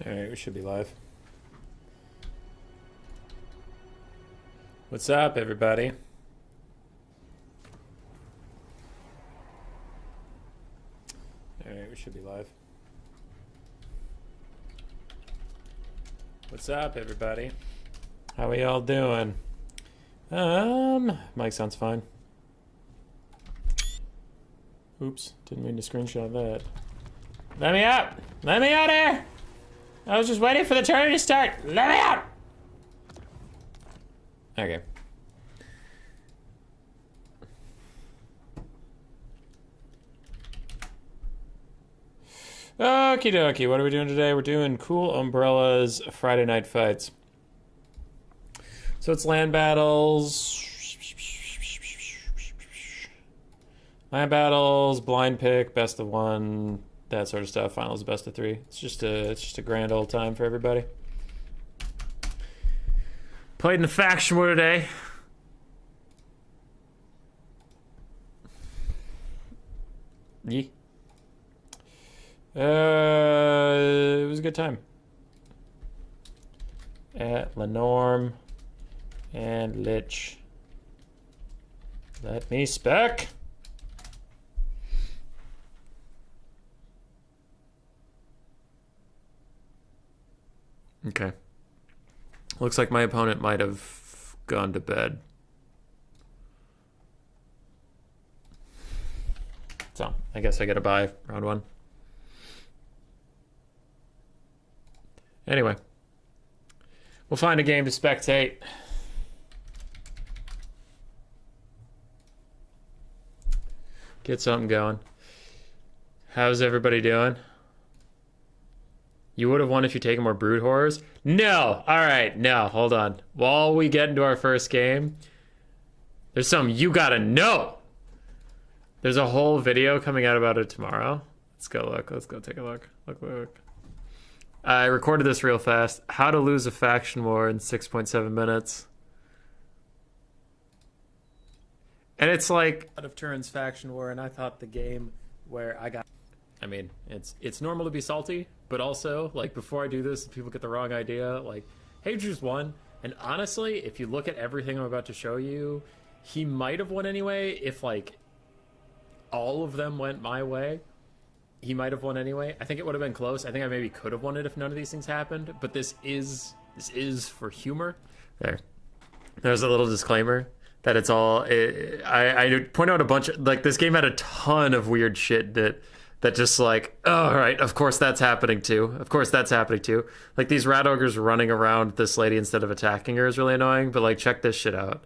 Alright, we should be live. What's up, everybody? Alright, we should be live. What's up, everybody? How are y'all doing? Mic sounds fine. Oops, didn't mean to screenshot that. Let me out! Let me out here! I was just waiting for the tourney to start. Let me out! Okay. Okie dokie, what are we doing today? We're doing Cool Umbrellas Friday Night Fights. So it's land battles. Land battles, blind pick, best of one, that sort of stuff. Finals, best of three. It's just a grand old time for everybody. Played in the faction war today. Yeah. It was a good time. At Lenorm and Lich. Let me spec. Okay. Looks like my opponent might have gone to bed. So, I guess I get a bye round one. Anyway. We'll find a game to spectate. Get something going. How's everybody doing? You would have won if you taken more brood horrors? No! Alright, no, hold on. While we get into our first game, there's something you gotta know! There's a whole video coming out about it tomorrow. Let's go look. Let's go take a look. Look. I recorded this real fast. How to lose a faction war in 6.7 minutes. And it's like out of turns faction war, and I thought the game where I got... I mean, it's normal to be salty, but also, like, before I do this, people get the wrong idea. Like, Hadrian's won, and honestly, if you look at everything I'm about to show you, he might have won anyway if, like, all of them went my way. He might have won anyway. I think it would have been close. I think I maybe could have won it if none of these things happened, but this is for humor. There's a little disclaimer that it's all... I point out a bunch of... Like, this game had a ton of weird shit that just like, oh, right, of course that's happening too. Of course that's happening too. Like, these rat ogres running around this lady instead of attacking her is really annoying, but like, check this shit out.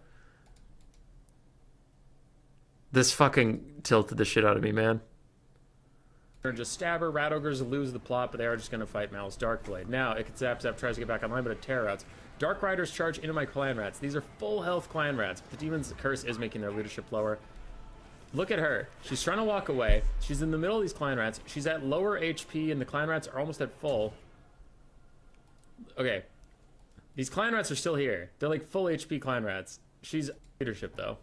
This fucking tilted the shit out of me, man. Just stab her, rat ogres lose the plot, but they are just gonna fight Malice Darkblade. Now, it can zap tries to get back online, but it terror routes. Dark Riders charge into my clan rats. These are full health clan rats, but the demon's curse is making their leadership lower. Look at her. She's trying to walk away. She's in the middle of these clan rats. She's at lower HP, and the clan rats are almost at full. Okay. These clan rats are still here. They're like full HP clan rats. She's leadership, though.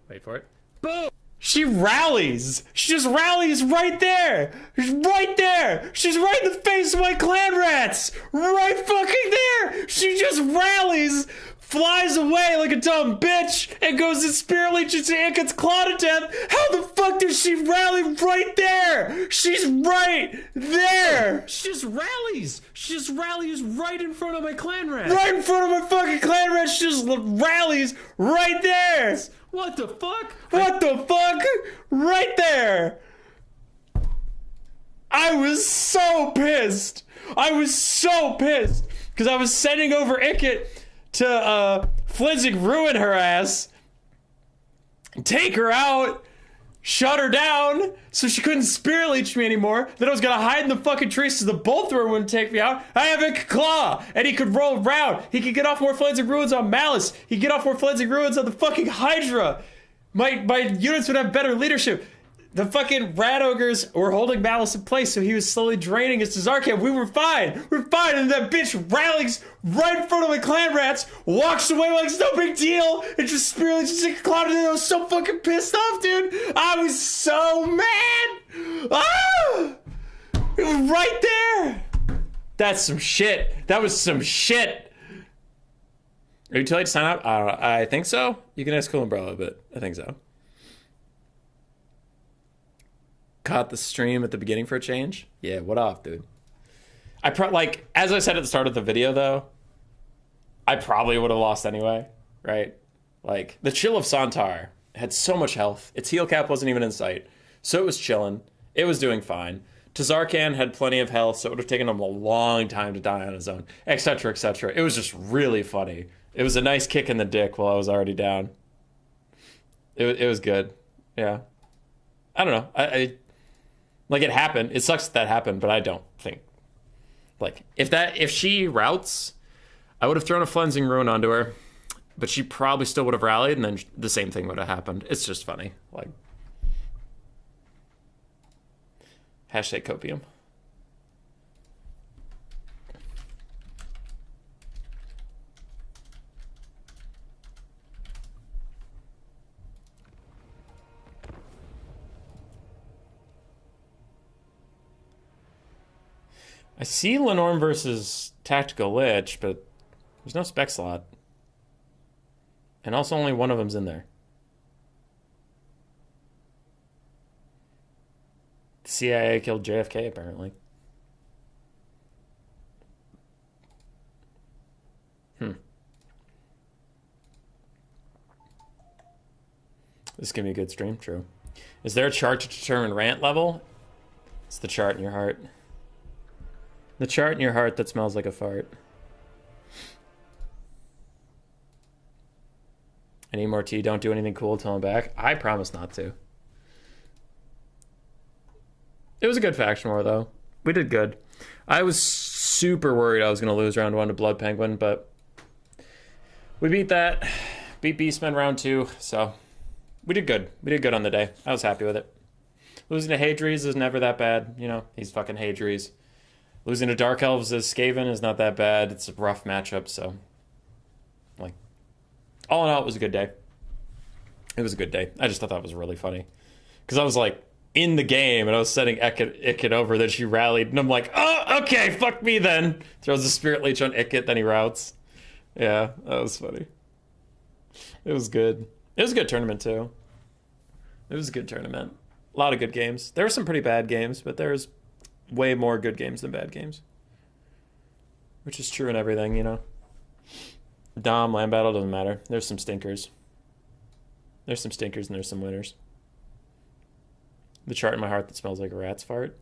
Wait for it. Boom! She rallies! She just rallies right there! Right there! She's right in the face of my clan rats! Right fucking there! She just rallies, flies away like a dumb bitch, and goes and spirit leeches to Inkat's Claw to death! How the fuck does she rally right there? She's right there! She just rallies! She just rallies right in front of my clan rats! Right in front of my fucking clan rats! She just rallies right there! What the fuck? What the fuck? Right there! I was so pissed! I was so pissed! Because I was sending over Inkit to Flizig ruin her ass, take her out, shut her down so she couldn't spirit leech me anymore. Then I was gonna hide in the fucking trees so the bolt thrower wouldn't take me out. I have a claw, and he could roll around. He could get off more Flensing Ruins on Malice. He could get off more Flensing Ruins on the fucking Hydra. My units would have better leadership. the fucking rat ogres were holding Malice in place, so he was slowly draining his Tazarkan. We were fine. We're fine. And that bitch rallies right in front of the clan rats, walks away like it's no big deal, and just spirally just like a cloud. And I was so fucking pissed off, dude. I was so mad. Ah! It was right there. That's some shit. That was some shit. Are you too late to sign up? I don't know. I think so. You can ask Cool Umbrella, but I think so. Caught the stream at the beginning for a change? Yeah, what off, dude? Like, as I said at the start of the video, though, I probably would have lost anyway, right? Like, the Chill of Santar had so much health. Its heal cap wasn't even in sight. So it was chilling. It was doing fine. Tazarkan had plenty of health, so it would have taken him a long time to die on his own, etc., etc. It was just really funny. It was a nice kick in the dick while I was already down. It was good. Yeah. I don't know. I like, it happened. It sucks that happened, but I don't think, like, if she routes, I would have thrown a Cleansing Rune onto her, but she probably still would have rallied, and then the same thing would have happened. It's just funny. Like, hashtag copium. I see Lenorm versus Tactical Lich, but there's no spec slot. And also only one of them's in there. The CIA killed JFK, apparently. This is going to be a good stream, true. Is there a chart to determine rant level? It's the chart in your heart. The chart in your heart that smells like a fart. I need more tea. Don't do anything cool till I'm back. I promise not to. It was a good faction war, though. We did good. I was super worried I was going to lose round 1 to Blood Penguin, but we beat that. Beat Beastmen round 2, so we did good. We did good on the day. I was happy with it. Losing to Hadries is never that bad. You know, he's fucking Hadries. Losing to Dark Elves as Skaven is not that bad. It's a rough matchup, so, like, all in all, it was a good day. It was a good day. I just thought that was really funny. Because I was, like, in the game, and I was setting Ikit over, then she rallied, and I'm like, oh, okay, fuck me then. Throws a Spirit Leech on Ikit, then he routes. Yeah, that was funny. It was good. It was a good tournament, too. It was a good tournament. A lot of good games. There were some pretty bad games, but there's way more good games than bad games. Which is true in everything, you know? Dom, land battle, doesn't matter. There's some stinkers. There's some stinkers and there's some winners. The chart in my heart that smells like a rat's fart.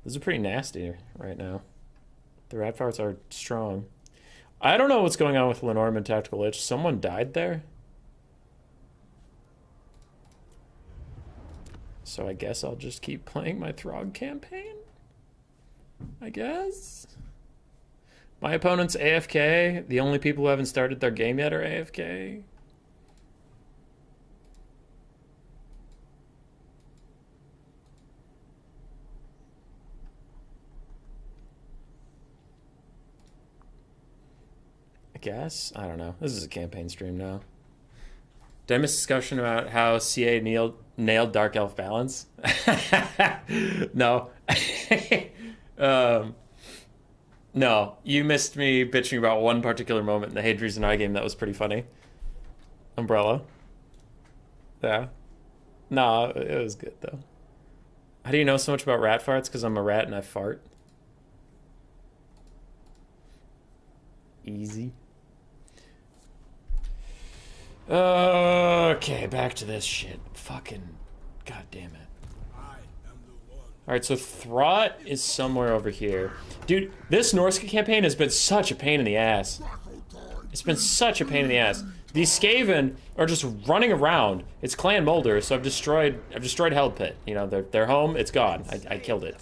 Those are pretty nasty right now. The rat farts are strong. I don't know what's going on with Lenormand Tactical Lich. Someone died there? So I guess I'll just keep playing my Throg campaign? I guess? My opponent's AFK. The only people who haven't started their game yet are AFK. I guess? I don't know. This is a campaign stream now. Did I miss a discussion about how CA nailed Dark Elf balance? No. No, you missed me bitching about one particular moment in the Hadries and I game that was pretty funny. Umbrella. Yeah. No, it was good though. How do you know so much about rat farts? Because I'm a rat and I fart. Easy. Okay, back to this shit. Fucking god damn it. Alright, so Throt is somewhere over here. Dude, this Norska campaign has been such a pain in the ass. It's been such a pain in the ass. These Skaven are just running around. It's Clan Molder, so I've destroyed Hell Pit. You know, their home, it's gone. I killed it.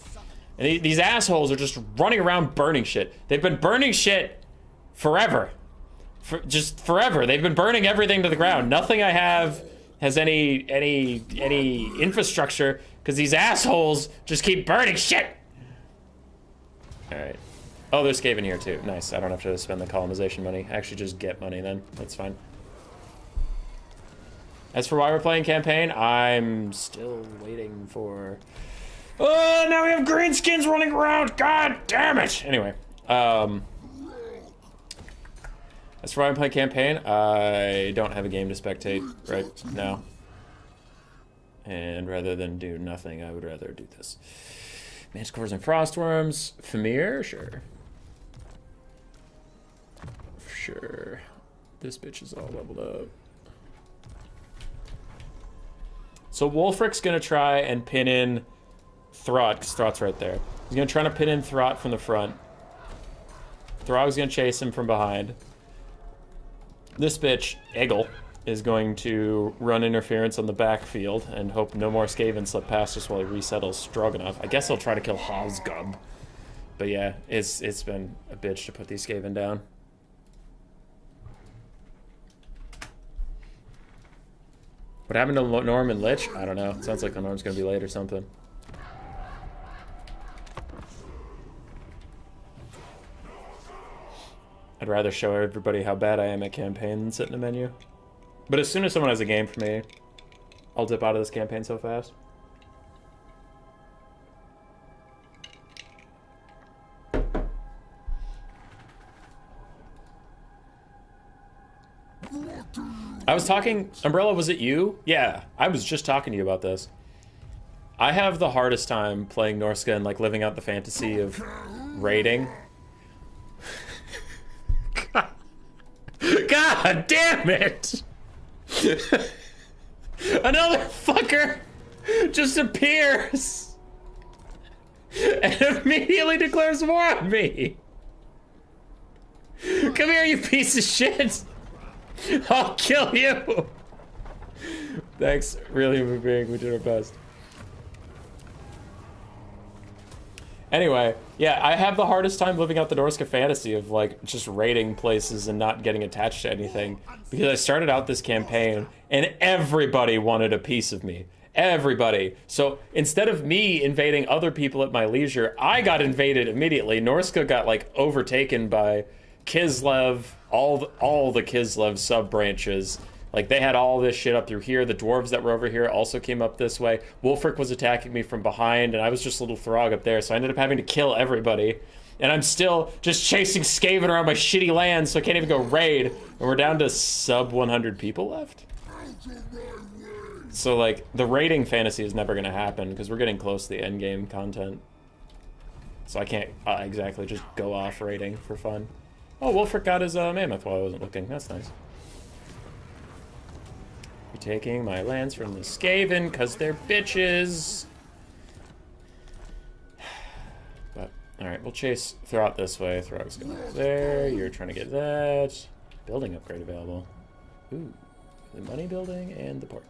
And these assholes are just running around burning shit. They've been burning shit forever. Just forever. They've been burning everything to the ground. Nothing I have has any infrastructure, because these assholes just keep burning shit. All right. Oh, there's Skaven here too. Nice. I don't have to spend the colonization money. I actually just get money then. That's fine. As for why we're playing campaign, I'm still waiting for... Oh, now we have green skins running around. God damn it. Anyway, as for why I'm playing campaign, I don't have a game to spectate right now. And rather than do nothing, I would rather do this. Manticores and Frostworms. Famir? Sure. Sure. This bitch is all leveled up. So Wulfric's gonna try and pin in Throt, because Throt's right there. He's gonna try to pin in Throt from the front. Throg's gonna chase him from behind. This bitch, Eggle, is going to run interference on the backfield and hope no more Skaven slip past us while he resettles Stroganoff. I guess he'll try to kill Hosgub. But yeah, it's been a bitch to put these Skaven down. What happened to Norm and Lich? I don't know. It sounds like the Norm's gonna be late or something. I'd rather show everybody how bad I am at campaign than sit in a menu. But as soon as someone has a game for me, I'll dip out of this campaign so fast. I was talking... Umbrella, was it you? Yeah, I was just talking to you about this. I have the hardest time playing Norska and like living out the fantasy of raiding. God damn it! Another fucker just appears and immediately declares war on me. Come here, you piece of shit! I'll kill you! Thanks, really, for being. We did our best. Anyway, yeah, I have the hardest time living out the Norska fantasy of, like, just raiding places and not getting attached to anything. Because I started out this campaign, and everybody wanted a piece of me. Everybody. So, instead of me invading other people at my leisure, I got invaded immediately. Norska got, like, overtaken by Kislev, all the Kislev sub-branches. Like, they had all this shit up through here. The dwarves that were over here also came up this way. Wulfric was attacking me from behind, and I was just a little Throg up there, so I ended up having to kill everybody. And I'm still just chasing Skaven around my shitty land, so I can't even go raid. And we're down to sub 100 people left. So, like, the raiding fantasy is never going to happen, because we're getting close to the endgame content. So I can't exactly just go off raiding for fun. Oh, Wulfric got his mammoth while I wasn't looking. That's nice. You're taking my lands from the Skaven because they're bitches. But, alright, we'll chase Throt this way. Throg's going there. You're trying to get that. Building upgrade available. Ooh, the money building and the port.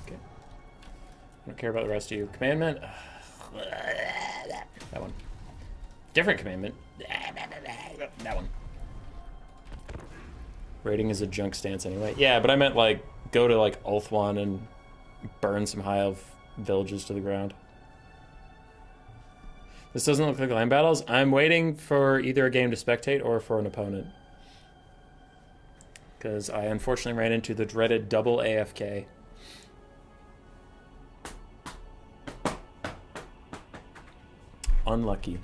Okay. I don't care about the rest of you. Commandment. That one. Different commandment. That one. Raiding is a junk stance anyway. Yeah, but I meant, like, go to, like, Ulthuan and burn some High Elf villages to the ground. This doesn't look like land battles. I'm waiting for either a game to spectate or for an opponent. Because I unfortunately ran into the dreaded double AFK. Unlucky.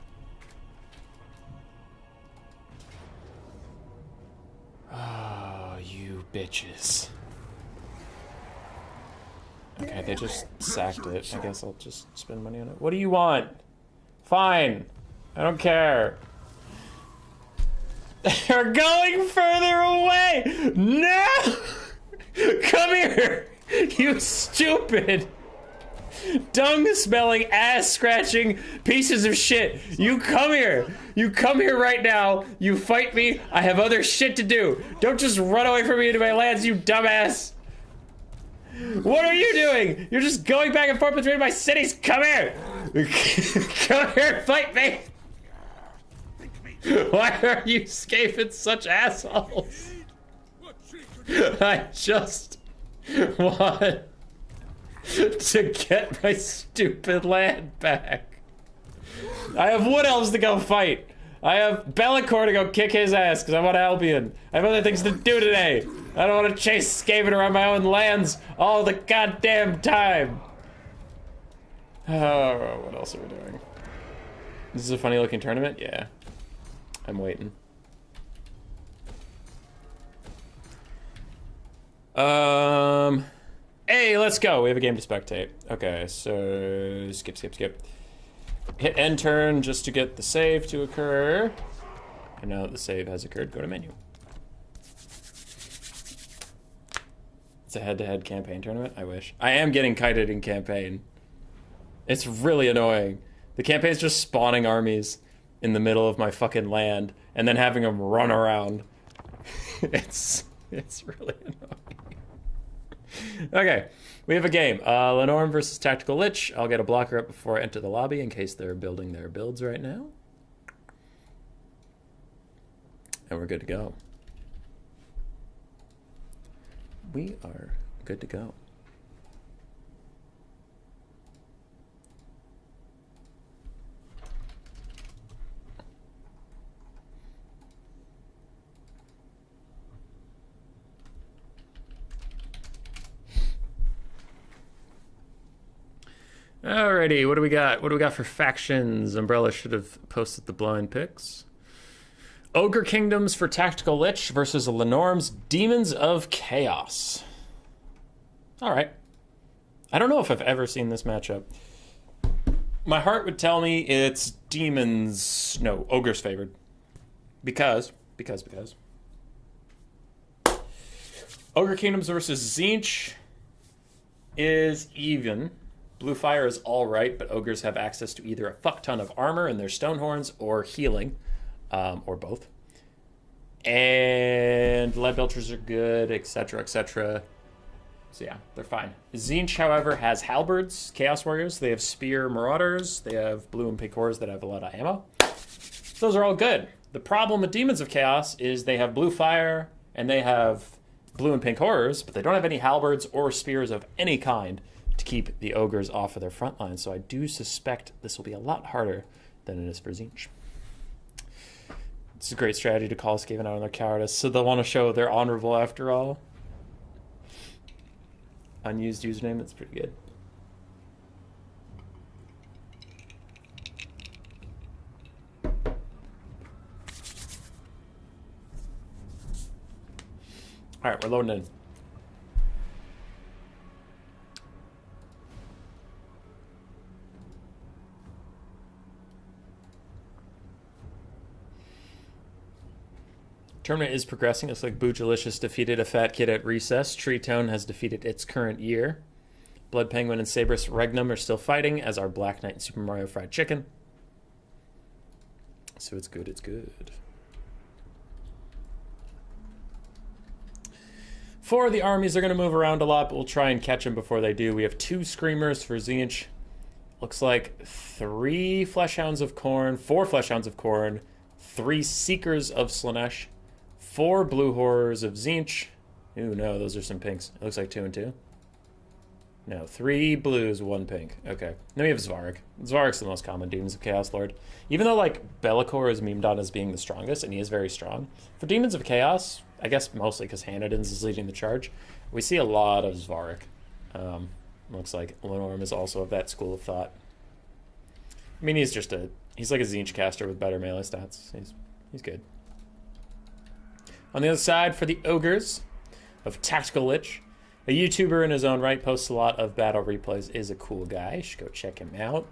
Oh, you bitches. Okay, they just sacked it. I guess I'll just spend money on it. What do you want? Fine. I don't care. They're going further away! No! Come here! You stupid! Dung-smelling, ass-scratching pieces of shit. You come here. You come here right now. You fight me. I have other shit to do. Don't just run away from me into my lands, you dumbass. What are you doing? You're just going back and forth between my cities. Come here. Come here and fight me. Why are you Skaven such assholes? I just What? To get my stupid land back. I have wood elves to go fight. I have Be'lakor to go kick his ass because I want Albion. I have other things to do today. I don't want to chase Skaven around my own lands all the goddamn time. Oh, what else are we doing? This is a funny looking tournament? Yeah. I'm waiting. Hey, let's go. We have a game to spectate. Okay, so skip. Hit end turn just to get the save to occur. And now that the save has occurred, go to menu. It's a head-to-head campaign tournament? I wish. I am getting kited in campaign. It's really annoying. The campaign's just spawning armies in the middle of my fucking land and then having them run around. It's really annoying. Okay, we have a game. Lenorm versus Tactical Lich. I'll get a blocker up before I enter the lobby in case they're building their builds right now. And we're good to go. We are good to go. Alrighty, what do we got? What do we got for factions? Umbrella should have posted the blind picks. Ogre Kingdoms for Tactical Lich versus Lenorm's Demons of Chaos. Alright. I don't know if I've ever seen this matchup. My heart would tell me it's Demons... No, Ogre's favored. Because. Ogre Kingdoms versus Tzeentch is even. Blue Fire is alright, but Ogres have access to either a fuck ton of armor in their Stonehorns or healing. Or both. And Lead Belchers are good, etc., etc. So yeah, they're fine. Tzeentch, however, has Halberds, Chaos Warriors. They have Spear Marauders. They have Blue and Pink Horrors that have a lot of ammo. Those are all good. The problem with Demons of Chaos is they have Blue Fire, and they have Blue and Pink Horrors, but they don't have any Halberds or Spears of any kind to keep the Ogres off of their front line. So I do suspect this will be a lot harder than it is for Tzeentch. It's a great strategy to call Skaven out on their cowardice, so they'll want to show they're honorable after all. Unused username, that's pretty good. Alright, we're loading in. Tournament is progressing. Looks like Boojilicious defeated a fat kid at recess. Tree Tone has defeated its current year. Blood Penguin and Sabrus Regnum are still fighting, as are Black Knight and Super Mario Fried Chicken. So it's good, it's good. 4 of the armies are going to move around a lot, but we'll try and catch them before they do. We have 2 Screamers for Tzeentch. Looks like 3 Fleshhounds of Khorne, 4 Fleshhounds of Khorne, 3 Seekers of Slaanesh, 4 Blue Horrors of Tzeentch. Ooh, no, those are some pinks. It looks like 2 and 2. No, 3 blues, 1 pink. Okay. Then we have Svarog. Svarog's the most common Demons of Chaos Lord. Even though, like, Be'lakor is memed on as being the strongest, and he is very strong, for Demons of Chaos, I guess mostly because Hanadin's is leading the charge, we see a lot of Svarog. Looks like Lenorm is also of that school of thought. I mean, he's like a Tzeentch caster with better melee stats. He's good. On the other side, for the Ogres of Tactical Lich, a YouTuber in his own right, posts a lot of battle replays, is a cool guy. You should go check him out.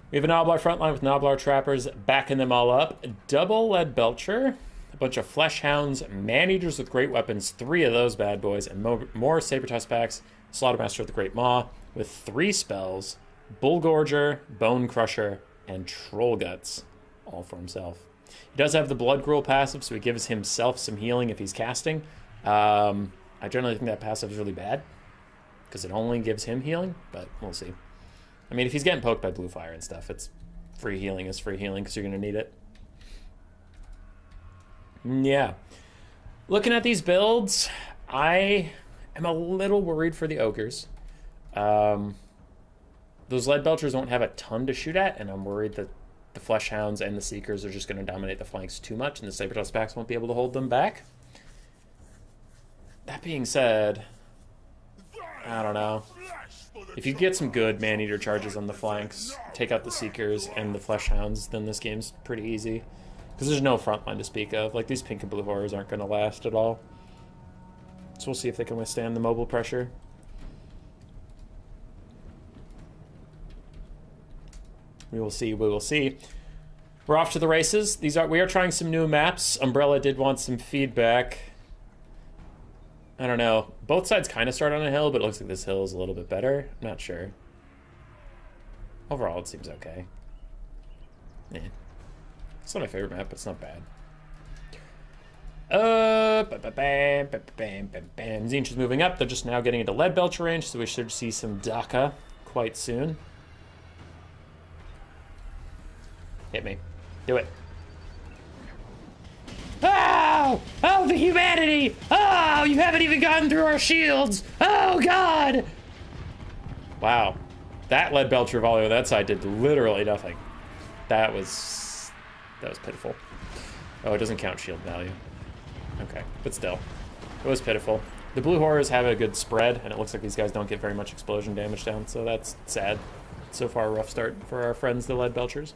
We have a Gnoblar frontline with Gnoblar Trappers backing them all up. Double Lead Belcher, a bunch of Fleshhounds, Man-Eaters with great weapons, 3 of those bad boys, and more Saber-Tusk packs, Slaughtermaster with the Great Maw, with 3 spells, Bullgorger, Bone Crusher, and Troll Guts, all for himself. He does have the Blood Gruel passive, so he gives himself some healing if he's casting. I generally think that passive is really bad, because it only gives him healing, but we'll see. I mean, if he's getting poked by Blue Fire and stuff, it's free healing is free healing, because you're going to need it. Yeah. Looking at these builds, I I'm a little worried for the Ogres. Those Lead Belchers won't have a ton to shoot at, and I'm worried that the Flesh Hounds and the Seekers are just going to dominate the flanks too much, and the Saber-Tusk packs won't be able to hold them back. That being said, I don't know. If you get some good Man-Eater charges on the flanks, take out the Seekers and the Flesh Hounds, then this game's pretty easy. Because there's no front line to speak of. Like, these pink and blue horrors aren't going to last at all. So we'll see if they can withstand the mobile pressure. We will see, we will see. We're off to the races. We are trying some new maps. Umbrella did want some feedback. I don't know. Both sides kind of start on a hill, but it looks like this hill is a little bit better. I'm not sure. Overall, it seems okay. Yeah. It's not my favorite map, but it's not bad. Tzeentch is moving up. They're just now getting into Lead Belcher range, so we should see some Daka quite soon. Hit me. Do it. Oh! Oh, the humanity! Oh, you haven't even gotten through our shields! Oh, God! Wow. That Lead Belcher volley on that side did literally nothing. That was pitiful. Oh, it doesn't count shield value. Okay, but still. It was pitiful. The blue horrors have a good spread, and it looks like these guys don't get very much explosion damage down, so that's sad. So far, a rough start for our friends, the Lead Belchers.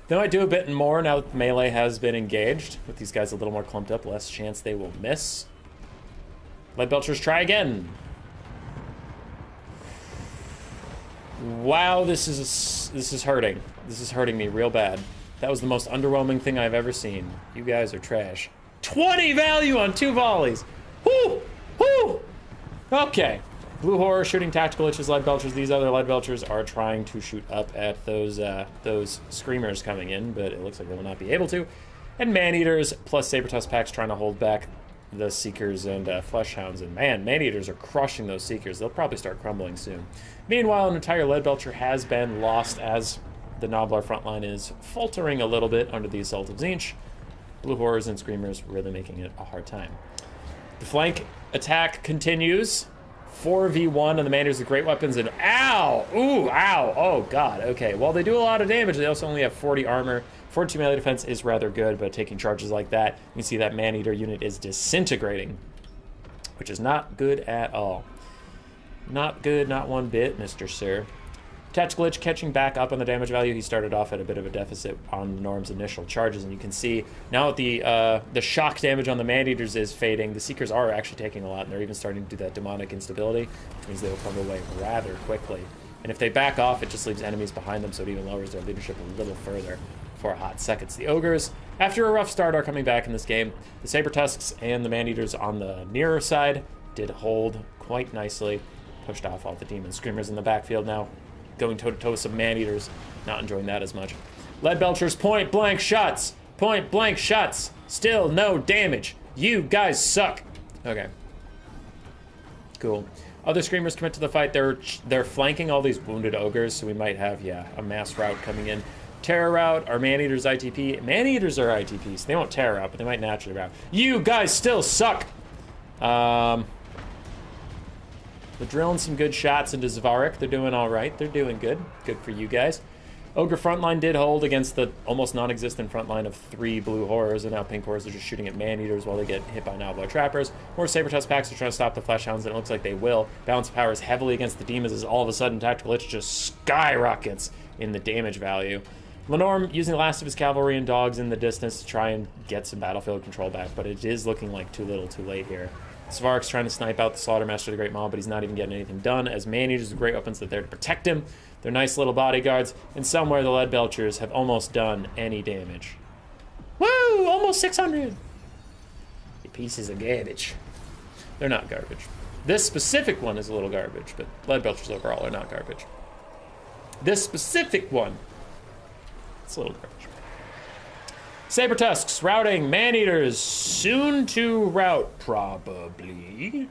They might do a bit more now that the melee has been engaged. With these guys a little more clumped up, less chance they will miss. Lead Belchers try again. Wow, this is hurting. This is hurting me real bad. That was the most underwhelming thing I've ever seen. You guys are trash. 20 value on 2 volleys. Whoo! Whoo! Okay. Blue Horror shooting Tactical Liches, Lead Belchers. These other Lead Belchers are trying to shoot up at those Screamers coming in, but it looks like they will not be able to. And Man-Eaters plus Saber-Tusk packs trying to hold back the Seekers and Flesh Hounds. And man, Man-Eaters are crushing those Seekers. They'll probably start crumbling soon. Meanwhile, an entire Lead Belcher has been lost as the Nobblar frontline is faltering a little bit under the assault of Tzeentch. Blue Horrors and Screamers really making it a hard time. The flank attack continues. 4v1 on the Man-Eaters with great weapons, and ow! Ooh, ow! Oh, God. Okay, while they do a lot of damage, they also only have 40 armor. 42 melee defense is rather good, but taking charges like that, you can see that Man-Eater unit is disintegrating, which is not good at all. Not good, not one bit, Mr. Sir. Tactical Lich catching back up on the damage value. He started off at a bit of a deficit on Norm's initial charges, and you can see now that the shock damage on the Man-Eaters is fading, the Seekers are actually taking a lot, and they're even starting to do that demonic instability, which means they will come away rather quickly. And if they back off, it just leaves enemies behind them, so it even lowers their leadership a little further for a hot second. The Ogres, after a rough start, are coming back in this game. The Saber-Tusks and the Man-Eaters on the nearer side did hold quite nicely, pushed off all the Demon Screamers in the backfield now. Going toe-to-toe with some Man-Eaters. Not enjoying that as much. Lead Belchers, point-blank shots! Point-blank shots! Still no damage. You guys suck. Okay. Cool. Other Screamers commit to the fight. They're flanking all these wounded Ogres, so we might have, yeah, a mass rout coming in. Terror rout, our Man-Eaters ITP. Man-Eaters are ITPs. They won't terror out, but they might naturally rout. You guys still suck! They're drilling some good shots into Zvarik. They're doing all right. They're doing good. Good for you guys. Ogre frontline did hold against the almost non-existent frontline of 3 blue horrors, and now pink horrors are just shooting at Man-Eaters while they get hit by Nobblar trappers. More Saber-Tusk packs are trying to stop the Flesh Hounds, and it looks like they will. Balance of power is heavily against the demons as all of a sudden Tactical Lich just skyrockets in the damage value. Lenorm using the last of his cavalry and dogs in the distance to try and get some battlefield control back, but it is looking like too little too late here. Svark's trying to snipe out the Slaughtermaster of the Great Maw, but he's not even getting anything done, as Man-Eaters with great weapons that are there to protect him. They're nice little bodyguards, and somewhere the Lead Belchers have almost done any damage. Woo! Almost 600! You pieces of garbage. They're not garbage. This specific one is a little garbage, but Lead Belchers overall are not garbage. This specific one, it's a little garbage. Saber-Tusks routing Man-Eaters, soon to rout, probably.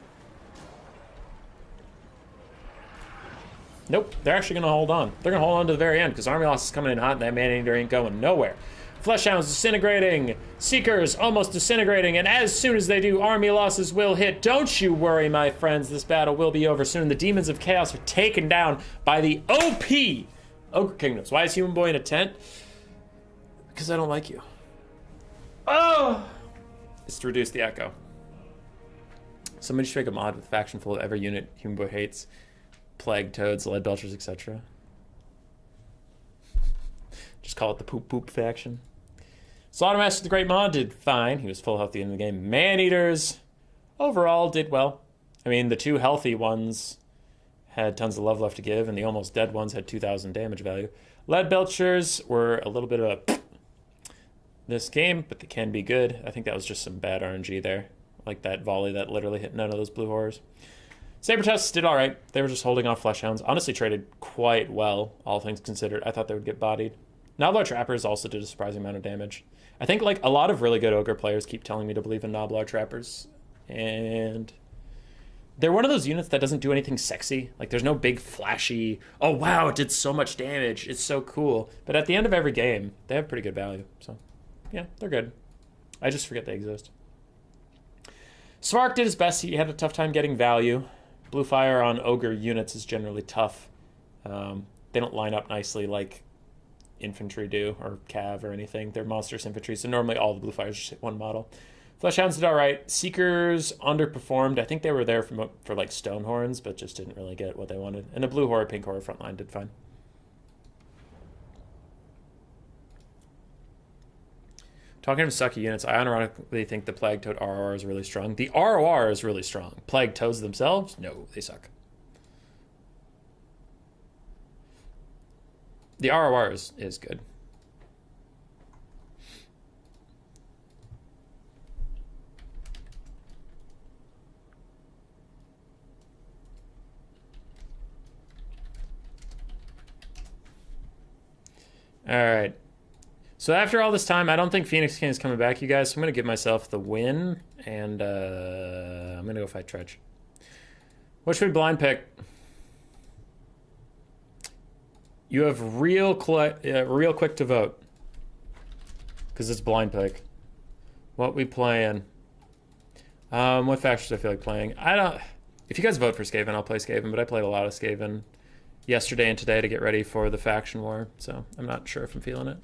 Nope, they're actually going to hold on. They're going to hold on to the very end, because Army Loss is coming in hot, and that Man-Eater ain't going nowhere. Fleshhounds disintegrating. Seekers almost disintegrating. And as soon as they do, army losses will hit. Don't you worry, my friends. This battle will be over soon. The demons of chaos are taken down by the OP Ogre Kingdoms. Why is Human Boy in a tent? Because I don't like you. Oh! It's to reduce the echo. Somebody should make a mod with a faction full of every unit Human Boy hates. Plague Toads, Lead Belchers, etc. Just call it the Poop Poop faction. Slaughtermaster the Great Mod did fine. He was full health at the end of the game. Man-Eaters, overall, did well. I mean, the two healthy ones had tons of love left to give, and the almost dead ones had 2,000 damage value. Lead Belchers were a little bit of a this game, but they can be good. I think that was just some bad RNG there. Like that volley that literally hit none of those blue horrors. Sabertusts did all right. They were just holding off Fleshhounds. Honestly traded quite well, all things considered. I thought they would get bodied. Noblar Trappers also did a surprising amount of damage. I think like a lot of really good Ogre players keep telling me to believe in Noblar Trappers. And they're one of those units that doesn't do anything sexy. Like there's no big flashy, oh wow, it did so much damage. It's so cool. But at the end of every game, they have pretty good value. So yeah, they're good. I just forget they exist. Svark did his best. He had a tough time getting value. Blue fire on Ogre units is generally tough. They don't line up nicely like infantry do, or cav or anything. They're monstrous infantry, so normally all the blue fires just hit one model. Fleshhounds did all right. Seekers underperformed. I think they were there for like Stonehorns, but just didn't really get what they wanted. And the blue horror, pink horror frontline did fine. Talking of sucky units, I unironically think the Plague Toad ROR is really strong. The ROR is really strong. Plague Toads themselves? No, they suck. The ROR is good. All right. So after all this time, I don't think Phoenix King is coming back, you guys. So I'm going to give myself the win, and I'm going to go fight Tretch. What should we blind pick? You have real quick to vote, because it's blind pick. What we playing? What factions I feel like playing? I don't. If you guys vote for Skaven, I'll play Skaven, but I played a lot of Skaven yesterday and today to get ready for the faction war, so I'm not sure if I'm feeling it.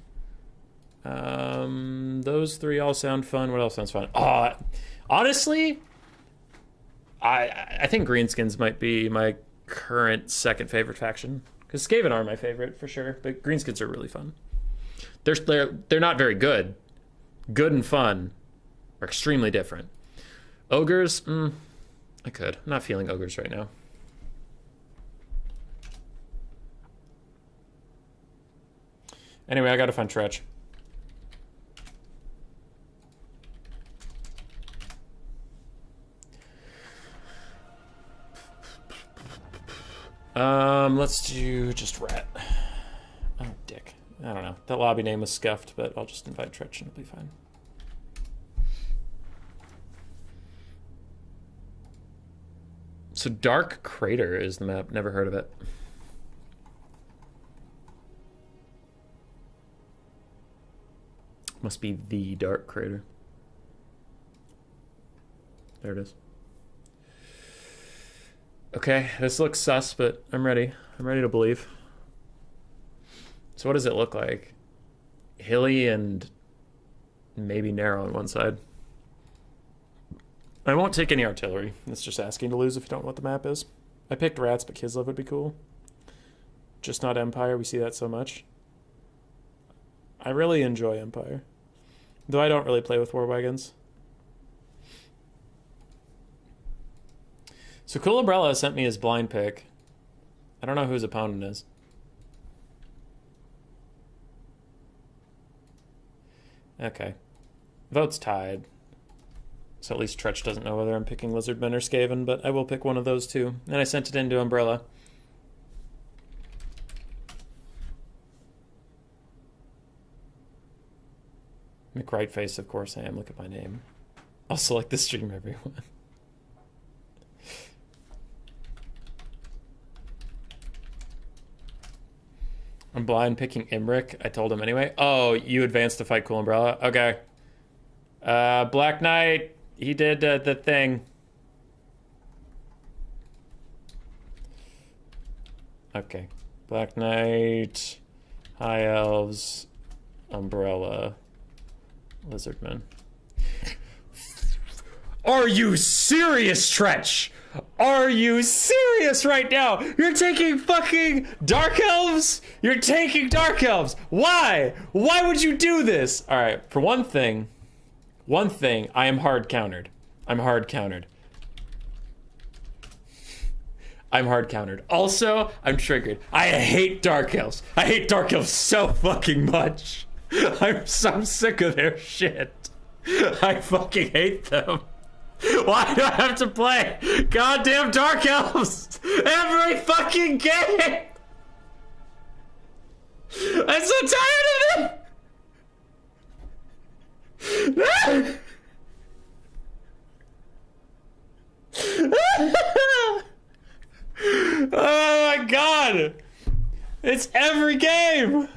Those three all sound fun. What else sounds fun? Honestly, I think Greenskins might be my current second favorite faction, because Skaven are my favorite for sure, but Greenskins are really fun. They're not very good. Good and fun are extremely different. Ogres, I could. I'm not feeling ogres right now. Anyway, I gotta find Tretch. Let's do just Rat. Oh, dick. I don't know. That lobby name was scuffed, but I'll just invite Tretch and it'll be fine. So Dark Crater is the map. Never heard of it. Must be the Dark Crater. There it is. Okay, this looks sus, but I'm ready. I'm ready to believe. So what does it look like? Hilly and maybe narrow on one side. I won't take any artillery. That's just asking to lose if you don't know what the map is. I picked rats, but Kislev would be cool. Just not Empire. We see that so much. I really enjoy Empire. Though I don't really play with war wagons. So Cool Umbrella sent me his blind pick. I don't know who his opponent is. Okay. Vote's tied. So at least Tretch doesn't know whether I'm picking Lizardmen or Skaven, but I will pick one of those two. And I sent it into Umbrella. McRightface, of course I am. Look at my name. I'll select the stream, everyone. I'm blind picking Imric. I told him anyway. Oh, you advanced to fight Cool Umbrella? Okay. Black Knight, he did the thing. Okay. Black Knight, High Elves, Umbrella, Lizardmen. Are you serious, Tretch? Are you serious right now? You're taking fucking Dark Elves? You're taking Dark Elves. Why? Why would you do this? All right, for one thing, I am hard countered. I'm hard countered. Also, I'm triggered. I hate Dark Elves. I hate Dark Elves so fucking much. I'm so sick of their shit. I fucking hate them. Why do I have to play goddamn Dark Elves every fucking game? I'm so tired of it. Oh my god! It's every game!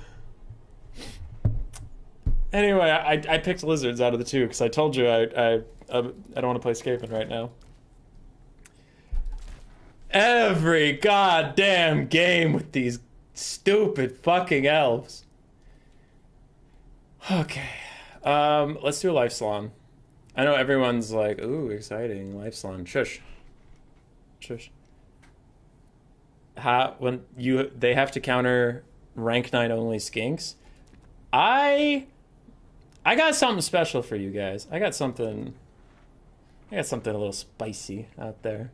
Anyway, I picked lizards out of the two because I told you I don't want to play Skaven right now. Every goddamn game with these stupid fucking elves. Okay. Let's do a life salon. I know everyone's like, ooh, exciting, life salon. Shush. Shush. They have to counter rank 9 only skinks. I got something special for you guys. I got something a little spicy out there.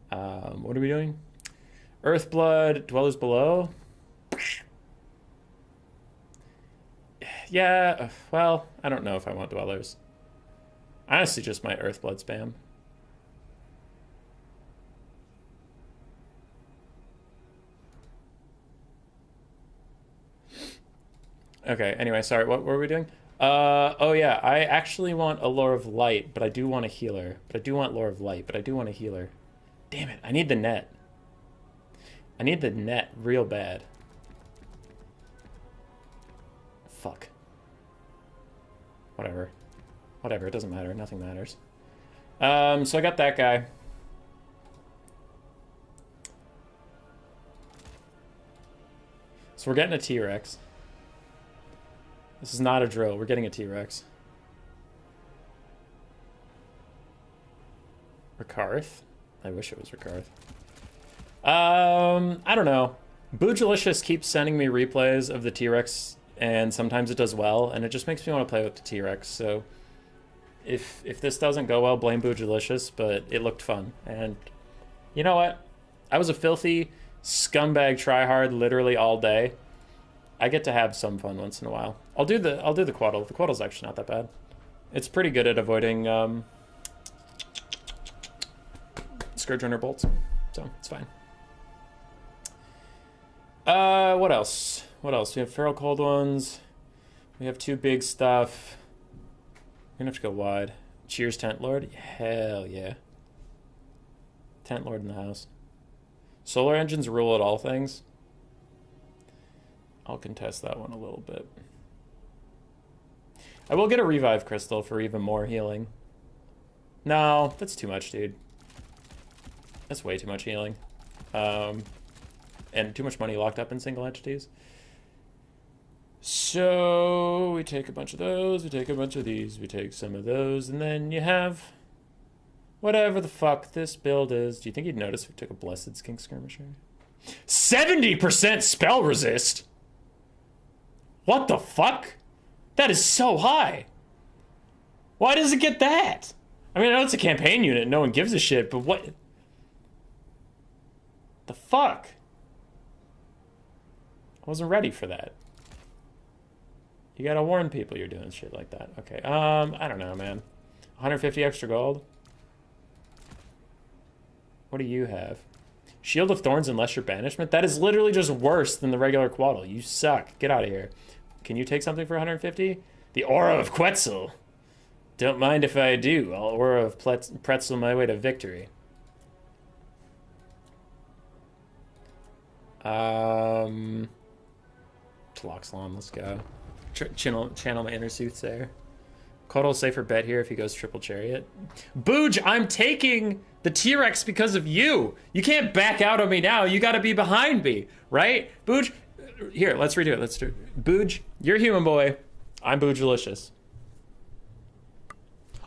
What are we doing? Earthblood, Dwellers Below. Yeah, well, I don't know if I want Dwellers. Honestly, just my Earthblood spam. Okay, anyway, sorry, what were we doing? Oh yeah, I actually want a Lore of Light, but I do want a healer. But I do want Lore of Light, but I do want a healer. Damn it, I need the net. I need the net real bad. Fuck. Whatever. Whatever, it doesn't matter, nothing matters. So I got that guy. So we're getting a T-Rex. This is not a drill. We're getting a T-Rex. Ricarth? I wish it was Ricarth. I don't know. Boojilicious keeps sending me replays of the T-Rex, and sometimes it does well, and it just makes me want to play with the T-Rex, so if this doesn't go well, blame Boojilicious, but it looked fun. And you know what? I was a filthy scumbag tryhard literally all day. I get to have some fun once in a while. I'll do the Quaddle. The Quaddle's actually not that bad. It's pretty good at avoiding Scourge Runner bolts, so it's fine. What else? What else? We have Feral Cold Ones. We have 2 big stuff. We're gonna have to go wide. Cheers, Tent Lord. Hell yeah. Tent Lord in the house. Solar engines rule at all things. I'll contest that one a little bit. I will get a revive crystal for even more healing. No, that's too much, dude. That's way too much healing. And too much money locked up in single entities. So we take a bunch of those, we take a bunch of these, we take some of those, and then you have whatever the fuck this build is. Do you think you'd notice if we took a Blessed Skink Skirmisher? 70% spell resist? What the fuck? That is so high. Why does it get that? I mean, I know it's a campaign unit, no one gives a shit, but what the fuck? I wasn't ready for that. You gotta warn people you're doing shit like that. Okay, I don't know, man. 150 extra gold? What do you have? Shield of Thorns and Lesser Banishment? That is literally just worse than the regular Quaddle. You suck. Get out of here. Can you take something for 150? The Aura of Quetzal. Don't mind if I do. I'll Aura of Pretzel my way to victory. Tloxlon, let's go. Channel my inner soothsayer. Kotal safer bet here if he goes triple chariot. Booj, I'm taking the T-Rex because of you. You can't back out on me now. You got to be behind me, right? Booj, here, let's redo it. Let's do it. Booj, you're human boy. I'm Booj-alicious.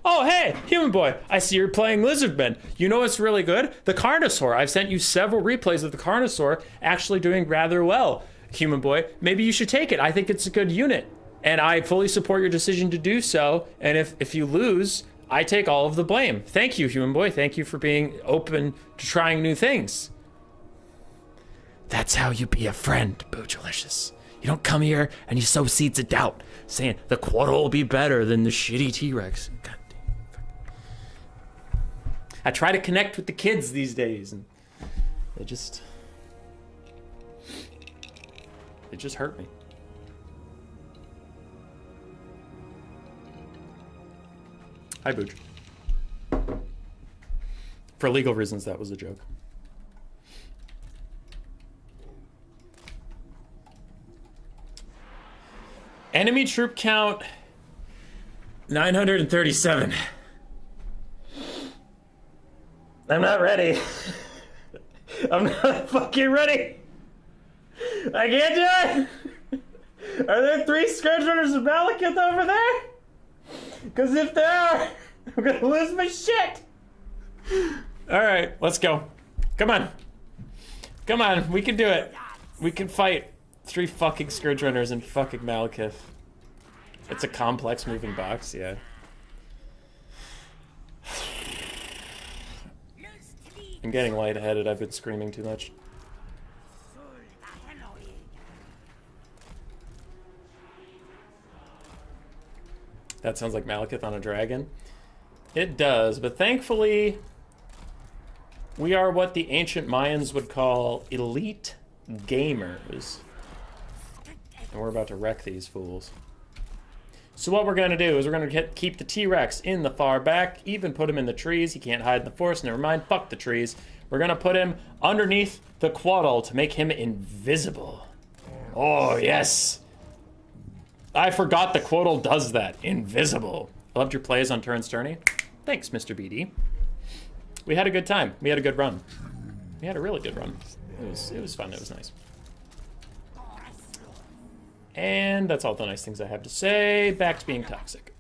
Oh, hey, human boy. I see you're playing Lizardmen. You know what's really good? The Carnosaur. I've sent you several replays of the Carnosaur actually doing rather well. Human boy, maybe you should take it. I think it's a good unit. And I fully support your decision to do so. And if you lose, I take all of the blame. Thank you, human boy. Thank you for being open to trying new things. That's how you be a friend, Booj-alicious. You don't come here and you sow seeds of doubt, saying the Quaddle will be better than the shitty T-Rex. God damn. I try to connect with the kids these days, and they just hurt me. Hi, Booj. For legal reasons, that was a joke. Enemy troop count 937. I'm not ready. I'm not fucking ready. I can't do it. Are there 3 Scourge Runners of Malekith over there? Because if there are, I'm gonna lose my shit. Alright, let's go. Come on. Come on, we can do it. We can fight 3 fucking Scourge Runners in fucking Malekith. It's a complex moving box, yeah. I'm getting lightheaded, I've been screaming too much. That sounds like Malekith on a dragon. It does, but thankfully, we are what the ancient Mayans would call elite gamers. And we're about to wreck these fools. So what we're gonna do is we're gonna keep the T-Rex in the far back, even put him in the trees. He can't hide in the forest, never mind, fuck the trees. We're gonna put him underneath the Quaddle to make him invisible. Oh, yes. I forgot the Quaddle does that. Invisible. Loved your plays on Turns Tourney. Thanks, Mr. BD. We had a good time. We had a good run. We had a really good run. It was fun. It was nice. And that's all the nice things I have to say. Back to being toxic.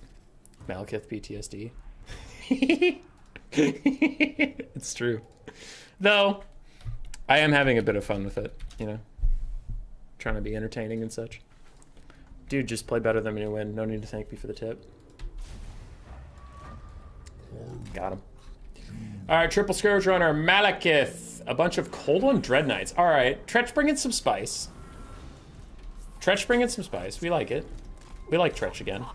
Malekith PTSD. It's true. Though, I am having a bit of fun with it, you know? Trying to be entertaining and such. Dude, just play better than me to win. No need to thank me for the tip. Got him. Alright, triple Scourge Runner, Malekith. A bunch of Cold One Dread Knights. Alright, Tretch bringing some spice. Tretch bringing some spice. We like it. We like Tretch again.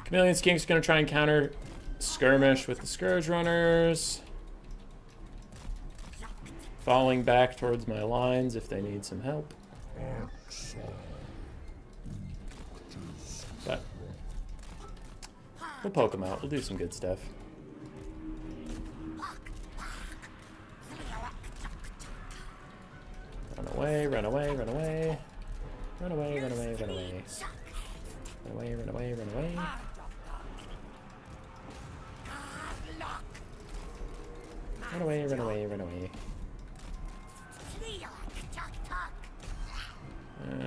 Chameleon Skink's gonna try and counter skirmish with the Scourge Runners. Falling back towards my lines if they need some help. But we'll poke them out. We'll do some good stuff. Run away, run away, run away. Run away, run away, run away. Run away, run away, run away. Run away, run away, run away.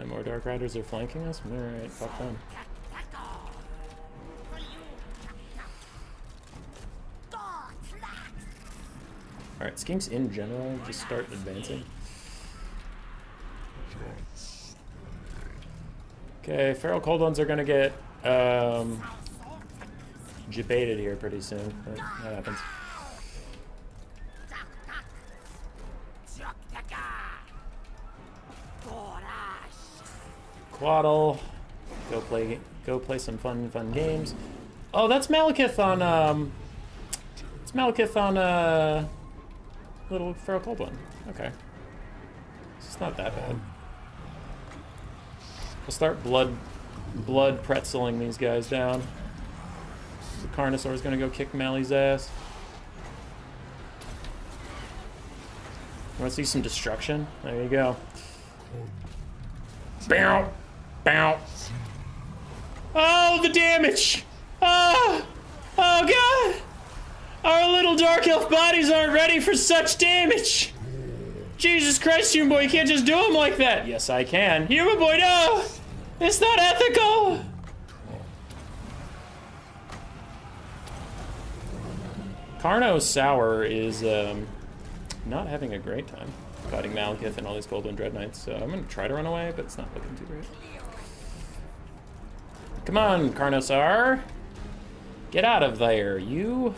More Dark Riders are flanking us? Alright, fuck them. Alright, Skinks in general just start advancing. Okay, Feral Cold Ones are gonna get jebaited here pretty soon. That happens. Quaddle, go play some fun games. Oh, that's Malekith on it's Malekith on little Feral Cold One. Okay, it's not that bad. We'll start blood pretzeling these guys down. The Carnosaur's gonna go kick Mally's ass. Want to see some destruction? There you go. Bow. Bow. Oh, the damage! Oh! Oh, God! Our little dark elf bodies aren't ready for such damage! Jesus Christ, human boy, you can't just do them like that! Yes, I can. Human boy, no! It's not ethical! Carno Sour is, not having a great time fighting Malekith and all these Goldwind Dread Knights, so I'm gonna try to run away, but it's not looking too great. Come on, Carnosaur. Get out of there, you.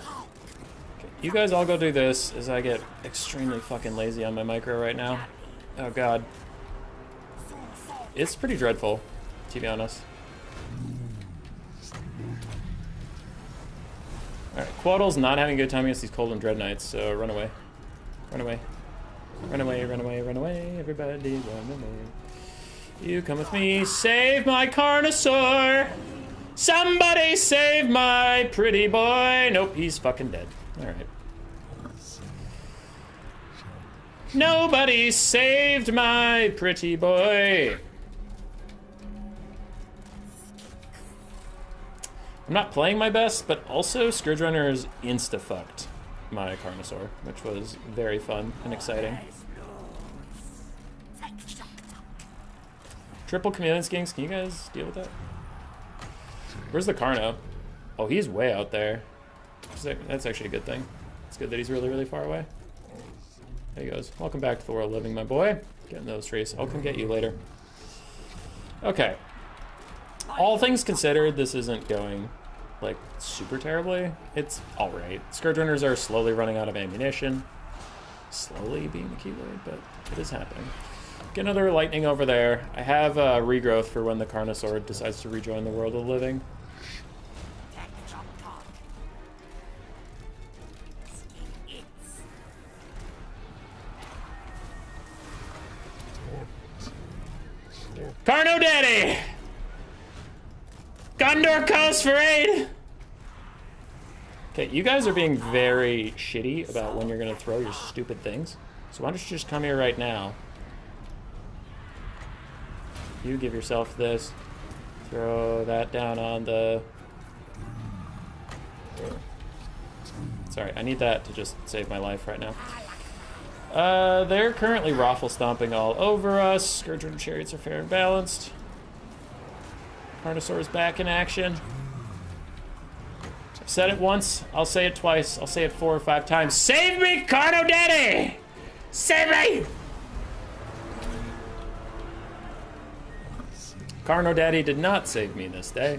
Okay, you guys all go do this as I get extremely fucking lazy on my micro right now. Oh, God. It's pretty dreadful, to be honest. Alright, Quaddle's not having a good time against these Goldwind Dread Knights, so run away. Run away. Run away, run away, run away. Everybody run away. You come with me. Save my Carnosaur! Somebody save my pretty boy! Nope, he's fucking dead. Alright. Nobody saved my pretty boy! I'm not playing my best, but also Scourge Runners insta-fucked my Carnosaur, which was very fun and exciting. Triple Chameleon Skinks, can you guys deal with that? Where's the Carno? Oh, he's way out there. That's actually a good thing. It's good that he's really, really far away. There he goes. Welcome back to the world living, my boy. Getting those trees. I'll come get you later. Okay. All things considered, this isn't going, like, super terribly. It's alright. Scourge Runners are slowly running out of ammunition. Slowly being the key word, but it is happening. Get another lightning over there. I have regrowth for when the Carnosaur decides to rejoin the world of the living. Carno Daddy! Gondor calls for aid! Okay, you guys are being very shitty about when you're gonna throw your stupid things. So why don't you just come here right now? You give yourself this. Throw that down on the... Sorry, I need that to just save my life right now. They're currently raffle stomping all over us. Scourge Runner Chariots are fair and balanced. Carnosaur is back in action. I've said it once, I'll say it twice, I'll say it 4 or 5 times. Save me, Carno Daddy! Save me! Carno Daddy did not save me this day.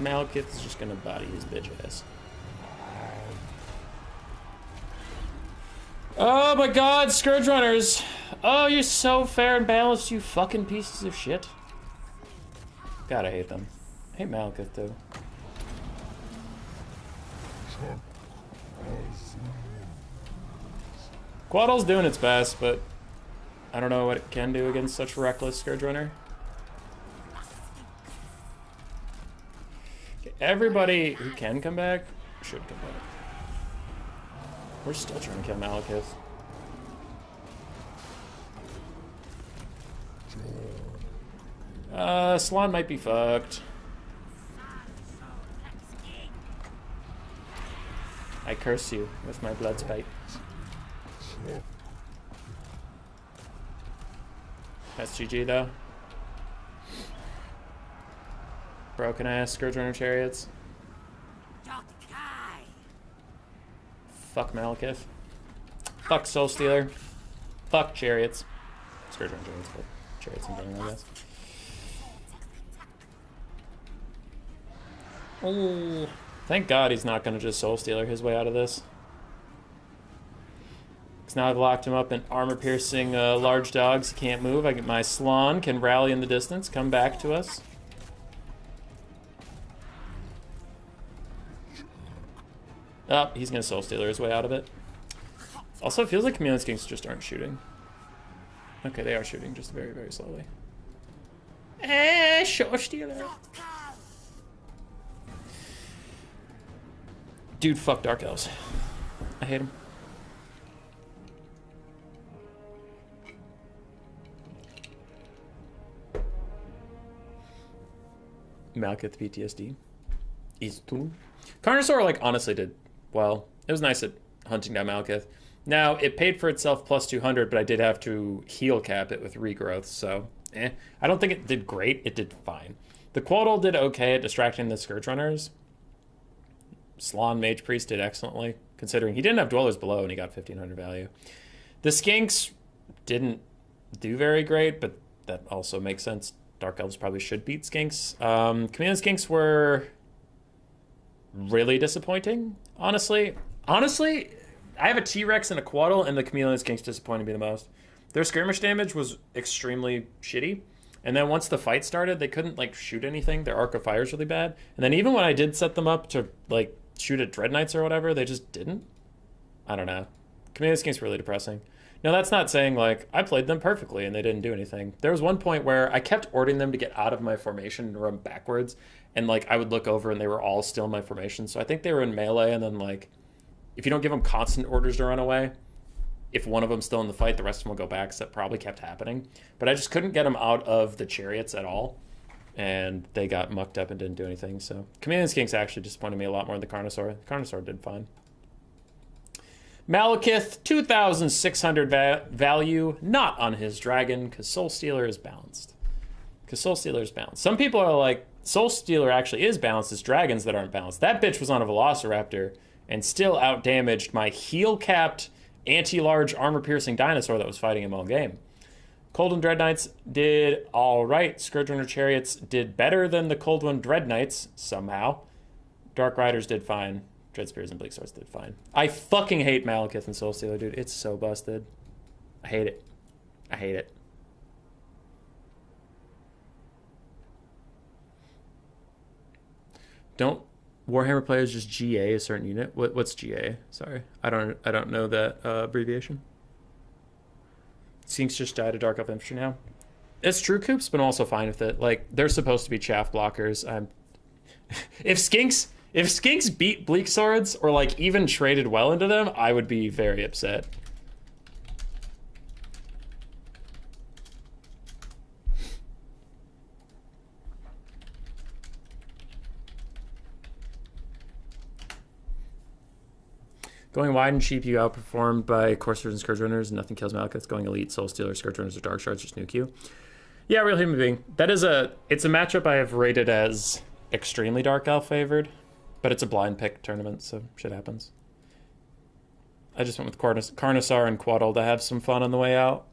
Malekith is just gonna body his bitch ass. Oh my God, Scourge Runners! Oh, you're so fair and balanced, you fucking pieces of shit. God, I hate them. I hate Malekith too. Quaddle's doing its best, but I don't know what it can do against such reckless Scourge Runner. Okay, everybody who can come back should come back. We're still trying to kill Malekith. Salon might be fucked. I curse you with my blood spite. That's GG though. Broken ass Scourge Runner Chariots. Fuck Malekith. Fuck Soul Stealer. Fuck Chariots. Scourge Runner Chariots, but Chariots in general, I guess. Oh, thank God he's not gonna just Soul Stealer his way out of this. Because now I've locked him up in armor-piercing large dogs. He can't move. My Slann can rally in the distance, come back to us. Oh, he's gonna Soul Stealer his way out of it. Also, it feels like Chameleon Skinks just aren't shooting. Okay, they are shooting, just very, very slowly. Soul Stealer. Dude, fuck Dark Elves. I hate him. Malekith PTSD. Istun. Carnosaur, like, honestly did well. It was nice at hunting down Malekith. Now, it paid for itself plus 200, but I did have to heal cap it with regrowth, so I don't think it did great. It did fine. The Quaddle did okay at distracting the Scourge Runners. Slann Mage Priest did excellently, considering he didn't have Dwellers Below and he got 1500 value. The Skinks didn't do very great, but that also makes sense. Dark Elves probably should beat Skinks. Chameleon Skinks were really disappointing, honestly. Honestly, I have a T-Rex and a Quaddle, and the Chameleon Skinks disappointed me the most. Their skirmish damage was extremely shitty. And then once the fight started, they couldn't, like, shoot anything. Their Arc of Fire is really bad. And then even when I did set them up to, like, shoot at Dread Knights or whatever, they just didn't. I don't know. Chameleon Skinks were really depressing. Now, that's not saying, like, I played them perfectly and they didn't do anything. There was one point where I kept ordering them to get out of my formation and run backwards. And, like, I would look over and they were all still in my formation. So I think they were in melee, and then, like, if you don't give them constant orders to run away, if one of them's still in the fight, the rest of them will go back. So that probably kept happening. But I just couldn't get them out of the chariots at all. And they got mucked up and didn't do anything. So Chameleon Skinks actually disappointed me a lot more than the Carnosaur. The Carnosaur did fine. Malekith, 2,600 value, not on his dragon, because Soul Stealer is balanced. Some people are like, Soul Stealer actually is balanced, it's dragons that aren't balanced. That bitch was on a Velociraptor and still out-damaged my heal-capped, anti-large, armor-piercing dinosaur that was fighting him all game. Cold Dread Knights did alright. Scourge Runner Chariots did better than the Cold Dread Knights, somehow. Dark Riders did fine. Dread Spears and Bleak Swords did fine. I fucking hate Malekith and Soul Stealer, dude. It's so busted. I hate it. Don't Warhammer players just GA a certain unit? What's GA? Sorry, I don't know that abbreviation. Skinks just died of Dark Elf Infantry now. It's true, Coop's been also fine with it. Like, they're supposed to be chaff blockers. If Skinks beat Bleak Swords or, like, even traded well into them, I would be very upset. Going wide and cheap, you outperformed by Coursers and Scourge Runners, and nothing kills Malekith. Going elite, Soul Stealer, Scourge Runners, or Dark Shards just nuke you. Yeah, Real Human Being. It's a matchup I have rated as extremely Dark Elf favored, but it's a blind pick tournament, so shit happens. I just went with Carnosaur and Quaddle to have some fun on the way out.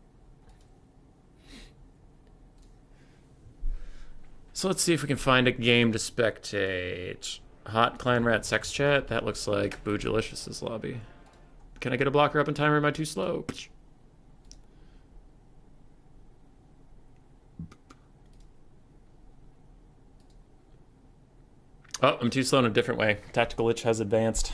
So let's see if we can find a game to spectate. Hot Clan Rat Sex Chat. That looks like Boojalicious' lobby. Can I get a blocker up in time, or am I too slow? Oh, I'm too slow in a different way. Tactical Lich has advanced.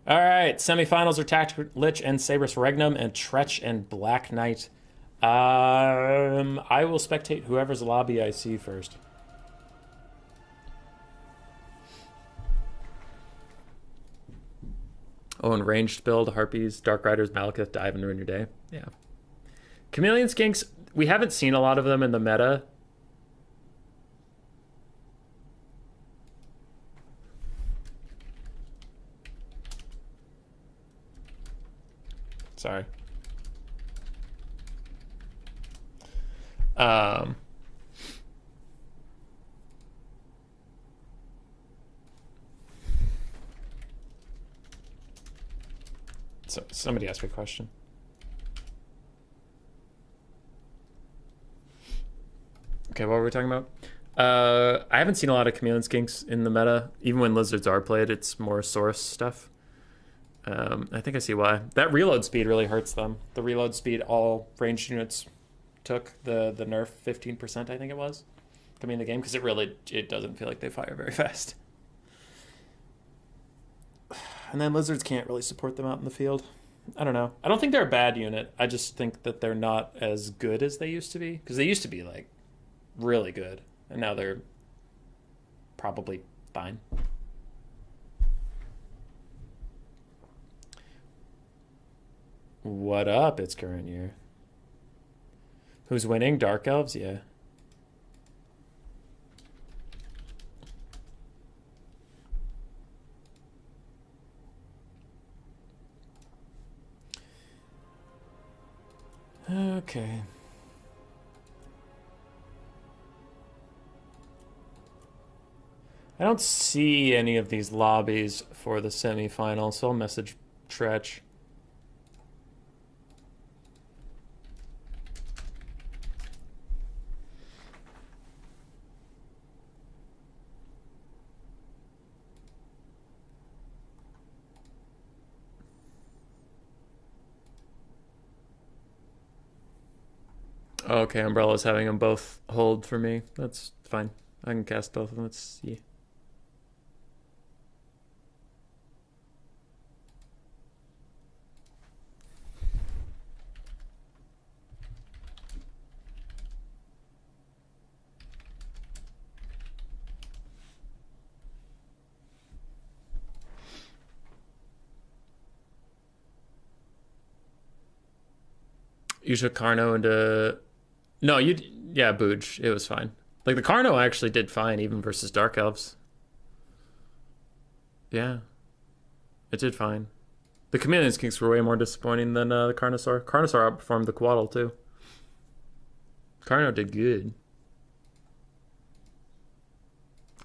Alright, semifinals are Tactical Lich and Sabrus Regnum and Tretch and Black Knight. I will spectate whoever's lobby I see first. Oh, and ranged build, Harpies, Dark Riders, Malekith, dive and ruin your day. Yeah. Chameleon Skinks, we haven't seen a lot of them in the meta. Sorry. So somebody asked me a question. Okay, what were we talking about? I haven't seen a lot of Chameleon Skinks in the meta. Even when Lizards are played, it's more source stuff. I think I see why. That reload speed really hurts them. The reload speed all ranged units took, the nerf 15%, I think it was, coming in the game, because it doesn't feel like they fire very fast. And then Lizards can't really support them out in the field. I don't know. I don't think they're a bad unit. I just think that they're not as good as they used to be. Because they used to be, like, really good. And now they're probably fine. What up? It's current year. Who's winning? Dark Elves? Yeah. Okay. I don't see any of these lobbies for the semifinal, so I'll message Tretch. Okay, Umbrella's having them both hold for me. That's fine. I can cast both of them. Let's see. You took Carno into... No, you... Yeah, Booge. It was fine. Like, the Carno actually did fine, even versus Dark Elves. Yeah. It did fine. The Chameleon Skinks were way more disappointing than the Carnosaur. Carnosaur outperformed the Quaddle, too. Carno did good.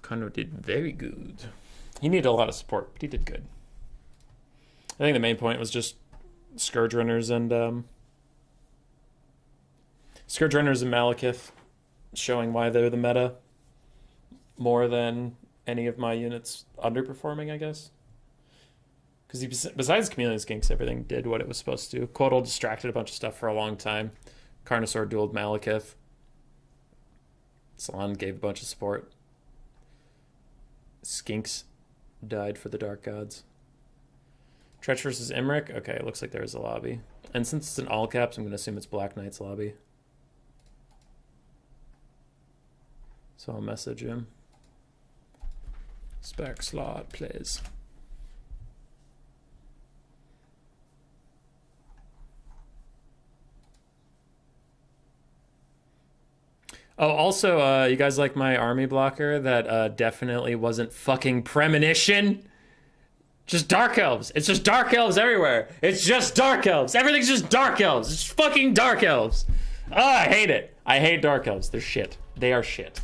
Carno did very good. He needed a lot of support, but he did good. I think the main point was just Scourge Runners and... Scourge Runners and Malekith showing why they're the meta more than any of my units underperforming, I guess. Because besides Chameleon Skinks, everything did what it was supposed to. Quaddle distracted a bunch of stuff for a long time. Carnosaur dueled Malekith. Salon gave a bunch of support. Skinks died for the Dark Gods. Tretch versus Imric? Okay, it looks like there is a lobby. And since it's an all caps, I'm going to assume it's Black Knight's lobby. So I'll message him. Spec slot, please. Oh, also, you guys like my army blocker that definitely wasn't fucking Premonition? Just Dark Elves. It's just Dark Elves everywhere. It's just Dark Elves. Everything's just Dark Elves. It's fucking Dark Elves. I hate it. I hate Dark Elves. They're shit. They are shit.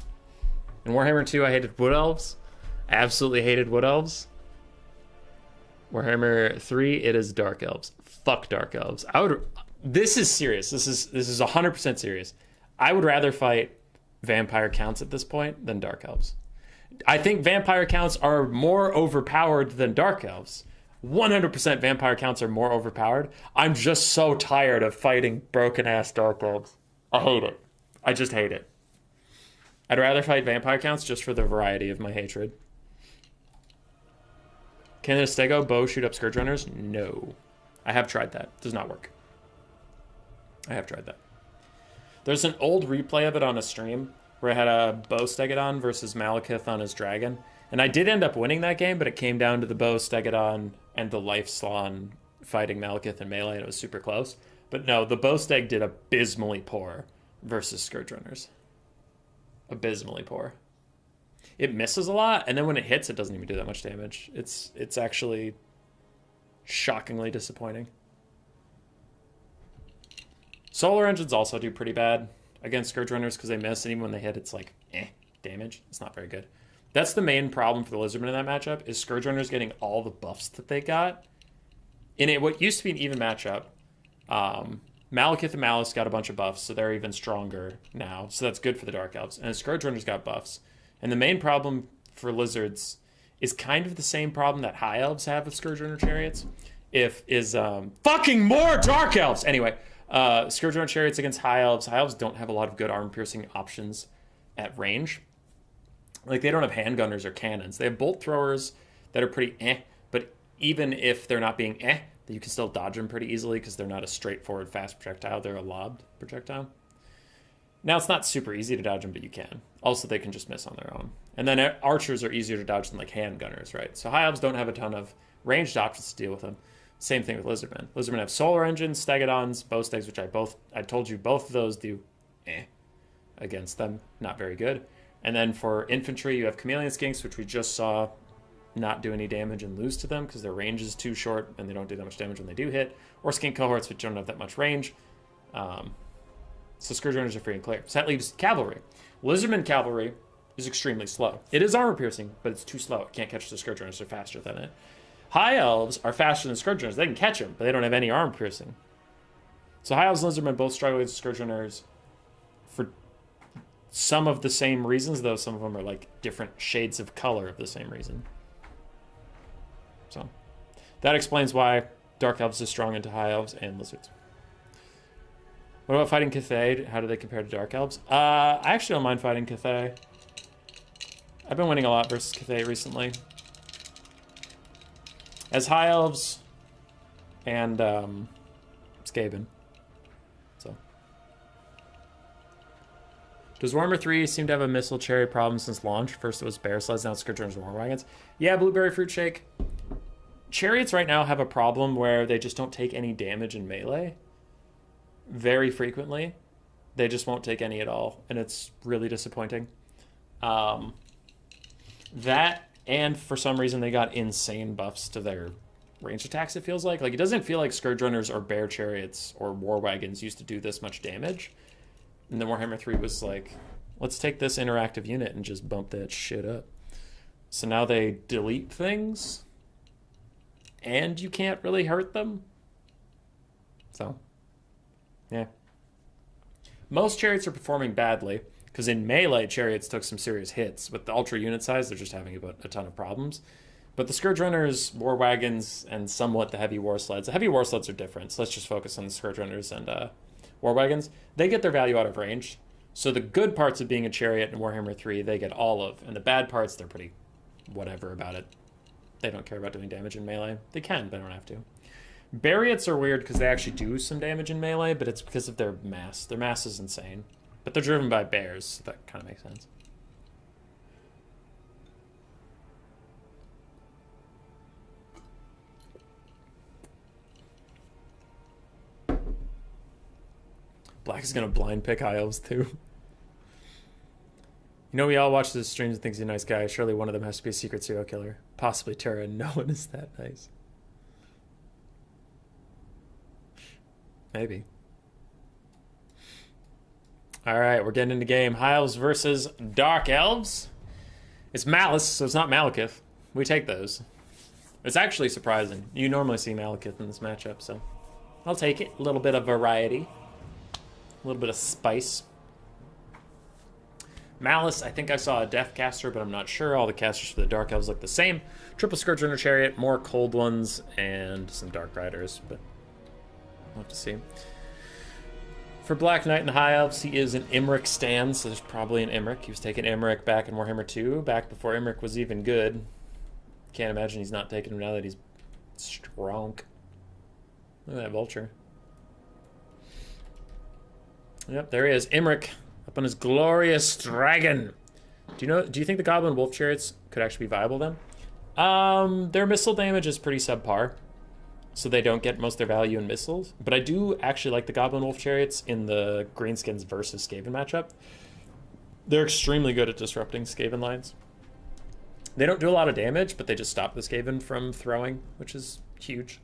In Warhammer 2, I hated Wood Elves. Absolutely hated Wood Elves. Warhammer 3, it is Dark Elves. Fuck Dark Elves. This is serious. This is 100% serious. I would rather fight Vampire Counts at this point than Dark Elves. I think Vampire Counts are more overpowered than Dark Elves. 100% Vampire Counts are more overpowered. I'm just so tired of fighting broken-ass Dark Elves. I hate it. I just hate it. I'd rather fight Vampire Counts just for the variety of my hatred. Can the Stego bow shoot up Scourge Runners? No. I have tried that. Does not work. I have tried that. There's an old replay of it on a stream where I had a bow Stegodon versus Malekith on his dragon. And I did end up winning that game, but it came down to the bow Stegodon and the Life Slon fighting Malekith in melee, and it was super close. But no, the bow Steg did abysmally poor versus Scourge Runners. Abysmally poor. It misses a lot, and then when it hits, it doesn't even do that much damage. It's actually shockingly disappointing. Solar Engines also do pretty bad against Scourge Runners because they miss, and even when they hit, it's like, damage. It's not very good. That's the main problem for the Lizardmen in that matchup, is Scourge Runners getting all the buffs that they got. In what used to be an even matchup, Malekith and Malice got a bunch of buffs, so they're even stronger now. So that's good for the Dark Elves. And Scourge Runners got buffs. And the main problem for Lizards is kind of the same problem that High Elves have with Scourge Runner Chariots. Fucking more Dark Elves! Anyway, Scourge Runner Chariots against High Elves. High Elves don't have a lot of good armor-piercing options at range. Like, they don't have handgunners or cannons. They have bolt throwers that are pretty but even if they're not being you can still dodge them pretty easily because they're not a straightforward fast projectile. They're a lobbed projectile. Now, it's not super easy to dodge them, but you can. Also, they can just miss on their own. And then archers are easier to dodge than, like, handgunners, right? So High Elves don't have a ton of ranged options to deal with them. Same thing with Lizardmen. Lizardmen have Solar Engines, Stegodons, Bow Stegs, which I told you both of those do against them. Not very good. And then for infantry, you have Chameleon Skinks, which we just saw not do any damage and lose to them because their range is too short and they don't do that much damage when they do hit. Or Skink Cohorts, which don't have that much range. So Scourgerunners are free and clear. So that leaves Cavalry. Lizardmen Cavalry is extremely slow. It is armor piercing, but it's too slow. It can't catch the Scourgerunners. They're faster than it. High Elves are faster than Scourgerunners. They can catch them, but they don't have any armor piercing. So High Elves and Lizardmen both struggle against Scourgerunners for some of the same reasons, though some of them are like different shades of color of the same reason. So that explains why Dark Elves is strong into High Elves and Lizards. What about fighting Cathay? How do they compare to Dark Elves? I actually don't mind fighting Cathay. I've been winning a lot versus Cathay recently. As High Elves and Skaven. So. Does Warhammer 3 seem to have a missile chariot problem since launch? First it was bear sleds, now it's Scourgerunners and war wagons. Yeah, Blueberry Fruit Shake. Chariots right now have a problem where they just don't take any damage in melee. Very frequently. They just won't take any at all, and it's really disappointing. That, and for some reason they got insane buffs to their range attacks, it feels like. Like, it doesn't feel like Scourgerunners or Bear Chariots or War Wagons used to do this much damage. And then Warhammer 3 was like, let's take this interactive unit and just bump that shit up. So now they delete things, and you can't really hurt them. So, yeah. Most Chariots are performing badly, because in melee, Chariots took some serious hits. With the ultra unit size, they're just having a ton of problems. But the Scourgerunners, War Wagons, and somewhat the Heavy War Sleds. The Heavy War Sleds are different, so let's just focus on the Scourgerunners and War Wagons. They get their value out of range. So the good parts of being a Chariot in Warhammer 3, they get all of. And the bad parts, they're pretty whatever about it. They don't care about doing damage in melee. They can, but they don't have to. Barriots are weird because they actually do some damage in melee, but it's because of their mass. Their mass is insane. But they're driven by bears, so that kind of makes sense. Black is going to blind pick High Elves too. You know, we all watch the streams and think he's a nice guy. Surely one of them has to be a secret serial killer. Possibly Terra. No one is that nice. Maybe. Alright, we're getting into game. High Elves versus Dark Elves. It's Malice, so it's not Malekith. We take those. It's actually surprising. You normally see Malekith in this matchup, so I'll take it. A little bit of variety. A little bit of spice. Malice, I think I saw a Death Caster, but I'm not sure. All the casters for the Dark Elves look the same. Triple Scourgerunner Chariot, more Cold Ones, and some Dark Riders, but we'll have to see. For Black Knight and the High Elves, he is an Imric stand, so there's probably an Imric. He was taking Imric back in Warhammer 2, back before Imric was even good. Can't imagine he's not taking him now that he's strong. Look at that vulture. Yep, there he is. Imric up on his glorious dragon. Do you think the Goblin Wolf Chariots could actually be viable then? Their missile damage is pretty subpar, so they don't get most of their value in missiles. But I do actually like the Goblin Wolf Chariots in the Greenskins versus Skaven matchup. They're extremely good at disrupting Skaven lines. They don't do a lot of damage, but they just stop the Skaven from throwing, which is huge.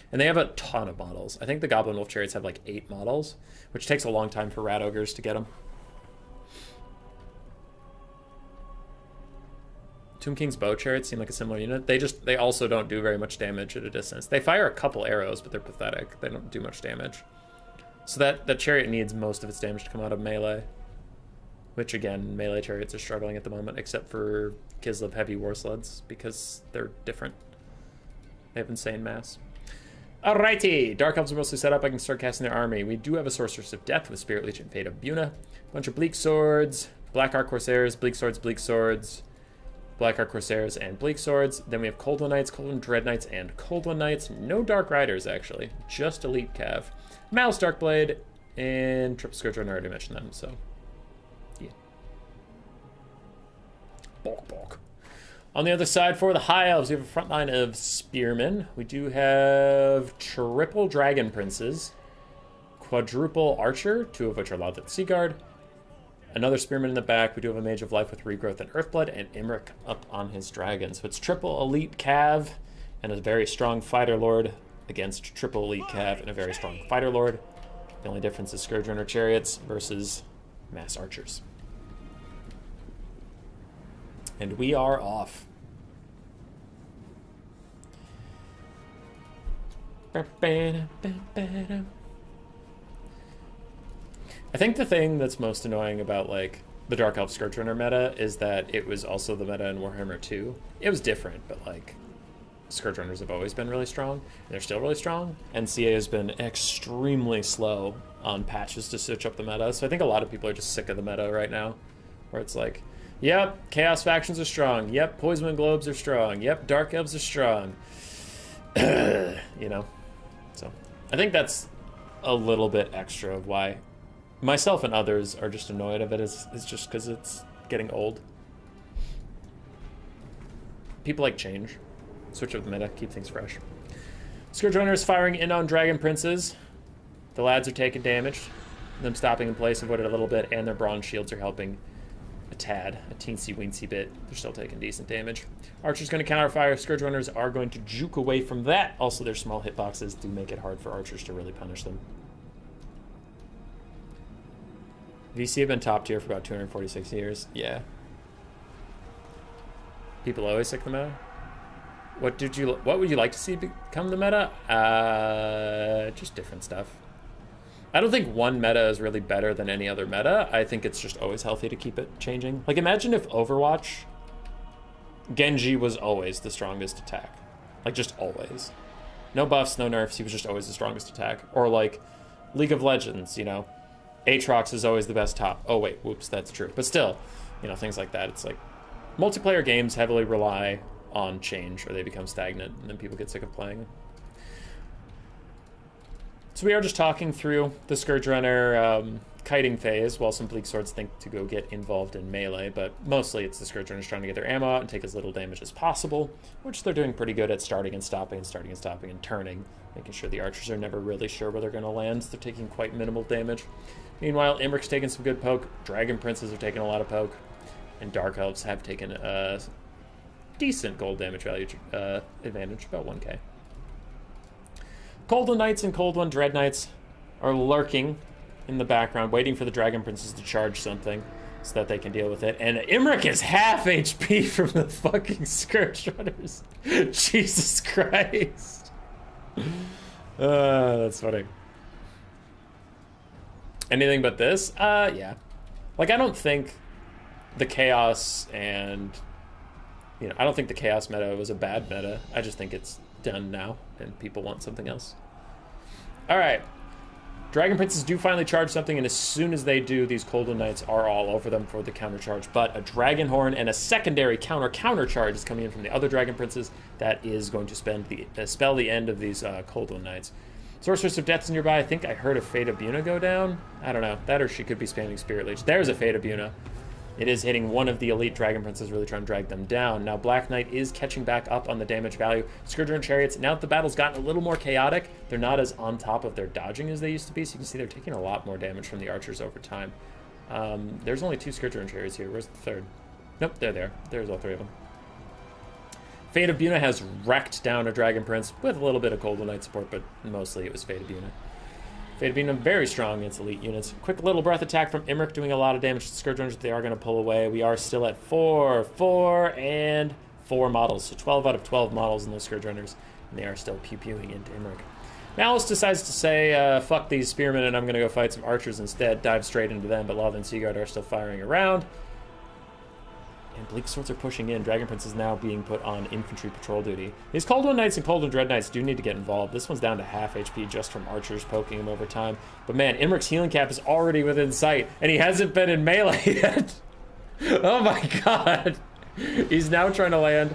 And they have a ton of models. I think the Goblin Wolf Chariots have like 8 models, which takes a long time for Rat Ogres to get them. Tomb King's Bow Chariots seem like a similar unit. They also don't do very much damage at a distance. They fire a couple arrows, but they're pathetic. They don't do much damage. So that chariot needs most of its damage to come out of melee. Which, again, melee chariots are struggling at the moment, except for Kislev Heavy War Sleds, because they're different. They have insane mass. Alrighty, Dark Elves are mostly set up. I can start casting their army. We do have a Sorceress of Death with Spirit Leech and Fate of Buna. A bunch of Bleak Swords, Black Arc Corsairs, Bleak Swords, Black Arc Corsairs, and Bleak Swords. Then we have Cold One Knights, Cold One Dread Knights, and Cold One Knights. No Dark Riders, actually. Just Elite Cav. Mouse Darkblade, and Triple Scourger. I already mentioned them, so yeah. Bonk, bonk. On the other side, for the High Elves, we have a front line of Spearmen. We do have triple Dragon Princes, quadruple Archer, 2 of which are Loudlet Sea Guard, another Spearman in the back. We do have a Mage of Life with Regrowth and Earthblood, and Imric up on his dragon. So it's triple Elite Cav and a very strong Fighter Lord against triple Elite Cav and a very strong Fighter Lord. The only difference is Scourge Runner Chariots versus Mass Archers. And we are off. I think the thing that's most annoying about like the Dark Elf Scourge Runner meta is that it was also the meta in Warhammer 2. It was different, but like Scourge Runners have always been really strong, and they're still really strong. And CA has been extremely slow on patches to switch up the meta, so I think a lot of people are just sick of the meta right now, where it's like, yep, Chaos factions are strong, yep, Poison Globes are strong, yep, Dark Elves are strong. You know? So I think that's a little bit extra of why myself and others are just annoyed of it. It's just because it's getting old. People like change. Switch up the meta, keep things fresh. Scourge Runners firing in on Dragon Princes. The lads are taking damage. Them stopping in place avoided a little bit, and their bronze shields are helping a tad, a teensy-weensy bit. They're still taking decent damage. Archer's going to counterfire. Scourge Runners are going to juke away from that. Also, their small hitboxes do make it hard for archers to really punish them. VC have been top tier for about 246 years. Yeah. People always sick the meta. What would you like to see become the meta? Just different stuff. I don't think one meta is really better than any other meta. I think it's just always healthy to keep it changing. Like, imagine if Overwatch, Genji was always the strongest attack. Like, just always. No buffs, no nerfs, he was just always the strongest attack. Or like League of Legends, you know, Aatrox is always the best top. Oh wait, whoops, that's true. But still, you know, things like that. It's like, multiplayer games heavily rely on change, or they become stagnant, and then people get sick of playing. So we are just talking through the Scourge Runner kiting phase, while some Bleak Swords think to go get involved in melee, but mostly it's the Scourge Runners trying to get their ammo out and take as little damage as possible, which they're doing pretty good at, starting and stopping and turning, making sure the archers are never really sure where they're going to land, so they're taking quite minimal damage. Meanwhile, Imric's taking some good poke, Dragon Princes are taking a lot of poke, and Dark Elves have taken a decent gold damage value advantage, about 1k. Cold One Knights and Cold One Dread Knights are lurking in the background, waiting for the Dragon Princes to charge something so that they can deal with it. And Imric is half HP from the fucking Scourge Runners. Jesus Christ. That's funny. Anything but this? Yeah. Like, I don't think the Chaos and... You know, I don't think the Chaos meta was a bad meta. I just think it's done now, and people want something else. All right. Dragon Princes do finally charge something, and as soon as they do, these Cold One Knights are all over them for the counter charge. But a Dragon Horn and a secondary counter charge is coming in from the other Dragon Princes. That is going to spell the end of these Cold One Knights. Sorceress of Death's nearby. I think I heard a Fate of Buna go down. I don't know. That or she could be spamming Spirit Leech. There's a Fate of Buna. It is hitting one of the elite Dragon Princes, really trying to drag them down. Now, Black Knight is catching back up on the damage value. Scourge Runner Chariots, now that the battle's gotten a little more chaotic, they're not as on top of their dodging as they used to be, so you can see they're taking a lot more damage from the archers over time. There's only 2 Scourge Runner Chariots here. Where's the third? Nope, they're there. There's all 3 of them. Fate of Buna has wrecked down a Dragon Prince with a little bit of Cold One Knight support, but mostly it was Fate of Buna. Fate of Buna very strong against elite units. Quick little breath attack from Imric, doing a lot of damage to the Scourge Runners, but they are going to pull away. We are still at 4 models. So 12 out of 12 models in those Scourge Runners, and they are still pew-pewing into Imric. Malice decides to say, fuck these spearmen, and I'm going to go fight some archers instead. Dive straight into them, but Lava and Seaguard are still firing around. And Bleak Swords are pushing in. Dragon Prince is now being put on infantry patrol duty. These Cold One Knights and Cold One Dread Knights do need to get involved. This one's down to half HP just from archers poking him over time. But man, Imric's healing cap is already within sight, and he hasn't been in melee yet. Oh my god. He's now trying to land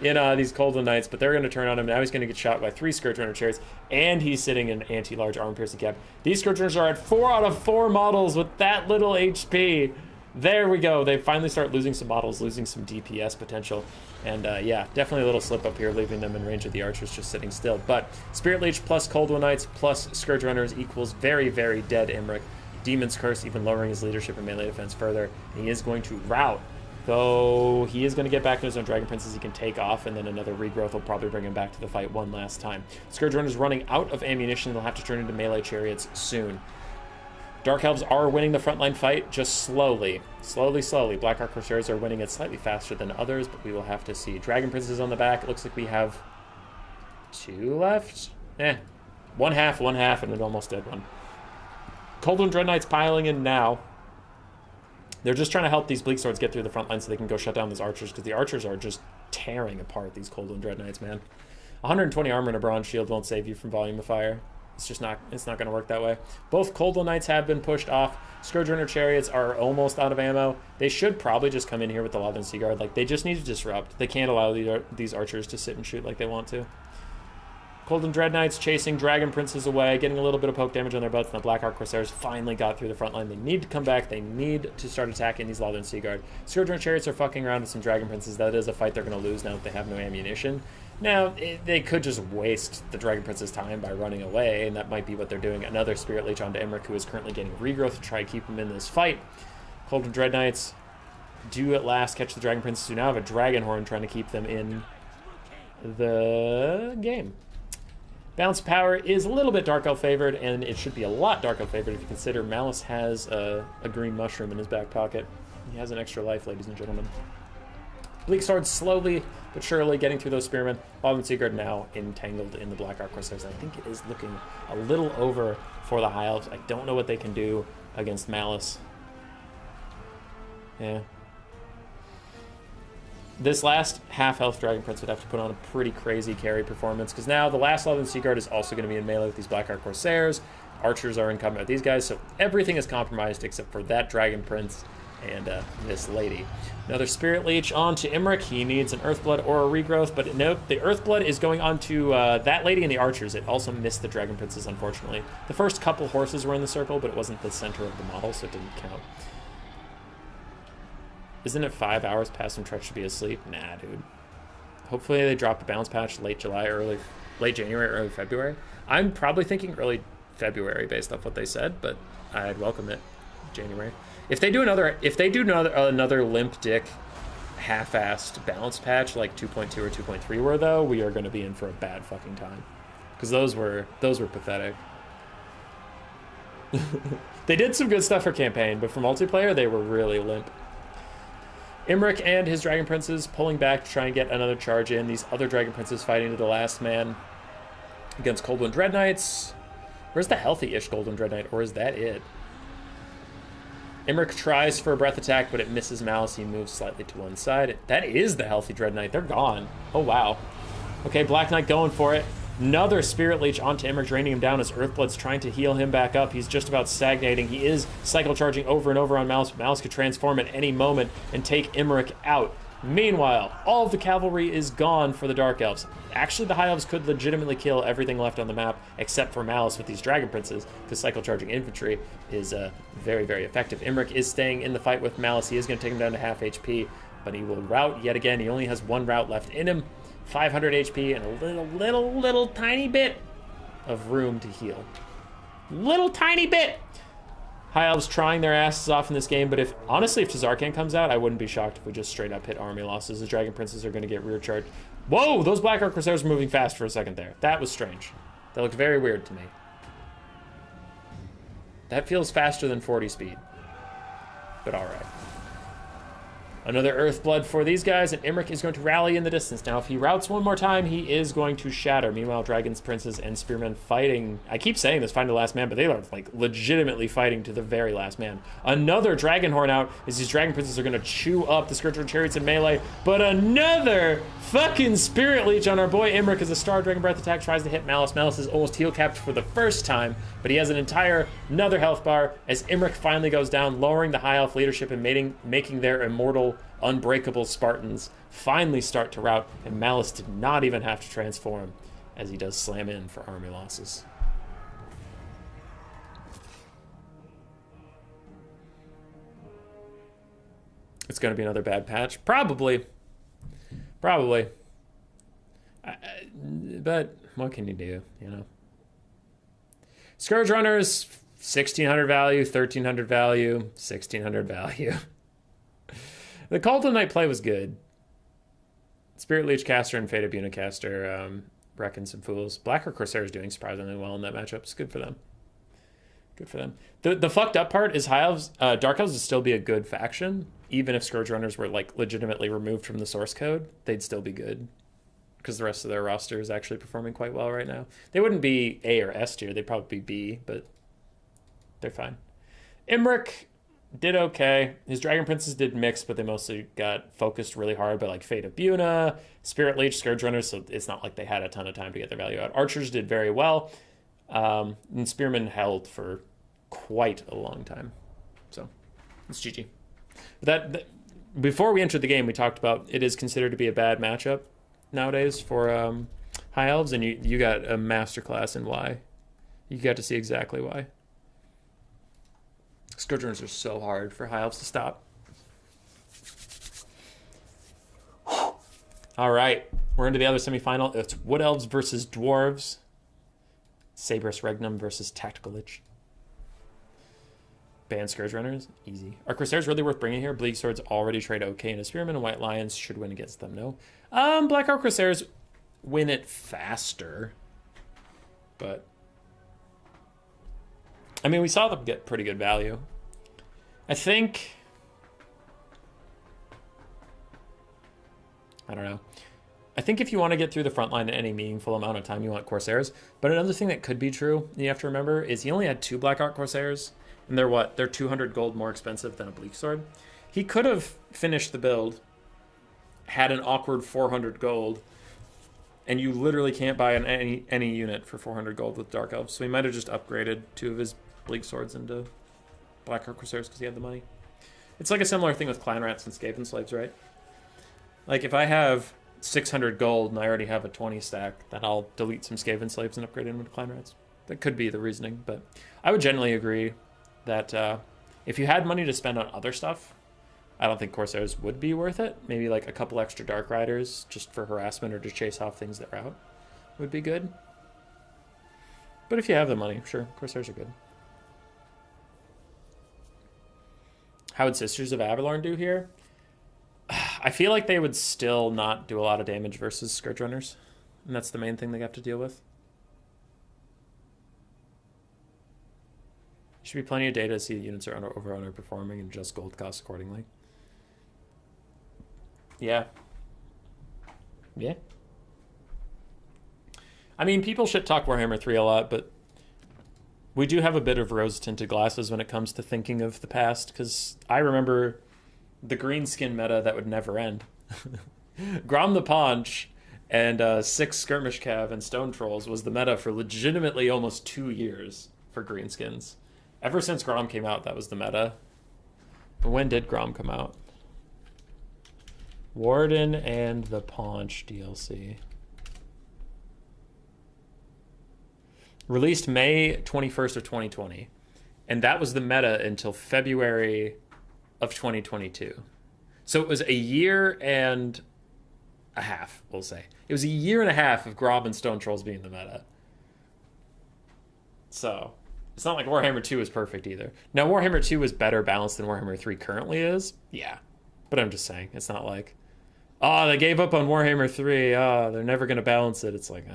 in these Cold One Knights, but they're going to turn on him. Now he's going to get shot by 3 Scourge Runner Chariots, and he's sitting in anti-large armor-piercing cap. These Scourge Runners are at 4 out of 4 models with that little HP. There we go. They finally start losing some models, losing some DPS potential. And yeah, definitely a little slip up here, leaving them in range of the archers just sitting still. But Spirit Leech plus Cold One Knights plus Scourge Runners equals very, very dead Imric. Demon's Curse even lowering his leadership and melee defense further. And he is going to rout. Though he is going to get back to his own Dragon Princes, he can take off, and then another regrowth will probably bring him back to the fight one last time. Scourge Runners running out of ammunition. They'll have to turn into melee chariots soon. Dark Elves are winning the frontline fight, just slowly. Slowly. Black Ark Corsairs are winning it slightly faster than others, but we will have to see. Dragon Princes on the back. It looks like we have 2 left. One half, and an almost dead one. Coldwind Dread Knights piling in now. They're just trying to help these Bleak Swords get through the front line so they can go shut down these archers, because the archers are just tearing apart these Coldwind Dread Knights, man. 120 armor and a bronze shield won't save you from volume of fire. It's not going to work that way. Both Coldwind Knights have been pushed off. Scourge Runner Chariots are almost out of ammo. They should probably just come in here with the Lothern Sea Guard. Like, they just need to disrupt. They can't allow these archers to sit and shoot like they want to. Coldwind Dread Knights chasing Dragon Princes away, getting a little bit of poke damage on their butts, and the Black Ark Corsairs finally got through the front line. They need to come back. They need to start attacking these Lothern Sea Guard. Scourge Runner Chariots are fucking around with some Dragon Princes. That is a fight they're going to lose now that they have no ammunition. Now, they could just waste the Dragon Prince's time by running away, and that might be what they're doing. Another Spirit Leech onto Imric, who is currently getting regrowth to try to keep him in this fight. Coldwind Dread Knights do at last catch the Dragon Princes, who now have a Dragon Horn trying to keep them in the game. Balance of Power is a little bit Dark Elf favored, and it should be a lot Dark Elf favored if you consider Malice has a green mushroom in his back pocket. He has an extra life, ladies and gentlemen. Bleak Sword slowly but surely getting through those Spearmen. Lothern Sea Guard now entangled in the Black Ark Corsairs. I think it is looking a little over for the High Elves. I don't know what they can do against Malice. Yeah. This last half-health Dragon Prince would have to put on a pretty crazy carry performance, because now the last Lothern Sea Guard is also going to be in melee with these Black Ark Corsairs. Archers are in combat with these guys, so everything is compromised except for that Dragon Prince and this lady. Another Spirit Leech onto Imric. He needs an Earthblood or a regrowth, but nope, the Earthblood is going onto that lady and the archers. It also missed the Dragon Princes, unfortunately. The first couple horses were in the circle, but it wasn't the center of the model, so it didn't count. Isn't it 5 hours past when Tretch should be asleep? Nah, dude. Hopefully they drop a balance patch late January, early February. I'm probably thinking early February based off what they said, but I'd welcome it. January. If they do another limp dick half-assed balance patch like 2.2 or 2.3 were, though, we are going to be in for a bad fucking time, because those were pathetic. They did some good stuff for campaign, but for multiplayer they were really limp. Imric and his Dragon Princes pulling back to try and get another charge in. These other Dragon Princes fighting to the last man against Coldwind Dread Knights. Where's the healthy-ish Coldwind Dread Knight, or is that it? Imric tries for a breath attack, but it misses Malice. He moves slightly to one side. That is the healthy Dread Knight. They're gone. Oh, wow. Okay, Black Knight going for it. Another Spirit Leech onto Imric, draining him down as Earthblood's trying to heal him back up. He's just about stagnating. He is cycle charging over and over on Malice. Malice could transform at any moment and take Imric out. Meanwhile, all of the cavalry is gone for the Dark Elves. Actually, the High Elves could legitimately kill everything left on the map except for Malice with these Dragon Princes, because cycle charging infantry is very, very effective. Imric is staying in the fight with Malice. He is going to take him down to half HP, but he will rout yet again. He only has one rout left in him. 500 HP and a little tiny bit of room to heal. Little tiny bit! High Elves trying their asses off in this game, but honestly, if Tazarkan comes out, I wouldn't be shocked if we just straight up hit army losses. The Dragon Princes are going to get rear charged. Whoa! Those Black Ark Corsairs were moving fast for a second there. That was strange. That looked very weird to me. That feels faster than 40 speed. But alright. Another Earthblood for these guys, and Imric is going to rally in the distance. Now, if he routes one more time, he is going to shatter. Meanwhile, Dragons, Princes, and Spearmen fighting. I keep saying this, fighting the last man, but they are, like, legitimately fighting to the very last man. Another Dragon Horn out, as these Dragon Princes are going to chew up the Scourge Chariots in melee, but another fucking Spirit Leech on our boy Imric as a Star Dragon Breath attack tries to hit Malice. Malice is almost heal capped for the first time, but he has another health bar as Imric finally goes down, lowering the High Elf leadership and making their immortal, unbreakable Spartans finally start to rout, and Malice did not even have to transform as he does slam in for army losses. It's going to be another bad patch. Probably. But what can you do, you know? Scourge Runners, 1600 value, 1300 value, 1600 value. The Cult of Night play was good. Spirit Leech Caster and Fate Abuna Caster reckon some fools. Black Ark Corsair is doing surprisingly well in that matchup. It's good for them. Good for them. The fucked up part is Dark Elves would still be a good faction. Even if Scourge Runners were like legitimately removed from the source code, they'd still be good. Because the rest of their roster is actually performing quite well right now. They wouldn't be A or S tier, they'd probably be B, but they're fine. Imric did okay. His Dragon Princes did mixed, but they mostly got focused really hard by like Fate of Buna, Spirit Leech, Scourge Runners, so it's not like they had a ton of time to get their value out. Archers did very well, and Spearmen held for quite a long time. So, it's GG. That before we entered the game, we talked about it is considered to be a bad matchup nowadays for High Elves, and you got a masterclass in why. You got to see exactly why. Scourge Runners are so hard for High Elves to stop. All right, we're into the other semifinal. It's Wood Elves versus Dwarves. Sabrus Regnum versus Tactical Lich. Ban Scourge Runners, easy. Are Corsairs really worth bringing here? Bleak Swords already trade okay into Spearmen, and White Lions should win against them, no? Black Ark Corsairs win it faster. But, I mean, we saw them get pretty good value. I think, I don't know. I think if you want to get through the front line in any meaningful amount of time, you want Corsairs. But another thing that could be true, you have to remember, is he only had 2 Black Ark Corsairs. And they're what? They're 200 gold more expensive than a Bleak Sword. He could have finished the build, had an awkward 400 gold, and you literally can't buy any unit for 400 gold with Dark Elves. So he might have just upgraded 2 of his Bleak Swords into Black Ark Corsairs because he had the money. It's like a similar thing with Clan Rats and Skaven Slaves, right? Like if I have 600 gold and I already have a 20 stack, then I'll delete some Skaven Slaves and upgrade them into Clan Rats. That could be the reasoning, but I would generally agree that if you had money to spend on other stuff, I don't think Corsairs would be worth it. Maybe like a couple extra Dark Riders just for harassment or to chase off things that are out would be good. But if you have the money, sure, Corsairs are good. How would Sisters of Avalorn do here? I feel like they would still not do a lot of damage versus Scourge Runners. And that's the main thing they have to deal with. Should be plenty of data to see the units are underperforming and adjust gold costs accordingly. Yeah. Yeah. I mean, people shit talk Warhammer 3 a lot, but we do have a bit of rose-tinted glasses when it comes to thinking of the past, because I remember the green skin meta that would never end. Grom the Paunch and 6 Skirmish Cav and Stone Trolls was the meta for legitimately almost 2 years for greenskins. Ever since Grom came out, that was the meta. When did Grom come out? Warden and the Paunch DLC. Released May 21st of 2020. And that was the meta until February of 2022. So it was a year and a half, we'll say. It was a year and a half of Grom and Stone Trolls being the meta. So it's not like Warhammer 2 is perfect either. Now, Warhammer 2 is better balanced than Warhammer 3 currently is. Yeah. But I'm just saying, it's not like, oh, they gave up on Warhammer 3. Oh, they're never going to balance it. It's like,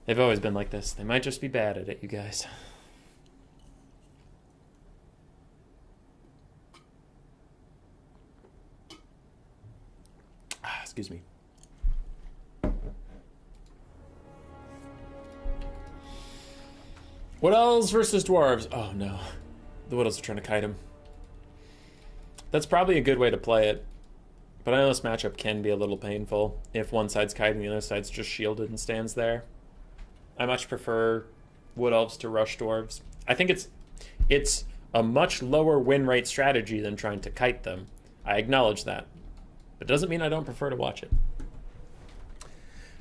they've always been like this. They might just be bad at it, you guys. Excuse me. Wood Elves versus Dwarves. Oh no. The Wood Elves are trying to kite him. That's probably a good way to play it. But I know this matchup can be a little painful if one side's kiting, the other side's just shielded and stands there. I much prefer Wood Elves to rush Dwarves. I think it's a much lower win rate strategy than trying to kite them. I acknowledge that. But it doesn't mean I don't prefer to watch it.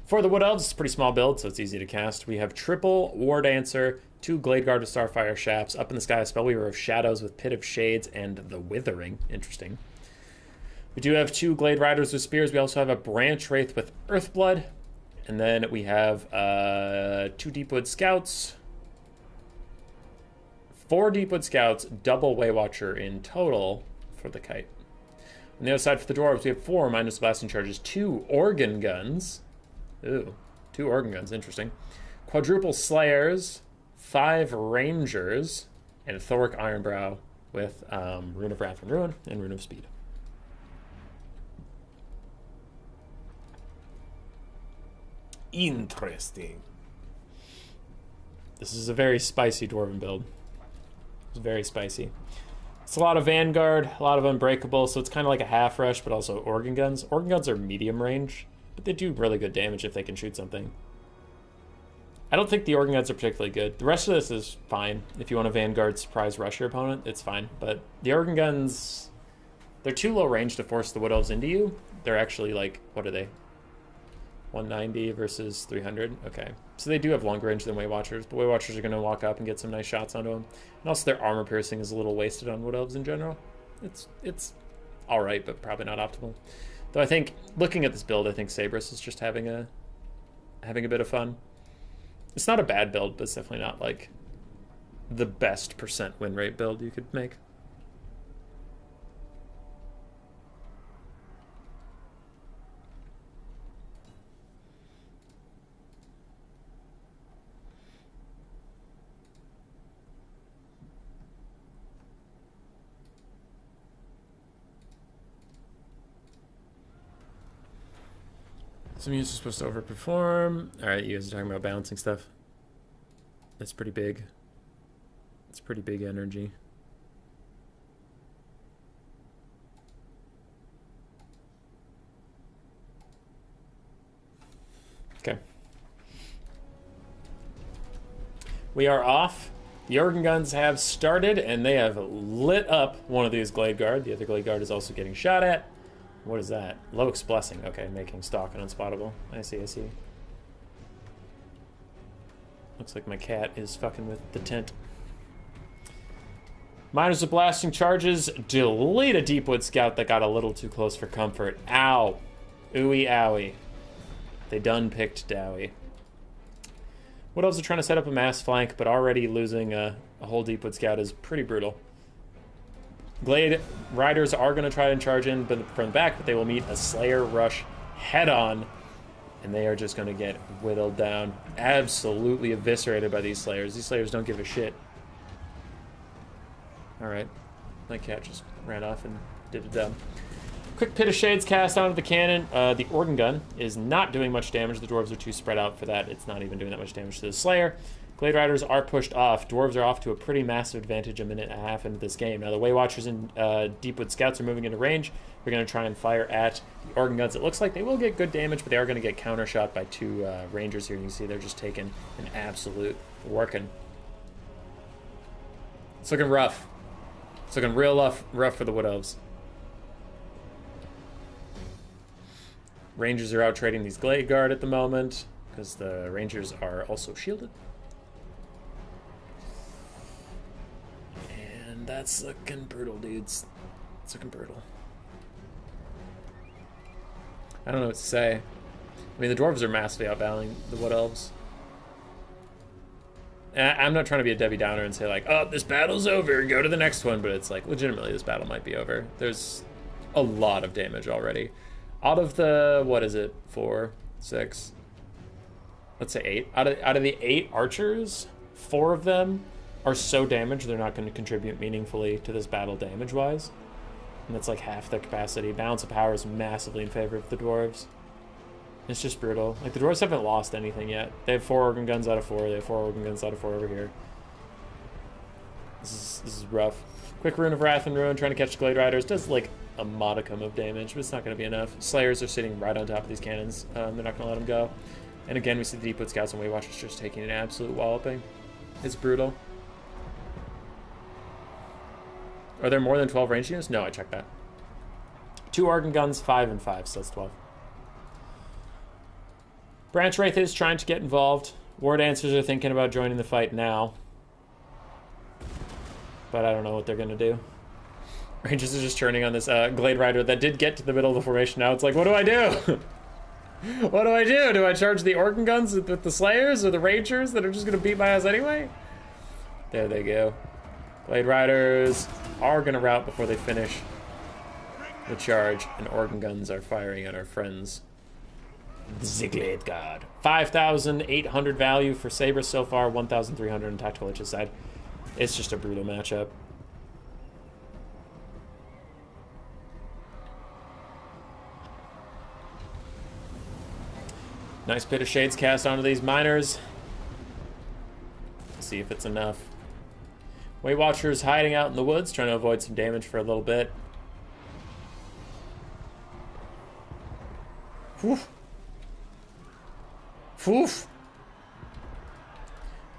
For the Wood Elves, it's a pretty small build, so it's easy to cast. We have triple War Dancer, 2 Gladeguard with Starfire Shafts, Up in the Sky, a Spellweaver of Shadows with Pit of Shades and the Withering. Interesting. We do have 2 Glade Riders with Spears. We also have a Branch Wraith with Earthblood. And then we have 2 Deepwood Scouts, 4 Deepwood Scouts, double Waywatcher in total for the kite. On the other side for the Dwarves, we have 4 minus blasting charges, 2 Organ Guns. Ooh, 2 Organ Guns, interesting. Quadruple Slayers, 5 Rangers, and Thoric Ironbrow with Rune of Wrath and Ruin and Rune of Speed. Interesting. This is a very spicy Dwarven build. It's very spicy. It's a lot of Vanguard, a lot of Unbreakable, so it's kind of like a half rush, but also Organ Guns. Organ Guns are medium range, but they do really good damage if they can shoot something. I don't think the Organ Guns are particularly good. The rest of this is fine. If you want a Vanguard surprise rush your opponent, it's fine. But the Organ Guns, they're too low range to force the Wood Elves into you. They're actually like, what are they? 190 versus 300. Okay. So they do have longer range than Way Watchers, but Way Watchers are going to walk up and get some nice shots onto them. And also their armor piercing is a little wasted on Wood Elves in general. It's all right, but probably not optimal. Though I think, looking at this build, I think Sabrus is just having a bit of fun. It's not a bad build, but it's definitely not like the best percent win rate build you could make. Some units are supposed to overperform. Alright, you guys are talking about balancing stuff. That's pretty big. It's pretty big energy. Okay. We are off. The Organ Guns have started, and they have lit up one of these Glade Guard. The other Glade Guard is also getting shot at. What is that? Loic's Blessing. Okay, making stock and unspottable. I see, I see. Looks like my cat is fucking with the tent. Miners of Blasting Charges. Delete a Deepwood Scout that got a little too close for comfort. Ow. Ooey owie. They done picked Dowie. What else are trying to set up a mass flank, but already losing a whole Deepwood Scout is pretty brutal. Glade Riders are going to try and charge in from the back, but they will meet a Slayer rush head-on, and they are just going to get whittled down. Absolutely eviscerated by these Slayers. These Slayers don't give a shit. Alright. My cat just ran off and did a dumb. Quick Pit of Shades cast onto the cannon. The Organ Gun is not doing much damage. The Dwarves are too spread out for that. It's not even doing that much damage to the Slayer. Glade Riders are pushed off. Dwarves are off to a pretty massive advantage a minute and a half into this game. Now the Way Watchers and Deepwood Scouts are moving into range. We're going to try and fire at the Organ Guns. It looks like they will get good damage, but they are going to get counter shot by 2 Rangers here. You can see they're just taking an absolute working. It's looking rough. It's looking real rough for the Wood Elves. Rangers are out trading these Glade Guard at the moment because the Rangers are also shielded. And that's looking brutal, dudes. It's looking brutal. I don't know what to say. I mean, the Dwarves are massively outvaluing the Wood Elves. And I'm not trying to be a Debbie Downer and say like, oh, this battle's over, go to the next one, but it's like, legitimately, this battle might be over. There's a lot of damage already. Out of the, what is it, 4, 6, let's say 8. Out of the 8 archers, 4 of them are so damaged they're not going to contribute meaningfully to this battle damage-wise. And that's like half their capacity. Balance of power is massively in favor of the Dwarves. It's just brutal. Like, the Dwarves haven't lost anything yet. They have 4 Organ Guns out of 4. They have 4 Organ Guns out of 4 over here. This is rough. Quick Rune of Wrath and Ruin, trying to catch the Glade Riders. Does, like, a modicum of damage, but it's not going to be enough. Slayers are sitting right on top of these cannons. They're not going to let them go. And again, we see the Deepwood Scouts and Way Watchers just taking an absolute walloping. It's brutal. Are there more than 12 range units? No, I checked that. 2 Organ Guns, 5 and 5, so that's 12. Branch Wraith is trying to get involved. War Dancers are thinking about joining the fight now. But I don't know what they're going to do. Rangers are just turning on this Glade Rider that did get to the middle of the formation. Now it's like, what do I do? What do I do? Do I charge the Organ Guns with the Slayers or the Rangers that are just going to beat my ass anyway? There they go. Glade Riders are going to rout before they finish the charge, and Organ Guns are firing at our friends. The Glade God. 5,800 value for Saber so far, 1,300 on Tactical Lich's side. It's just a brutal matchup. Nice Pit of Shades cast onto these miners. Let's see if it's enough. Weight Watchers hiding out in the woods, trying to avoid some damage for a little bit. Whew. Foof.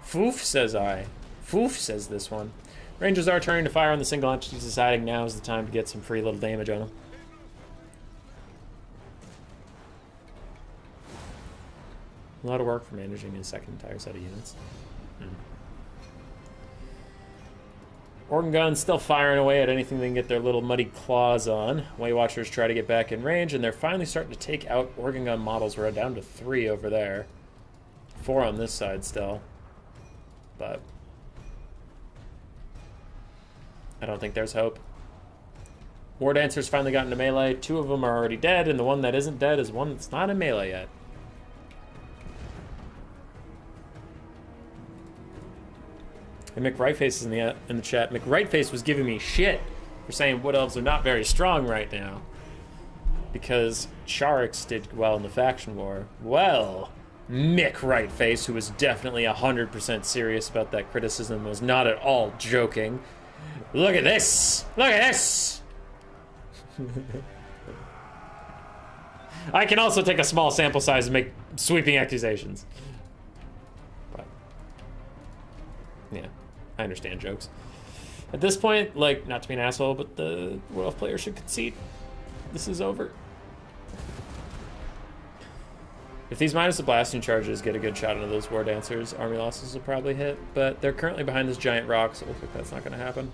Foof, says I. Foof, says this one. Rangers are turning to fire on the single entities, deciding now is the time to get some free little damage on them. A lot of work for managing a second entire set of units. Organ Guns still firing away at anything they can get their little muddy claws on. Weight Watchers try to get back in range, and they're finally starting to take out Organ Gun models. We're down to 3 over there. 4 on this side still. But I don't think there's hope. War Dancers finally got into melee. 2 of them are already dead, and the one that isn't dead is one that's not in melee yet. And McRightface is in the chat. McRightface was giving me shit for saying Wood Elves are not very strong right now, because Charix did well in the faction war. Well, McRightface, who was definitely 100% serious about that criticism, was not at all joking. Look at this! Look at this! I can also take a small sample size and make sweeping accusations. But yeah, I understand jokes. At this point, like, not to be an asshole, but the World Elf player should concede. This is over. If these minus the blasting charges get a good shot into those War Dancers, army losses will probably hit, but they're currently behind this giant rock, so it looks like that's not going to happen.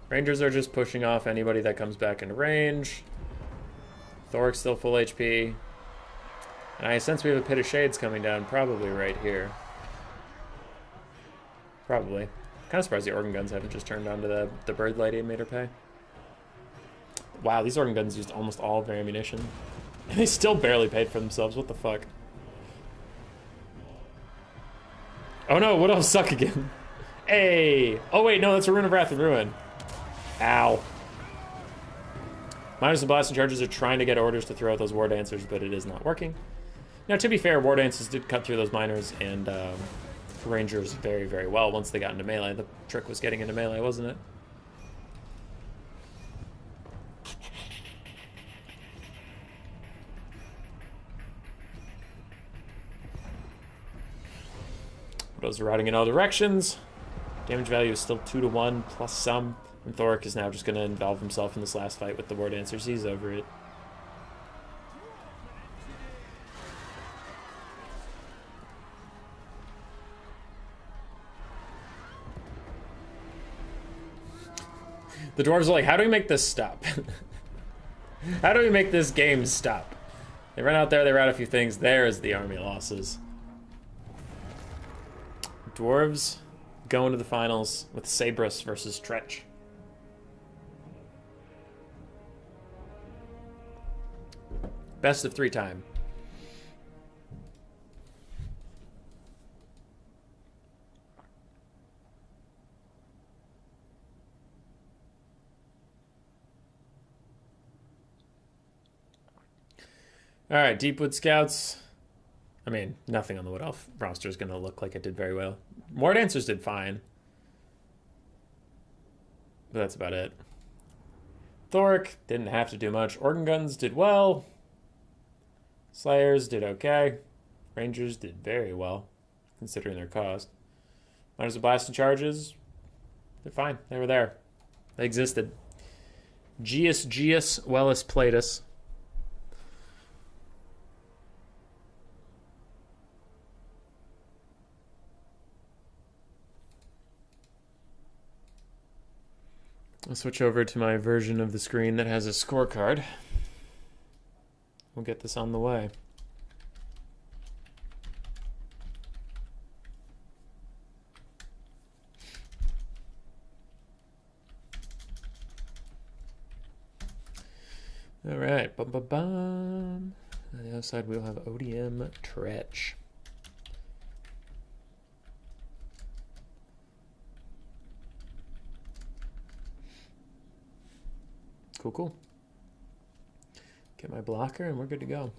Rangers are just pushing off anybody that comes back into range. Thoric's still full HP. And I sense we have a Pit of Shades coming down, probably right here. Probably. Kind of surprised the Organ Guns haven't just turned on to the Bird Lady and made her pay. Wow, these Organ Guns used almost all of their ammunition. And they still barely paid for themselves. What the fuck? Oh no, Wood Elves suck again. Hey! Oh wait, no, that's a Rune of Wrath and Ruin. Ow. Miners and blasting charges are trying to get orders to throw out those War Dancers, but it is not working. Now, to be fair, War Dancers did cut through those miners and Rangers very, very well once they got into melee. The trick was getting into melee, wasn't it? Those are routing in all directions. Damage value is still 2-1 plus some. And Thoric is now just going to involve himself in this last fight with the War Dancers. He's over it. The Dwarves are like, how do we make this stop? How do we make this game stop? They run out there, they rout a few things. There's the army losses. Dwarves going to the finals with Sabrus versus Tretch. Best of 3 time. All right, Deepwood Scouts. I mean, nothing on the Wood Elf roster is going to look like it did very well. War Dancers did fine. But that's about it. Thoric didn't have to do much. Organ Guns did well. Slayers did okay. Rangers did very well, considering their cost. Miners of blasting charges, they're fine. They were there. They existed. Geus Wellus Platus. I'll switch over to my version of the screen that has a scorecard. We'll get this on the way. All right. Bum, bum, bum. outside we'll have ODM Tretch. Cool, cool. Get my blocker and we're good to go.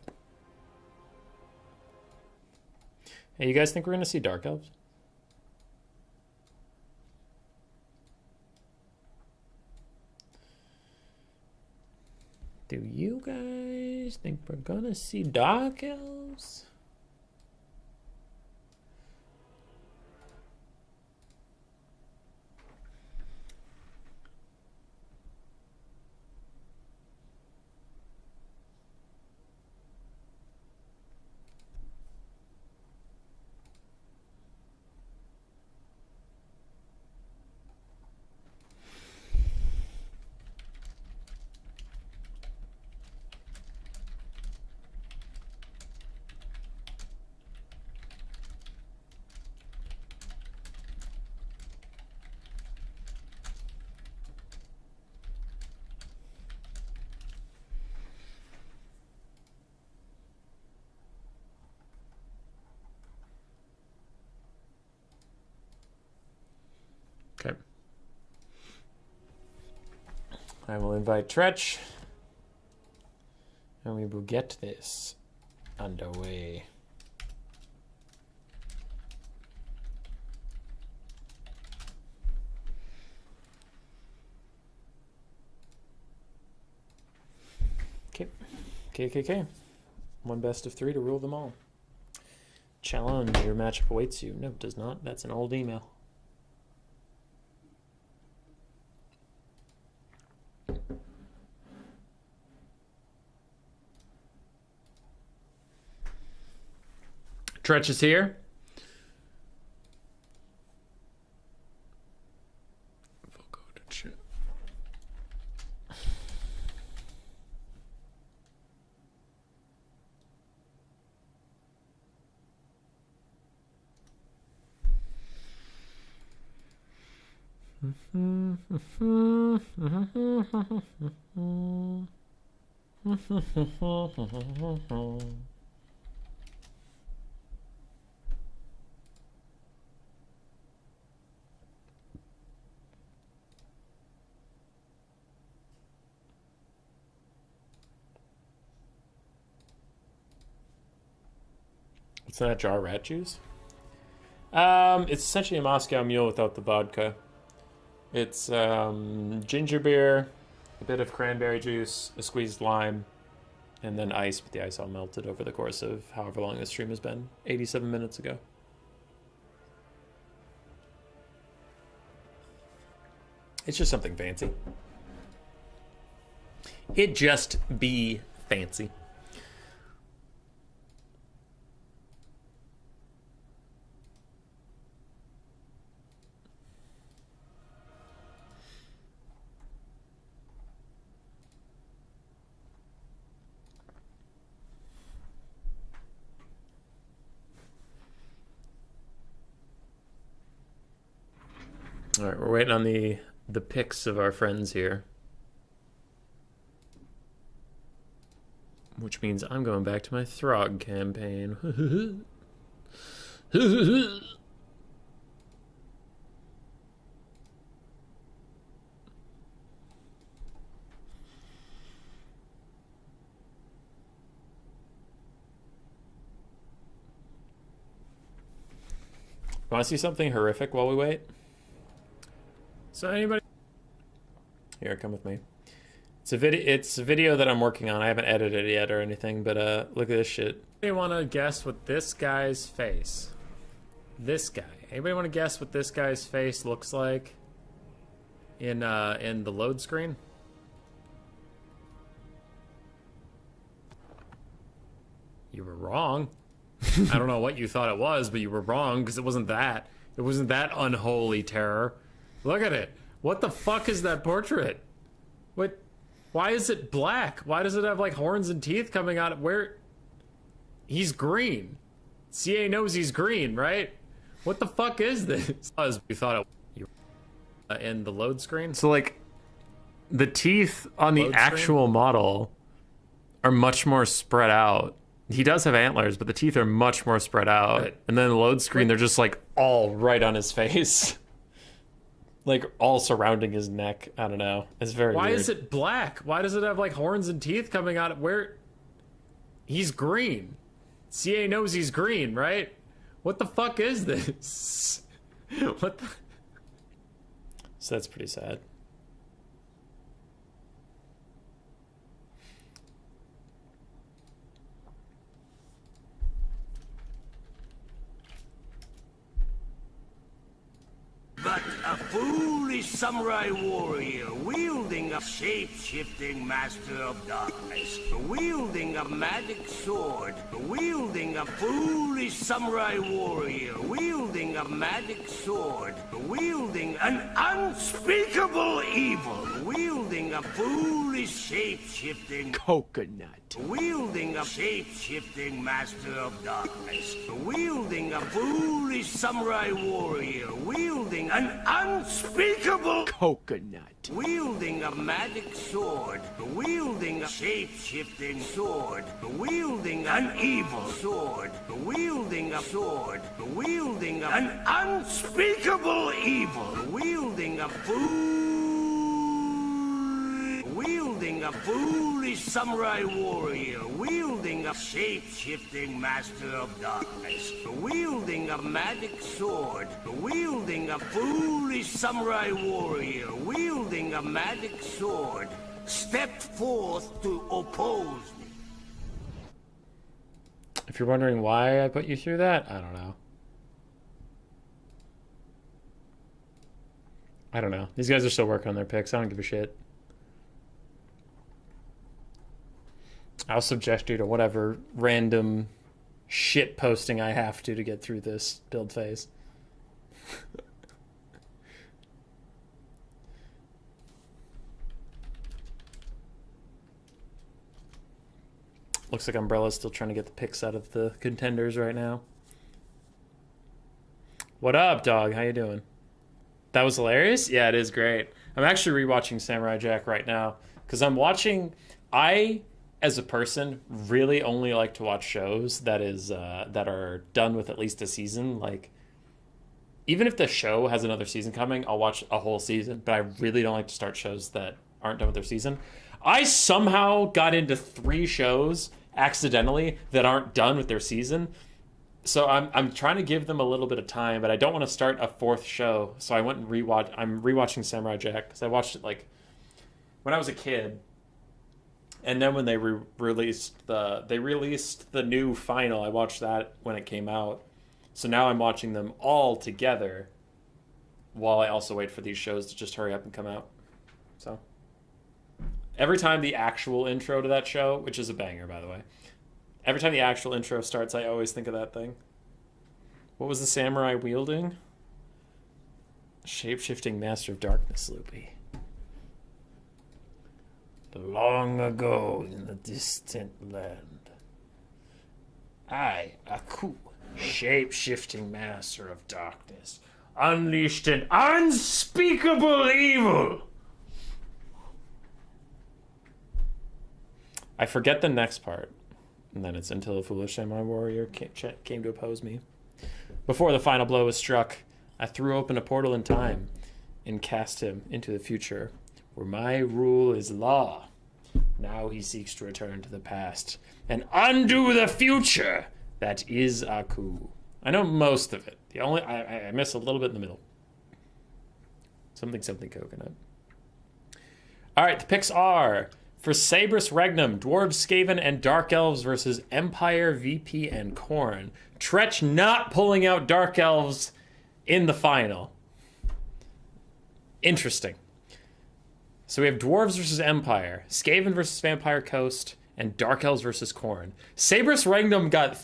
Hey, you guys think we're going to see Dark Elves? Do you guys think we're going to see Dark Elves? Okay. I will invite Tretch. And we will get this underway. Okay. KKK. One best of 3 to rule them all. Challenge, your matchup awaits you. No, it does not. That's an old email. Tretch is here. We'll go to chat. What's that jar? Rat juice? It's essentially a Moscow Mule without the vodka. It's ginger beer, a bit of cranberry juice, a squeezed lime, and then ice, but the ice all melted over the course of however long this stream has been, 87 minutes ago. It's just something fancy. It just be fancy. All right, we're waiting on the picks of our friends here. Which means I'm going back to my Throg campaign. Want to see something horrific while we wait? So anybody here, come with me. It's a video that I'm working on. I haven't edited it yet or anything, but look at this shit. Anybody want to guess what this guy's face? This guy. Anybody want to guess what this guy's face looks like in the load screen? You were wrong. I don't know what you thought it was, but you were wrong because it wasn't that. It wasn't that unholy terror. Look at it. What the fuck is that portrait? What? Why is it black? Why does it have like horns and teeth coming out? Where? He's green. CA knows he's green, right? What the fuck is this? You thought it in the load screen? So like the teeth on the actual model are much more spread out He does have antlers, but the teeth are much more spread out. Right. And then the load screen, they're just like all right on his face. Like all surrounding his neck. I don't know. It's very weird. Why is it black? Why does it have like horns and teeth coming out? Where? He's green. CA knows he's green, right? What the fuck is this? What the? So that's pretty sad. But a foolish samurai warrior wielding a shape-shifting master of darkness, wielding a magic sword, wielding a foolish samurai warrior wielding a magic sword, wielding an unspeakable evil, wielding a foolish shape-shifting coconut, wielding a shape-shifting master of darkness, wielding a foolish samurai warrior wielding an unspeakable coconut, wielding a magic sword, wielding a shape-shifting sword, wielding an evil sword, wielding a sword, wielding an unspeakable evil, wielding a foolish samurai warrior wielding a shape-shifting master of darkness, wielding a magic sword, wielding a foolish samurai warrior wielding a magic sword, stepped forth to oppose me. If you're wondering why I put you through that, I don't know. I don't know. These guys are still working on their picks. I don't give a shit. I'll subject you to whatever random shit posting I have to get through this build phase. Looks like Umbrella's still trying to get the picks out of the contenders right now. What up, dog? How you doing? That was hilarious? Yeah, it is great. I'm actually rewatching Samurai Jack right now because I'm watching... as a person, really only like to watch shows that are done with at least a season. Like, even if the show has another season coming, I'll watch a whole season. But I really don't like to start shows that aren't done with their season. I somehow got into 3 shows accidentally that aren't done with their season. So I'm trying to give them a little bit of time, but I don't want to start a 4th show. So I went and I'm rewatching Samurai Jack because I watched it like when I was a kid. And then when they released the new final, I watched that when it came out. So now I'm watching them all together while I also wait for these shows to just hurry up and come out. So every time the actual intro to that show, which is a banger, by the way, every time the actual intro starts, I always think of that thing. What was the samurai wielding? Shape-shifting master of darkness, Loopy. Long ago in the distant land, I, Aku, shape-shifting master of darkness, unleashed an unspeakable evil. I forget the next part, and then it's until a foolish samurai warrior came to oppose me. Before the final blow was struck, I threw open a portal in time and cast him into the future, where my rule is law. Now he seeks to return to the past and undo the future that is Aku. I know most of it. The only I miss a little bit in the middle. Something coconut. All right, the picks are for Sabris Regnum, Dwarves, Skaven, and Dark Elves versus Empire, VP, and Khorne. Tretch not pulling out Dark Elves in the final. Interesting. So we have Dwarves versus Empire, Skaven versus Vampire Coast, and Dark Elves versus Khorne. Sabris Regnum got...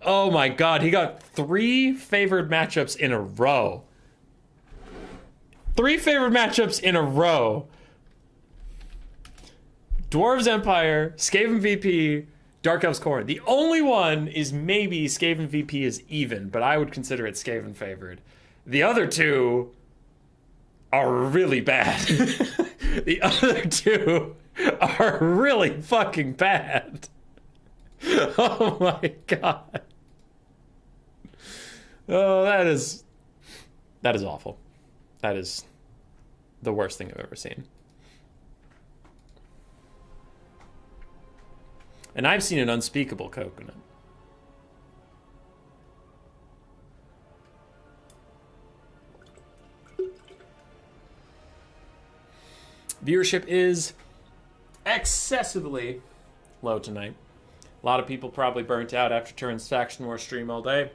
oh my god, he got 3 favored matchups in a row. 3 favored matchups in a row. Dwarves Empire, Skaven VP, Dark Elves Khorne. The only one is maybe Skaven VP is even, but I would consider it Skaven favored. The other 2... are really bad. The other 2 are really fucking bad. Oh my god. Oh, that is awful. That is the worst thing I've ever seen. And I've seen an unspeakable coconut. Viewership is excessively low tonight. A lot of people probably burnt out after Turn's Faction War stream all day.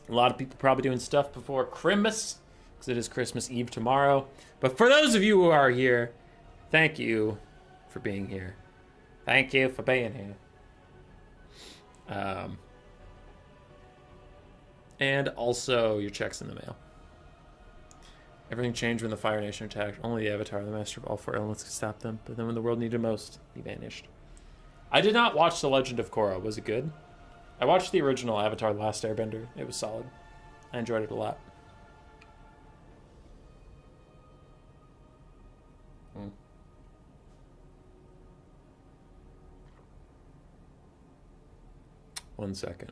A lot of people probably doing stuff before Christmas, because it is Christmas Eve tomorrow. But for those of you who are here, thank you for being here. Thank you for being here. And also your checks in the mail. Everything changed when the Fire Nation attacked. Only the Avatar, the master of all four elements, could stop them. But then when the world needed most, he vanished. I did not watch The Legend of Korra. Was it good? I watched the original Avatar: The Last Airbender. It was solid. I enjoyed it a lot. One second.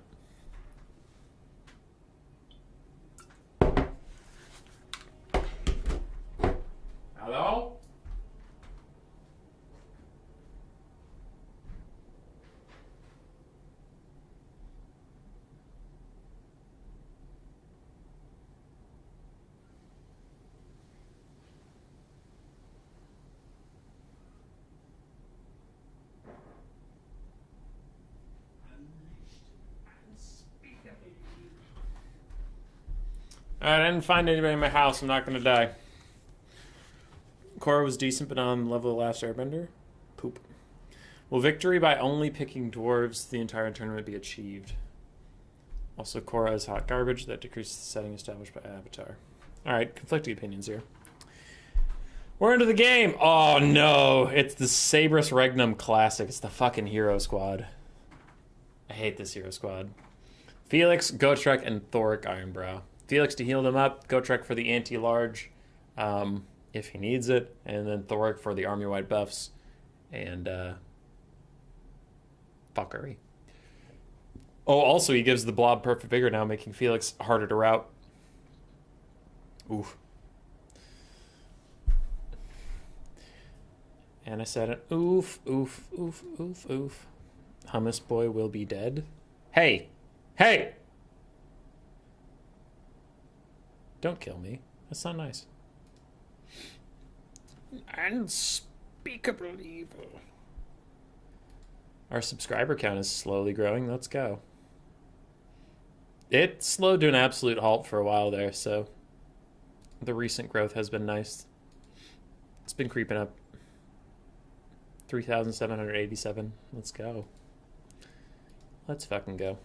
Hello? I didn't find anybody in my house. I'm not going to die. Korra was decent, but on the level of the Last Airbender? Poop. Will victory by only picking dwarves the entire tournament be achieved? Also, Korra is hot garbage. That decreases the setting established by Avatar. Alright, conflicting opinions here. We're into the game! Oh no! It's the Sabrus Regnum Classic. It's the fucking Hero Squad. I hate this Hero Squad. Felix, Gotrek, and Thoric Ironbrow. Felix to heal them up, Gotrek for the anti-large, if he needs it, and then Thoric for the army-wide buffs, and, fuckery. Oh, also he gives the Blob Perfect Vigor now, making Felix harder to route. Oof. And I said it. Oof, oof, oof, oof, oof. Hummus Boy will be dead. Hey! Hey! Don't kill me. That's not nice. Unspeakable evil. Our subscriber count is slowly growing. Let's go. It slowed to an absolute halt for a while there, so the recent growth has been nice. It's been creeping up. 3,787. Let's go. Let's fucking go.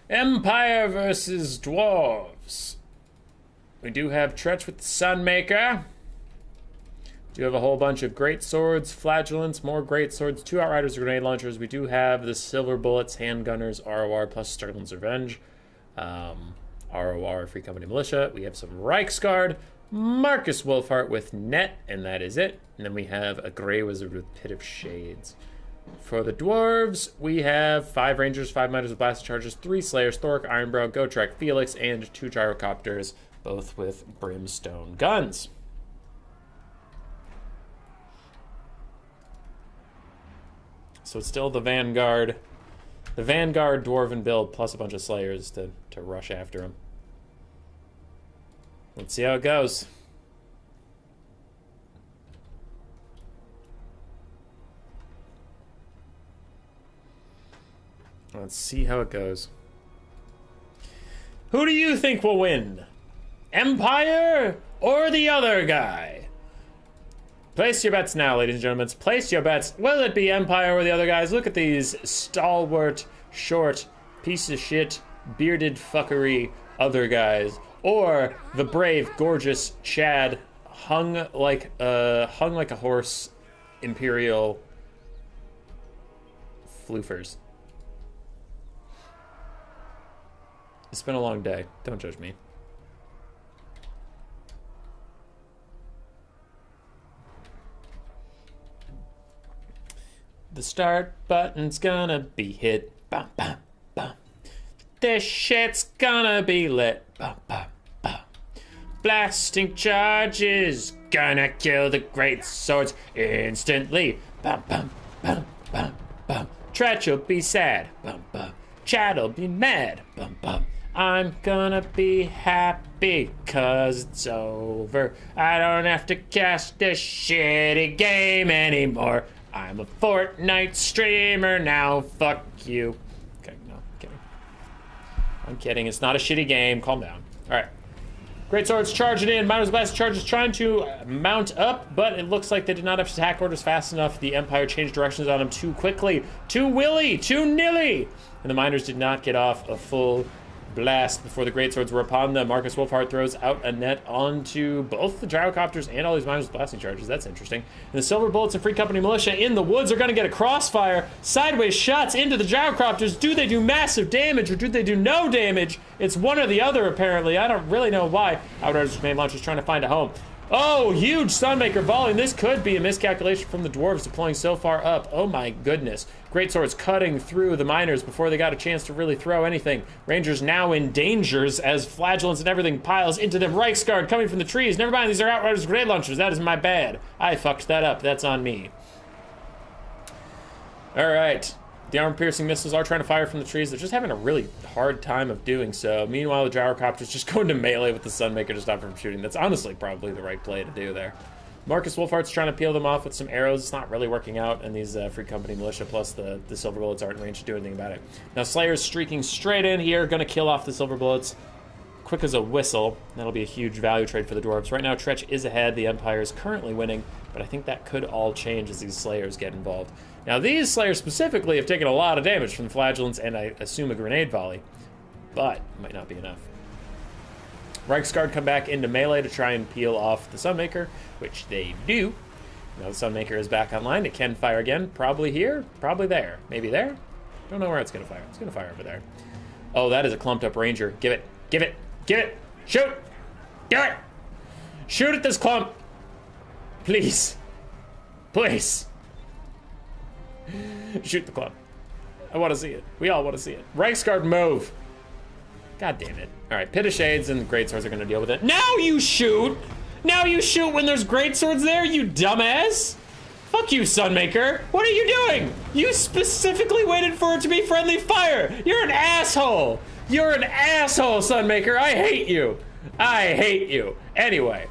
Empire versus Dwarves. We do have Tretch with the Sunmaker. We do have a whole bunch of great swords, flagellants, more great swords, 2 Outriders, grenade launchers. We do have the Silver Bullets, handgunners, ROR plus Sterling's Revenge. ROR, Free Company Militia. We have some Reichsguard, Marcus Wolfhart with Net, and that is it. And then we have a Grey Wizard with Pit of Shades. For the Dwarves, we have 5 Rangers, 5 Miners with Blasted Charges, 3 Slayers, Thoric, Ironbrow, Gotrek, Felix, and 2 Gyrocopters, both with Brimstone guns. So it's still the Vanguard Dwarven build plus a bunch of Slayers to rush after him. Let's see how it goes. Let's see how it goes. Who do you think will win? Empire or the other guy? Place your bets now, ladies and gentlemen. Place your bets. Will it be Empire or the other guys? Look at these stalwart, short, piece of shit, bearded fuckery other guys. Or the brave, gorgeous Chad, hung like a horse, Imperial floofers. It's been a long day. Don't judge me. The start button's gonna be hit. Bum, bum, bum. This shit's gonna be lit. Bum, bum, bum. Blasting charges gonna kill the great swords instantly. Bum, bum, bum, bum, bum. Tretch will be sad. Bum, bum. Chad'll be mad. Bum, bum. I'm gonna be happy 'cause it's over. I don't have to cast this shitty game anymore. I'm a Fortnite streamer now. Fuck you. Okay, no, I'm kidding. I'm kidding. It's not a shitty game. Calm down. All right. Great Swords charging in. Miner's Blast charges trying to mount up, but it looks like they did not have attack orders fast enough. The Empire changed directions on them too quickly. Too willy. Too nilly. And the miners did not get off a full blast before the great swords were upon them. Marcus Wolfhard throws out a net onto both the gyrocopters and all these miners with blasting charges. That's interesting. And the silver bullets and Free Company militia in the woods are going to get a crossfire. Sideways shots into the gyrocopters. Do they do massive damage or do they do no damage? It's one or the other, apparently. I don't really know why. Outriders grenade launchers trying to find a home. Oh, huge Sunmaker volley. This could be a miscalculation from the dwarves deploying so far up. Oh my goodness. Great swords cutting through the miners before they got a chance to really throw anything. Rangers now in dangers as flagellants and everything piles into them. Reiksguard coming from the trees. Never mind, these are Outriders grenade launchers. That is my bad. I fucked that up. That's on me. All right. The armor-piercing missiles are trying to fire from the trees. They're just having a really hard time of doing so. Meanwhile, the gyrocopters just going to melee with the Sunmaker to stop them from shooting. That's honestly probably the right play to do there. Marcus Wolfhardt's trying to peel them off with some arrows. It's not really working out, and these Free Company militia plus the silver bullets aren't in range to do anything about it. Now Slayer's streaking straight in here, going to kill off the silver bullets. Quick as a whistle. That'll be a huge value trade for the dwarves. Right now, Tretch is ahead. The Empire is currently winning, but I think that could all change as these Slayers get involved. Now, these Slayers specifically have taken a lot of damage from the flagellants and I assume a grenade volley, but it might not be enough. Reiksguard come back into melee to try and peel off the Sunmaker, which they do. Now the Sunmaker is back online. It can fire again. Probably here, probably there. Maybe there? Don't know where it's going to fire. It's going to fire over there. Oh, that is a clumped up Ranger. Give it. Give it. Give it. Shoot. Do it. Shoot at this clump. Please. Please. Shoot the clump. I want to see it. We all want to see it. Reiksguard move. God damn it. All right, Pit of Shades and Great Swords are going to deal with it. Now you shoot! Now you shoot when there's Great Swords there, you dumbass! Fuck you, Sunmaker. What are you doing? You specifically waited for it to be friendly fire. You're an asshole. You're an asshole, Sunmaker. I hate you. I hate you. Anyway.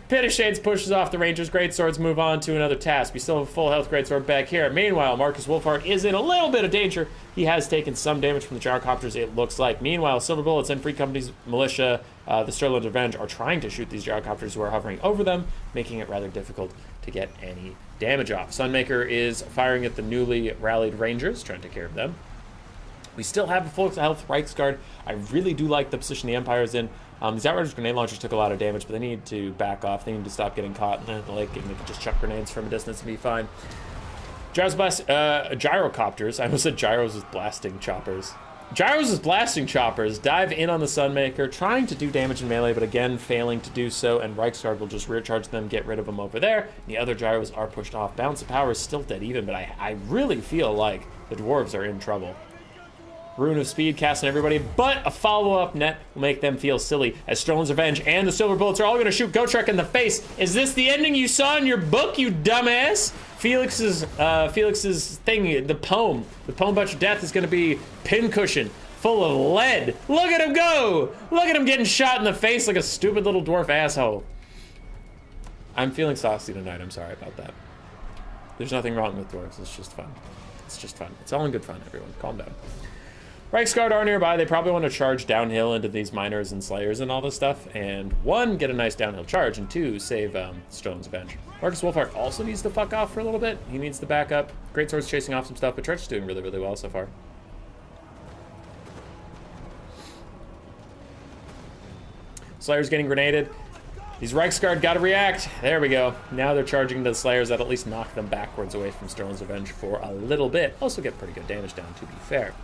Pit of Shades pushes off the Rangers. Great Swords move on to another task. We still have a full health Great Sword back here. Meanwhile, Marcus Wolfhard is in a little bit of danger. He has taken some damage from the gyrocopters, it looks like. Meanwhile, Silver Bullets and Free Company's militia, the Sterling Revenge, are trying to shoot these gyrocopters who are hovering over them, making it rather difficult to get any damage off. Sunmaker is firing at the newly rallied Rangers, trying to take care of them. We still have a full health Reiksguard. I really do like the position the Empire is in. These Outriders grenade launchers took a lot of damage, but they need to back off. They need to stop getting caught in the lake, and they can just chuck grenades from a distance and be fine. Gyrocopters. I almost said gyros with blasting choppers. Gyros with blasting choppers dive in on the Sunmaker, trying to do damage in melee, but again, failing to do so, and Reiksguard will just rear charge them, get rid of them over there. The other gyros are pushed off. Balance of power is still dead even, but I really feel like the dwarves are in trouble. Rune of Speed casting everybody, but a follow-up net will make them feel silly as Sterling's Revenge and the Silver Bullets are all going to shoot Gotrek in the face. Is this the ending you saw in your book, you dumbass? Felix's thing, the poem about your death is going to be pincushion full of lead. Look at him go! Look at him getting shot in the face like a stupid little dwarf asshole. I'm feeling saucy tonight. I'm sorry about that. There's nothing wrong with dwarves. It's just fun. It's just fun. It's all in good fun, everyone. Calm down. Reiksguard are nearby. They probably want to charge downhill into these miners and slayers and all this stuff. And one, get a nice downhill charge, and two, save Sterling's Revenge. Marcus Wolfhard also needs to fuck off for a little bit. He needs to back up. Great Sword's chasing off some stuff, but Tretch is doing really, really well so far. Slayer's getting grenaded. These Reiksguard got to react. There we go. Now they're charging the Slayers that at least knock them backwards away from Sterling's Revenge for a little bit. Also get pretty good damage down, to be fair.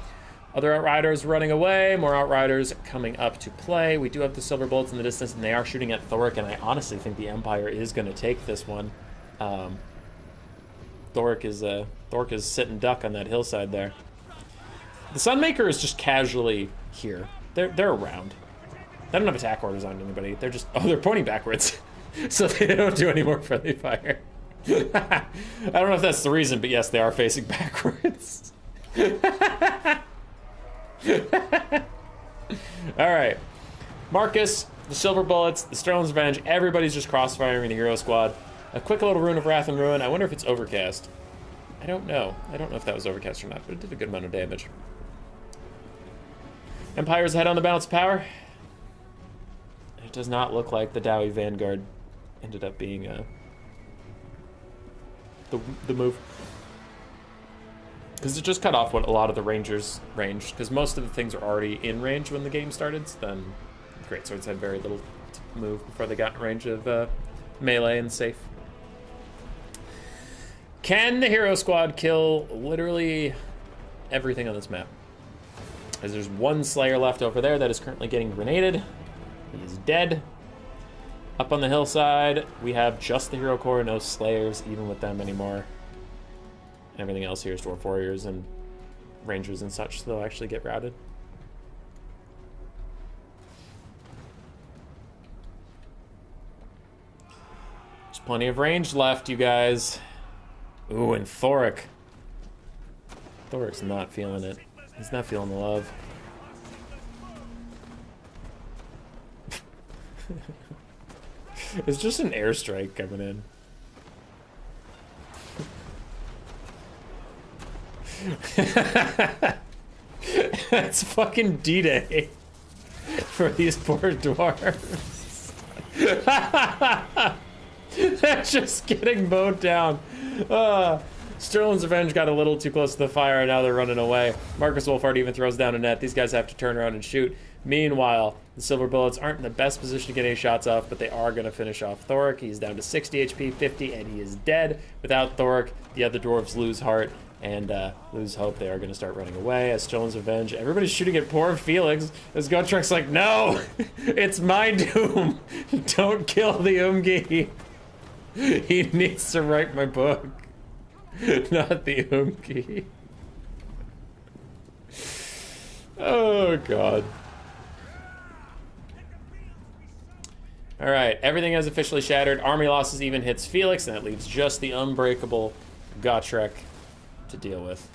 Other Outriders running away, more Outriders coming up to play. We do have the Silver Bullets in the distance, and they are shooting at Thoric, and I honestly think the Empire is going to take this one. Thoric is sitting duck on that hillside there. The Sunmaker is just casually here. They're around. They don't have attack orders on anybody. They're just they're pointing backwards, so they don't do any more friendly fire. I don't know if that's the reason, but yes, they are facing backwards. All right, Marcus, the Silver Bullets, the Sterling's Revenge. Everybody's just crossfiring the hero squad. A quick little Rune of Wrath and Ruin. I wonder if it's overcast. I don't know. I don't know if that was overcast or not, but it did a good amount of damage. Empire's ahead on the balance of power. It does not look like the Dowie Vanguard ended up being the move. Because it just cut off what a lot of the Rangers' range. Because most of the things are already in range when the game started. So then Greatswords had very little to move before they got in range of melee and safe. Can the hero squad kill literally everything on this map? As there's one Slayer left over there that is currently getting grenaded. He is dead. Up on the hillside, we have just the hero core, no Slayers even with them anymore. Everything else here is Dwarf Warriors and Rangers and such, so they'll actually get routed. There's plenty of range left, you guys. Ooh, and Thoric. Thoric's not feeling it. He's not feeling the love. It's just an airstrike coming in. That's fucking D-Day for these poor dwarves. They're just getting mowed down. Sterling's Revenge got a little too close to the fire, and now they're running away. Marcus Wolfhard even throws down a net. These guys have to turn around and shoot. Meanwhile, the Silver Bullets aren't in the best position to get any shots off, but they are going to finish off Thoric. He's down to 60 HP, 50, and he is dead. Without Thoric, the other dwarves lose heart and lose hope. They are going to start running away as Sterling's Revenge. Everybody's shooting at poor Felix. As Gotrek's like, no! It's my doom! Don't kill the Umgi! He needs to write my book. Not the Umgi. Oh, God. Alright, everything has officially shattered. Army losses even hits Felix, and that leaves just the unbreakable Gotrek to deal with.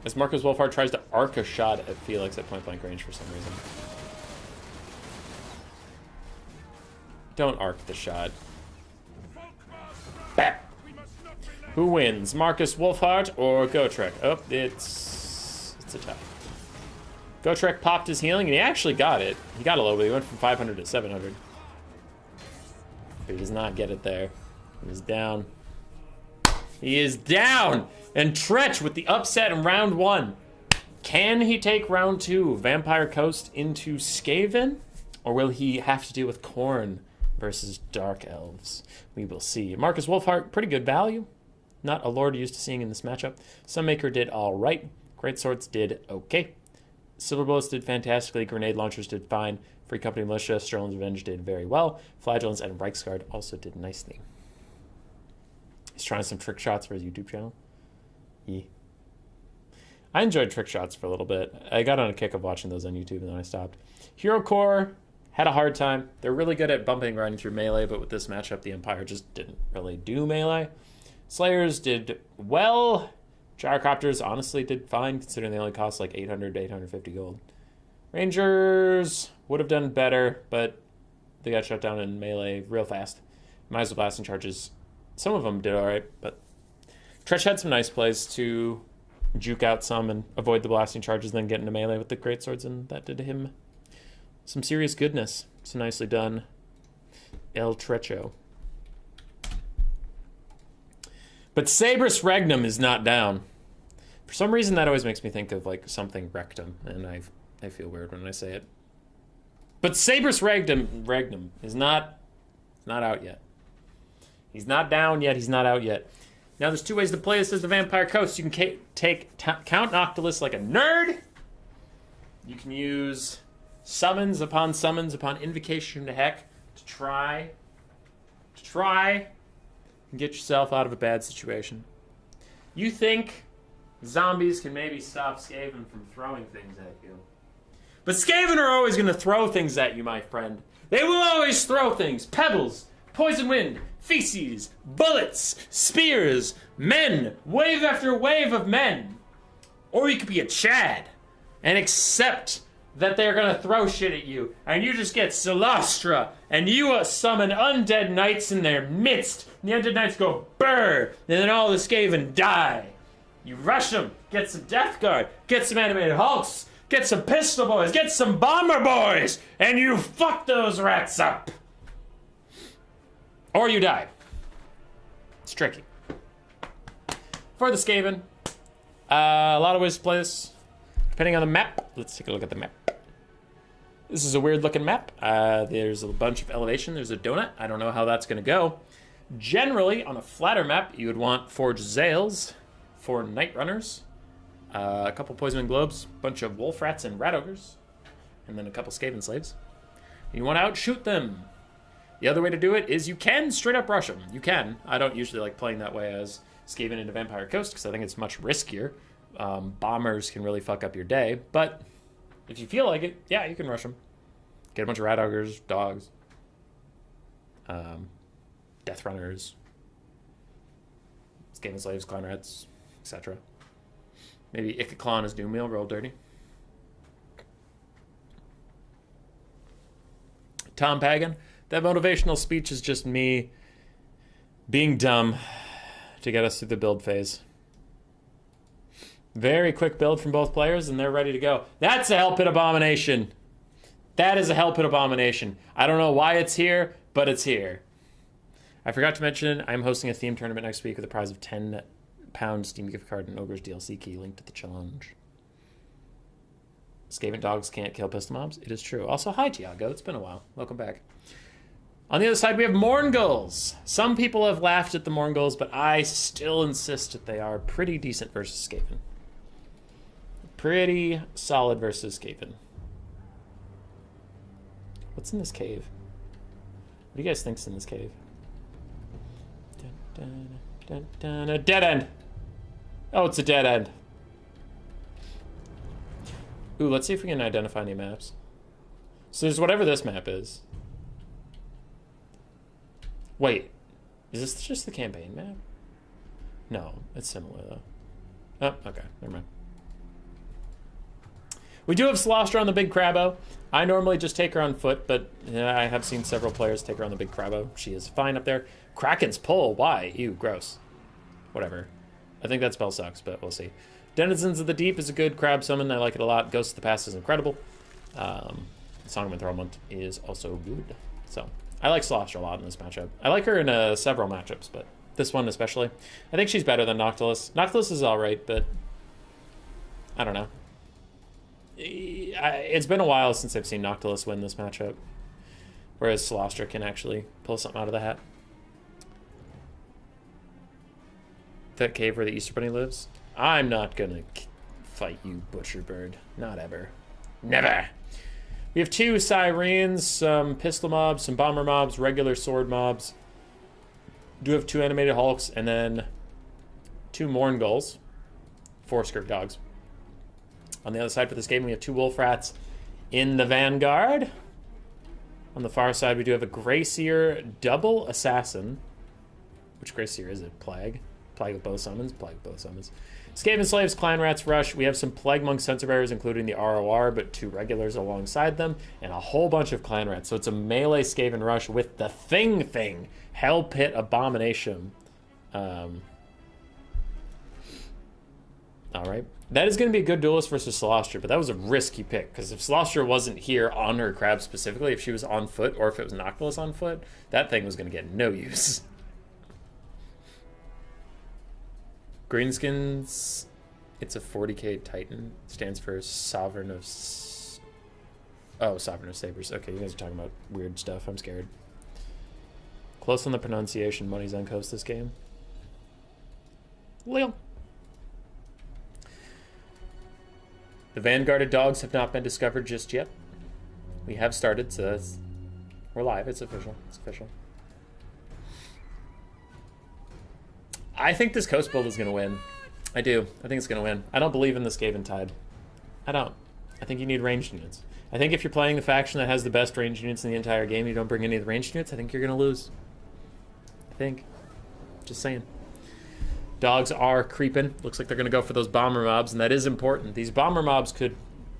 As Marcus Wolfhard tries to arc a shot at Felix at point-blank range for some reason. Don't arc the shot. Bah! Who wins, Marcus Wolfhard or Gotrek? Oh, it's a tie. Gotrek popped his healing, and he actually got it. He got a little bit. He went from 500 to 700. But he does not get it there. He is down. He is down! And Tretch with the upset in round 1. Can he take round 2, Vampire Coast into Skaven? Or will he have to deal with Khorne versus Dark Elves? We will see. Marcus Wolfhard, pretty good value. Not a lord used to seeing in this matchup. Sunmaker did all right. Greatswords did okay. Silver Bullets did fantastically. Grenade launchers did fine. Free Company Militia, Sterling's Revenge did very well. Flagellants and Reiksguard also did nicely. He's trying some trick shots for his YouTube channel. Yeah. I enjoyed trick shots for a little bit. I got on a kick of watching those on YouTube and then I stopped. Hero Core had a hard time. They're really good at bumping and grinding through melee, but with this matchup, the Empire just didn't really do melee. Slayers did well. Gyrocopters honestly did fine, considering they only cost like 800 to 850 gold. Rangers would have done better, but they got shut down in melee real fast. Might as well blasting charges. Some of them did alright, but Tretch had some nice plays to juke out some and avoid the blasting charges, then get into melee with the greatswords, and that did him some serious goodness. So nicely done, El Trecho. But Sabrus Regnum is not down. For some reason, that always makes me think of like something rectum, and I feel weird when I say it. But Sabrus Regnum is not out yet. He's not down yet. He's not out yet. Now, there's two ways to play this as the Vampire Coast. You can Count Noctilus like a nerd. You can use summons upon and get yourself out of a bad situation. You think zombies can maybe stop Skaven from throwing things at you. But Skaven are always going to throw things at you, my friend. They will always throw things. Pebbles, poison wind, feces, bullets, spears, men, wave after wave of men. Or you could be a Chad and accept that they're going to throw shit at you. And you just get Solastra, and you summon undead knights in their midst. And the undead knights go brrr, and then all the Skaven die. You rush them, get some Death Guard, get some animated Hulks, get some Pistol Boys, get some Bomber Boys, and you fuck those rats up. Or you die. It's tricky. For the Skaven, a lot of ways to play this, depending on the map. Let's take a look at the map. This is a weird looking map. There's a bunch of elevation. There's a donut. I don't know how that's going to go. Generally, on a flatter map, you would want Forged Zales, 4 Night Runners, a couple Poison Globes, a bunch of Wolf Rats and Rat Ogres, and then a couple Skaven Slaves. And you want to outshoot them. The other way to do it is you can straight up rush them. You can. I don't usually like playing that way as Skaven into Vampire Coast because I think it's much riskier. Bombers can really fuck up your day, but if you feel like it, yeah, you can rush them. Get a bunch of Rat Ogres, dogs, Death Runners, Skaven Slaves, Clan Rats, etc. Maybe Ikaclon is Doomwheel, roll dirty. Tom Pagan, that motivational speech is just me being dumb to get us through the build phase. Very quick build from both players, and they're ready to go. That's a Hell Pit Abomination. That is a Hell Pit Abomination. I don't know why it's here, but it's here. I forgot to mention, I'm hosting a theme tournament next week with a prize of £10 Steam gift card and Ogre's DLC key linked to the challenge. Skaven dogs can't kill pistol mobs. It is true. Also, hi, Tiago. It's been a while. Welcome back. On the other side, we have Mourngulls. Some people have laughed at the Mourngulls, but I still insist that they are pretty decent versus Skaven. Pretty solid versus Skaven. What's in this cave? What do you guys think's in this cave? A dead end. Oh, it's a dead end. Ooh, let's see if we can identify any maps. So there's whatever this map is. Wait, is this just the campaign map? No, it's similar though. Oh, okay, never mind. We do have Slostra on the Big Crabbo. I normally just take her on foot, but I have seen several players take her on the Big Crabbo. She is fine up there. Kraken's Pull, why? Ew, gross. Whatever. I think that spell sucks, but we'll see. Denizens of the Deep is a good crab summon. I like it a lot. Ghost of the Past is incredible. Song of Enthrallment is also good. So, I like Slostra a lot in this matchup. I like her in several matchups, but this one especially. I think she's better than Noctilus. Noctilus is alright, but I don't know. It's been a while since I've seen Noctilus win this matchup, whereas Slostra can actually pull something out of the hat. That cave where the Easter Bunny lives? I'm not gonna fight you, Butcher Bird. Not ever. Never! We have 2 Sirens, some Pistol mobs, some Bomber mobs, regular Sword mobs. Do have 2 Animated Hulks, and then 2 Mourngulls. 4 Skirk Dogs. On the other side for this game, we have 2 Wolf Rats in the Vanguard. On the far side, we do have a Greyseer double Assassin. Which Greyseer is it? Plague? Plague with both summons? Plague with both summons. Skaven Slaves, Clan Rats Rush. We have some Plague Monk Sensor Bearers, including the ROR, but 2 regulars alongside them, and a whole bunch of Clan Rats. So it's a melee Skaven Rush with the thing. Hell Pit Abomination. Alright. That is going to be a good duelist versus Celestia, but that was a risky pick, because if Celestia wasn't here on her crab specifically, if she was on foot, or if it was Noctilus on foot, that thing was going to get no use. Greenskins, it's a 40k Titan. Stands for Sovereign of... Sovereign of Sabers. Okay, you guys are talking about weird stuff. I'm scared. Close on the pronunciation. Money's on coast this game. Lil. The Vanguarded Dogs have not been discovered just yet. We have started, so we're live. It's official. It's official. I think this coast build is going to win. I do. I think it's going to win. I don't believe in the Skaven Tide. I don't. I think you need ranged units. I think if you're playing the faction that has the best ranged units in the entire game, you don't bring any of the ranged units, I think you're going to lose. I think. Just saying. Dogs are creeping. Looks like they're going to go for those bomber mobs, and that is important. These bomber mobs could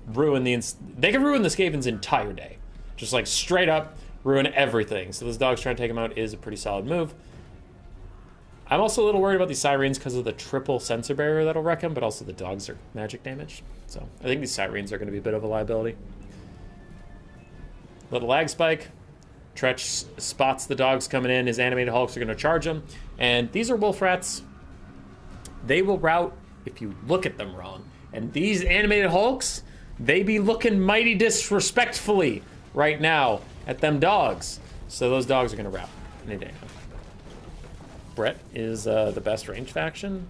ruin they could ruin the Skaven's entire day. Just like straight up ruin everything. So those dogs trying to take them out is a pretty solid move. I'm also a little worried about these Sirens because of the triple sensor barrier that'll wreck them, but also the dogs are magic damage. So I think these Sirens are going to be a bit of a liability. Little lag spike. Tretch spots the dogs coming in. His animated hulks are going to charge them. And these are wolf rats. They will rout if you look at them wrong. And these animated hulks, they be looking mighty disrespectfully right now at them dogs. So those dogs are going to rout any day now. Brett is the best range faction.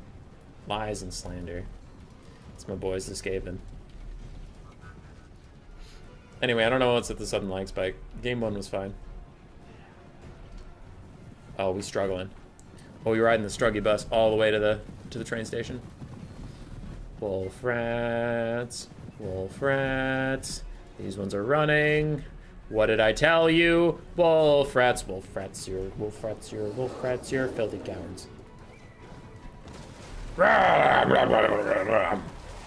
Lies and slander. It's my boys, the Skaven. Anyway, I don't know what's at the sudden lag spike. Game 1 was fine. Oh, we struggling. Oh, we riding the struggy bus all the way to the train station. Wolf rats. Wolf rats. These ones are running. What did I tell you? Wolf rats, wolf rats, you're wolf rats, you're wolf rats, you're filthy cowards.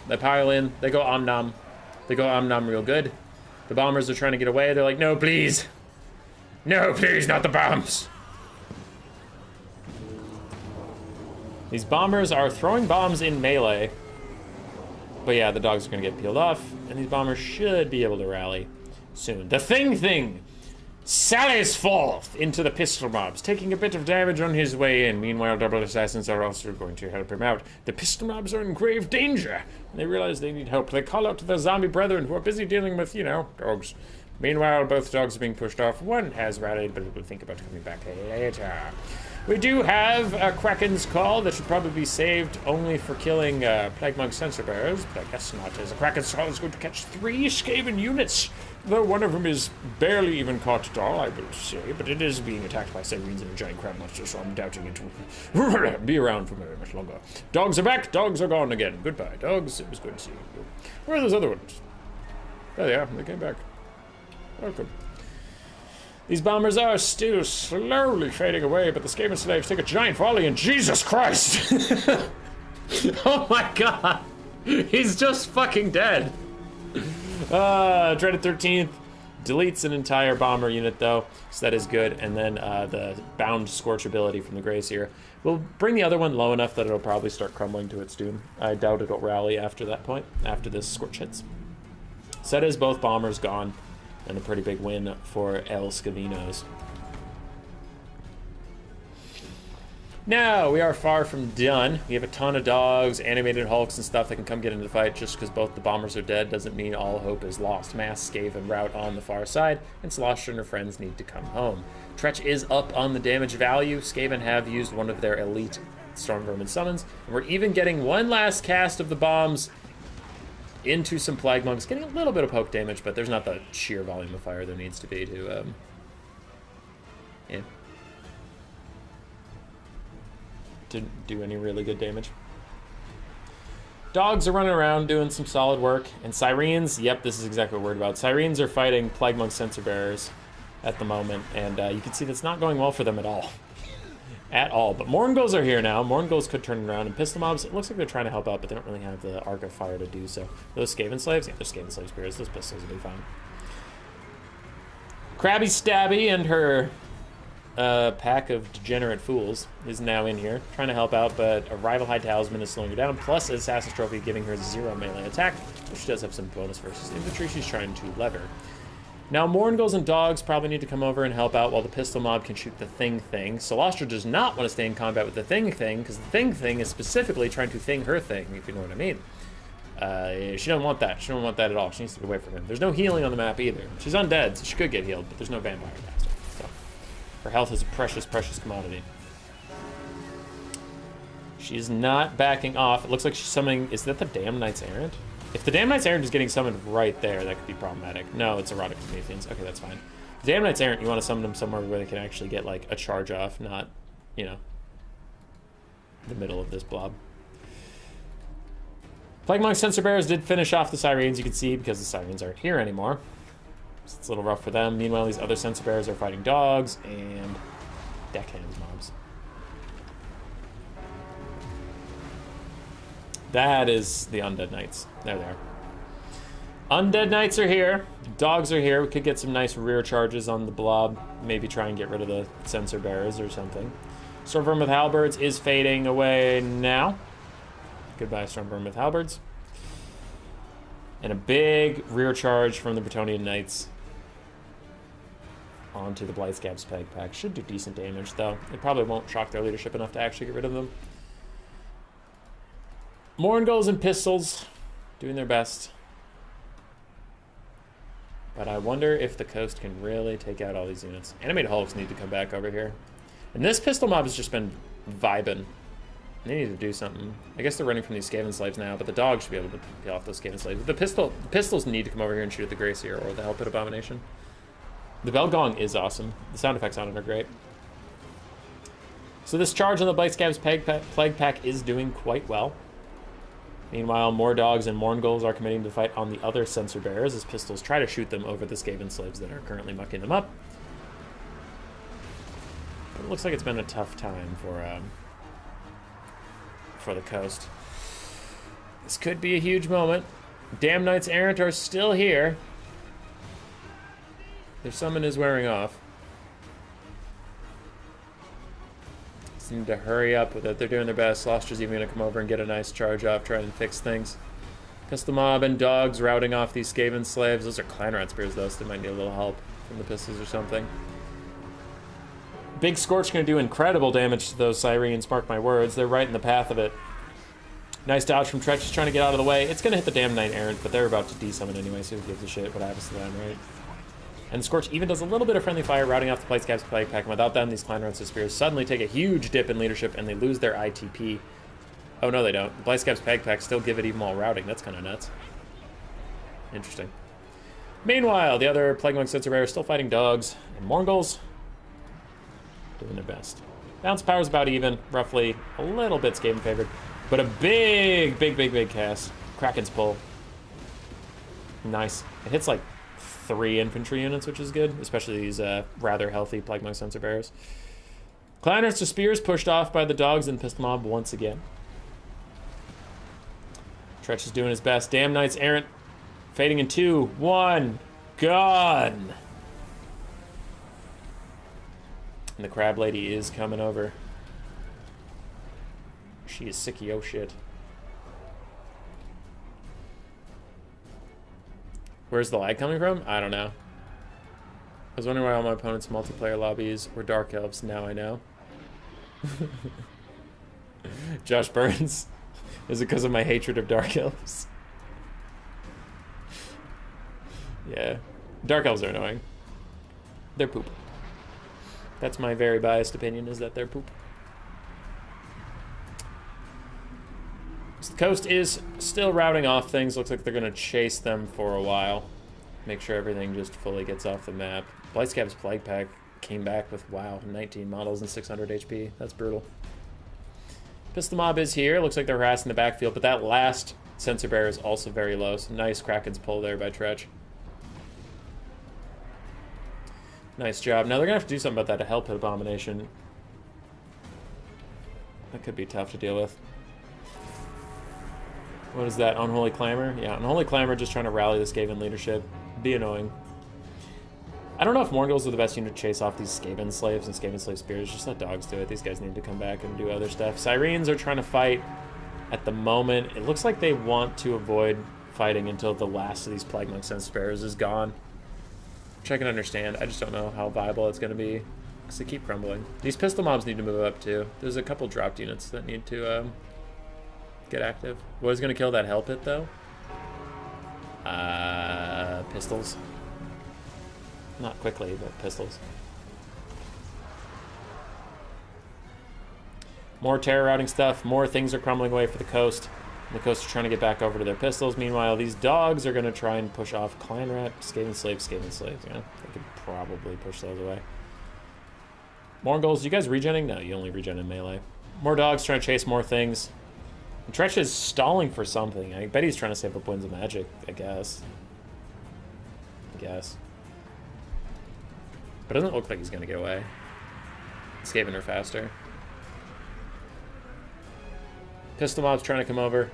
They pile in, they go om-nom. They go om-nom real good. The bombers are trying to get away. They're like, no, please. No, please, not the bombs. These bombers are throwing bombs in melee. But yeah, the dogs are going to get peeled off. And these bombers should be able to rally soon. The thing sallies forth into the pistol mobs, taking a bit of damage on his way in. Meanwhile, double assassins are also going to help him out. The pistol mobs are in grave danger. They realize they need help. They call out to their zombie brethren who are busy dealing with, you know, dogs. Meanwhile, both dogs are being pushed off. One has rallied, but will think about coming back later. We do have a Kraken's Call that should probably be saved only for killing Plague Monk sensor bearers, but I guess not, as a Kraken's Call is going to catch 3 Skaven units, though one of them is barely even caught at all, I will say, but it is being attacked by Sirens and a giant crab monster, so I'm doubting it will be around for very much longer. Dogs are back, dogs are gone again. Goodbye, dogs. It was good to see you. Where are those other ones? There they are, they came back. Welcome. These bombers are still slowly fading away, but the Skaven slaves take a giant volley, and Jesus Christ! Oh my god! He's just fucking dead! Dreaded 13th deletes an entire bomber unit, though, so that is good. And then the bound Scorch ability from the Gracier will bring the other one low enough that it'll probably start crumbling to its doom. I doubt it'll rally after that point, after this Scorch hits. So that is both bombers gone. And a pretty big win for El Scavinos. Now, we are far from done. We have a ton of dogs, animated hulks, and stuff that can come get into the fight. Just because both the bombers are dead doesn't mean all hope is lost. Mass, Skaven route on the far side, and Slosher and her friends need to come home. Tretch is up on the damage value. Skaven have used one of their elite Storm Vermin summons, and we're even getting one last cast of the bombs into some Plague Monks, getting a little bit of poke damage, but there's not the sheer volume of fire there needs to be to do any really good damage. Dogs are running around doing some solid work, and Sirens, yep, this is exactly what we're worried about. Sirens are fighting Plague Monk sensor bearers at the moment, and you can see that's not going well for them at all. At all. But Mourngulls are here now. Mourngulls could turn around, and pistol mobs, it looks like they're trying to help out, but they don't really have the arc of fire to do so. Those Skaven slaves? Yeah, they're Skaven slave spears. Those pistols will be fine. Krabby Stabby and her pack of degenerate fools is now in here, trying to help out, but a rival high talisman is slowing her down, plus Assassin's Trophy giving her 0 melee attack, which does have some bonus versus infantry she's trying to lever. Now, Mourngulls and dogs probably need to come over and help out while the pistol mob can shoot the thing. Solostra does not want to stay in combat with the thing, because the thing is specifically trying to thing her thing, if you know what I mean. She doesn't want that. She doesn't want that at all. She needs to get away from him. There's no healing on the map either. She's undead, so she could get healed, but there's no vampire master. So her health is a precious, precious commodity. She's not backing off. It looks like she's summoning... Is that the Damn Knights Errant? If the Damn Knights Errant is getting summoned right there, that could be problematic. No, it's Erotic Prometheans. Okay, that's fine. The Damn Knights Errant, you want to summon them somewhere where they can actually get, like, a charge off, not, you know, the middle of this blob. Plague Monk Censer Bearers did finish off the Sirens, you can see, because the Sirens aren't here anymore. So it's a little rough for them. Meanwhile, these other Censer Bearers are fighting dogs and deckhands mobs. That is the Undead Knights. There they are. Undead Knights are here. Dogs are here. We could get some nice rear charges on the blob. Maybe try and get rid of the Censer Bearers or something. Stormvermin with Halberds is fading away now. Goodbye, Stormvermin with Halberds. And a big rear charge from the Bretonnian Knights onto the Blightscab's Peg Pack. Should do decent damage, though. It probably won't shock their leadership enough to actually get rid of them. Morngulls and Pistols doing their best. But I wonder if the coast can really take out all these units. Animated Hulks need to come back over here. And this pistol mob has just been vibing. They need to do something. I guess they're running from these Skaven slaves now, but the dogs should be able to kill off those Skaven slaves. The pistols need to come over here and shoot at the Gracier or the Hellpit Abomination. The bell gong is awesome. The sound effects on it are great. So this charge on the Blightscab's Plague Pack is doing quite well. Meanwhile, more dogs and Morngulls are committing to fight on the other Censer Bearers as pistols try to shoot them over the Skaven slaves that are currently mucking them up. But it looks like it's been a tough time for the coast. This could be a huge moment. Damn Knights Errant are still here. Their summon is wearing off. Just need to hurry up with it. They're doing their best. Sloster's even going to come over and get a nice charge off, trying to fix things. Pistol mob and dogs routing off these Skaven slaves. Those are Clanrat spears, though, so they might need a little help from the pistols or something. Big Scorch going to do incredible damage to those Sirens, mark my words. They're right in the path of it. Nice dodge from Tretch, just trying to get out of the way. It's going to hit the damn Knight Errant, but they're about to desummon anyway, so who gives a shit what happens to them, right? And Scorch even does a little bit of friendly fire, routing off the Blightscab's Plague Pack. And without them, these Clanrats spears suddenly take a huge dip in leadership, and they lose their ITP. Oh, no, they don't. The Blightscab's Plague Pack still give it even while routing. That's kind of nuts. Interesting. Meanwhile, the other Plague Monk Censer Bearers still fighting dogs and Morngulls. Doing their best. Bounce power's about even, roughly a little bit Skaven favored, but a big cast. Kraken's pull. Nice. It hits like 3 infantry units, which is good, especially these rather healthy Plague Monk Censer Bearers. Clanrats to spears pushed off by the dogs and pistol mob once again. Tretch is doing his best. Damn Knights Errant fading in 2, 1, gone. And the Crab Lady is coming over. She is sick of yo shit. Where's the lag coming from? I don't know. I was wondering why all my opponents' multiplayer lobbies were Dark Elves. Now I know. Josh Burns. Is it because of my hatred of Dark Elves? Yeah. Dark Elves are annoying. They're poop. That's my very biased opinion, is that they're poop. So the coast is still routing off things. Looks like they're going to chase them for a while. Make sure everything just fully gets off the map. Blightscab's Plague Pack came back with, wow, 19 models and 600 HP. That's brutal. Pistol mob is here. Looks like they're harassing the backfield, but that last Censer Bearer is also very low. So nice Kraken's pull there by Tretch. Nice job. Now they're going to have to do something about that Hellpit Abomination. That could be tough to deal with. What is that? Unholy Clamor? Yeah, Unholy Clamor just trying to rally the Skaven leadership. Be annoying. I don't know if Morngulls are the best unit to chase off these Skaven slaves and Skaven slave spears. Just let dogs do it. These guys need to come back and do other stuff. Sirens are trying to fight at the moment. It looks like they want to avoid fighting until the last of these Plague Monk Censer Bearers is gone. Which I can understand. I just don't know how viable it's going to be because they keep crumbling. These pistol mobs need to move up too. There's a couple dropped units that need to get active. What is going to kill that Hellpit though? Pistols. Not quickly, but pistols. More terror routing stuff. More things are crumbling away for the coast. The coast are trying to get back over to their pistols. Meanwhile, these dogs are going to try and push off Clanrat, Skaven slaves. Yeah, they could probably push those away. Morngulls, you guys regenning? No, you only regen in melee. More dogs trying to chase more things. And Tretch is stalling for something. I bet he's trying to save up Winds of Magic, I guess. But it doesn't look like he's going to get away. Skaven are faster. Pistol mob's trying to come over.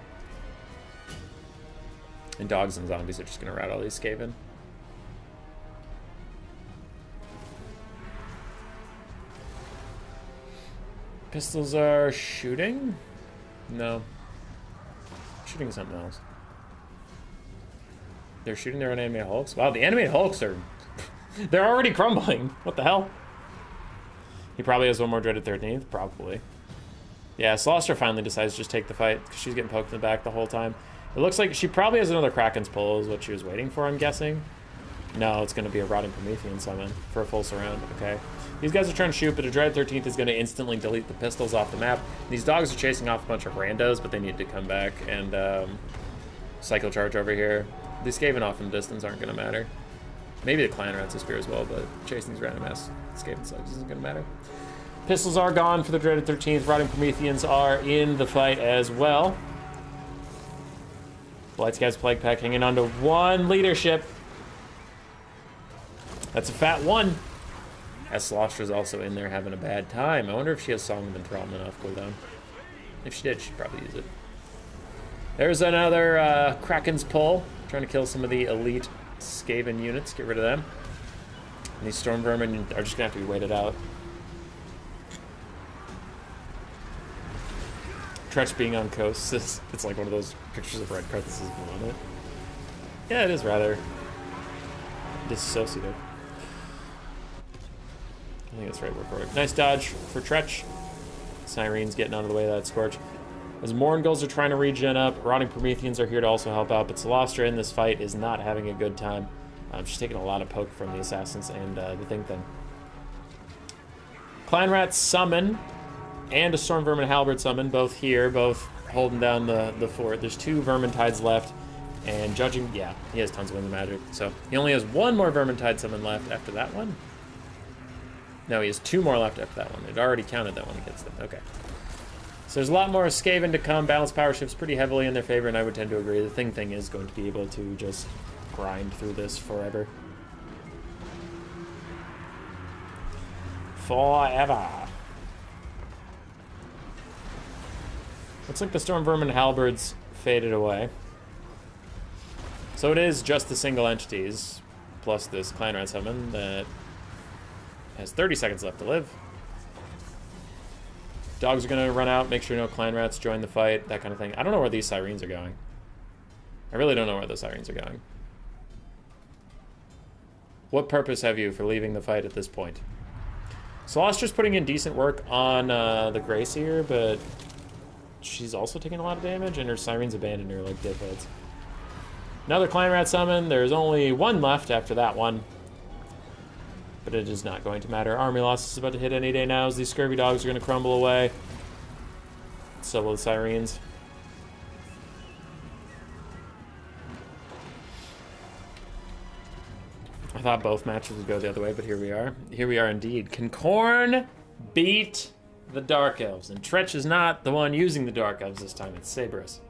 And dogs and zombies are just going to rat all these Skaven. Pistols are shooting? No. Shooting something else. They're shooting their own animated hulks? Wow, the animated hulks are... they're already crumbling. What the hell? He probably has one more Dreaded 13th. Probably. Yeah, Slaughter finally decides to just take the fight because she's getting poked in the back the whole time. It looks like she probably has another Kraken's Pull is what she was waiting for, I'm guessing. No, it's going to be a Rotting Promethean summon for a full surround. Okay. These guys are trying to shoot, but a Dreaded 13th is going to instantly delete the pistols off the map. These dogs are chasing off a bunch of randos, but they need to come back and cycle charge over here. These Skaven off in the distance aren't going to matter. Maybe the Clan Rats a spear as well, but chasing these random ass Skaven slugs isn't going to matter. Pistols are gone for the Dreaded 13th. Rotting Prometheans are in the fight as well. Blightscab's Plague Pack hanging on to one leadership. That's a fat one. Slostra's also in there having a bad time. I wonder if she has Song of Enthrallment off cooldown. If she did, she'd probably use it. There's another Kraken's Pull. Trying to kill some of the elite Skaven units. Get rid of them. And these Storm Vermin are just going to have to be waited out. Tretch being on coast, it's like one of those pictures of red crevices below it. Yeah, it is rather disassociative. I think that's right word for it. Nice dodge for Tretch. Sirene's getting out of the way of that Scorch. As Morngulls are trying to regen up, Rotting Prometheans are here to also help out, but Celestra in this fight is not having a good time. She's taking a lot of poke from the Assassins and the Thing. Clan Rats summon and a Storm Vermin Halberd summon, both here, both holding down the fort. There's two Vermintides left, and judging, yeah, he has tons of Winds of Magic, so he only has one more Vermintide summon left after that one. No, he has two more left after that one. It already counted that one against them. Okay. So there's a lot more Skaven to come. Balance power shifts pretty heavily in their favor, and I would tend to agree. The Thing is going to be able to just grind through this forever. Forever. Looks like the Storm Vermin Halberds faded away. So it is just the single entities, plus this Clan Rat summon that has 30 seconds left to live. Dogs are going to run out, make sure no Clan Rats join the fight, that kind of thing. I don't know where these Sirens are going. I really don't know where the Sirens are going. What purpose have you for leaving the fight at this point? Celestro's putting in decent work on the Greyseer, but she's also taking a lot of damage, and her Sirens abandoned her like dickheads. Another Clan Rat summon. There's only one left after that one. But it is not going to matter. Army loss is about to hit any day now as these scurvy dogs are going to crumble away. So will the Sirens. I thought both matches would go the other way, but here we are. Here we are indeed. Can Khorne beat the Dark Elves? And Tretch is not the one using the Dark Elves this time. It's Cerberus.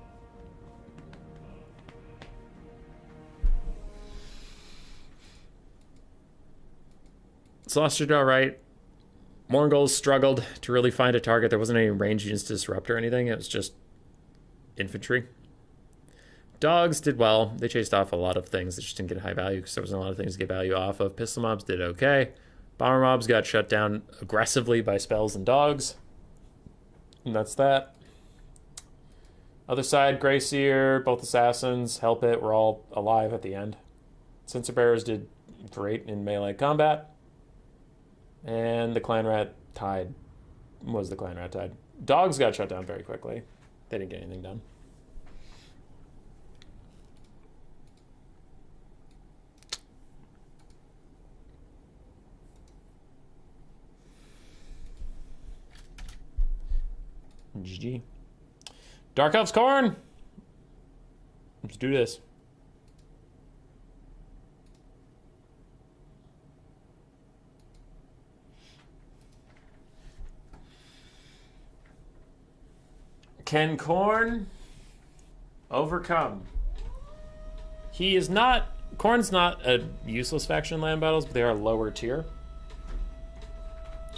Celestia did all right. Morngulls struggled to really find a target. There wasn't any range units to disrupt or anything. It was just infantry. Dogs did well. They chased off a lot of things that just didn't get high value because there wasn't a lot of things to get value off of. Pistol mobs did okay. Bomber mobs got shut down aggressively by spells and dogs. And that's that. Other side, Greyseer, both assassins, Help It, were all alive at the end. Censer Bearers did great in melee combat. And the Clan Rat Tide was the Clan Rat Tide. Dogs got shut down very quickly. They didn't get anything done. GG. Dark Elves Khorne! Let's do this. Can Khorne overcome? He is not... Khorne's not a useless faction in land battles, but they are lower tier.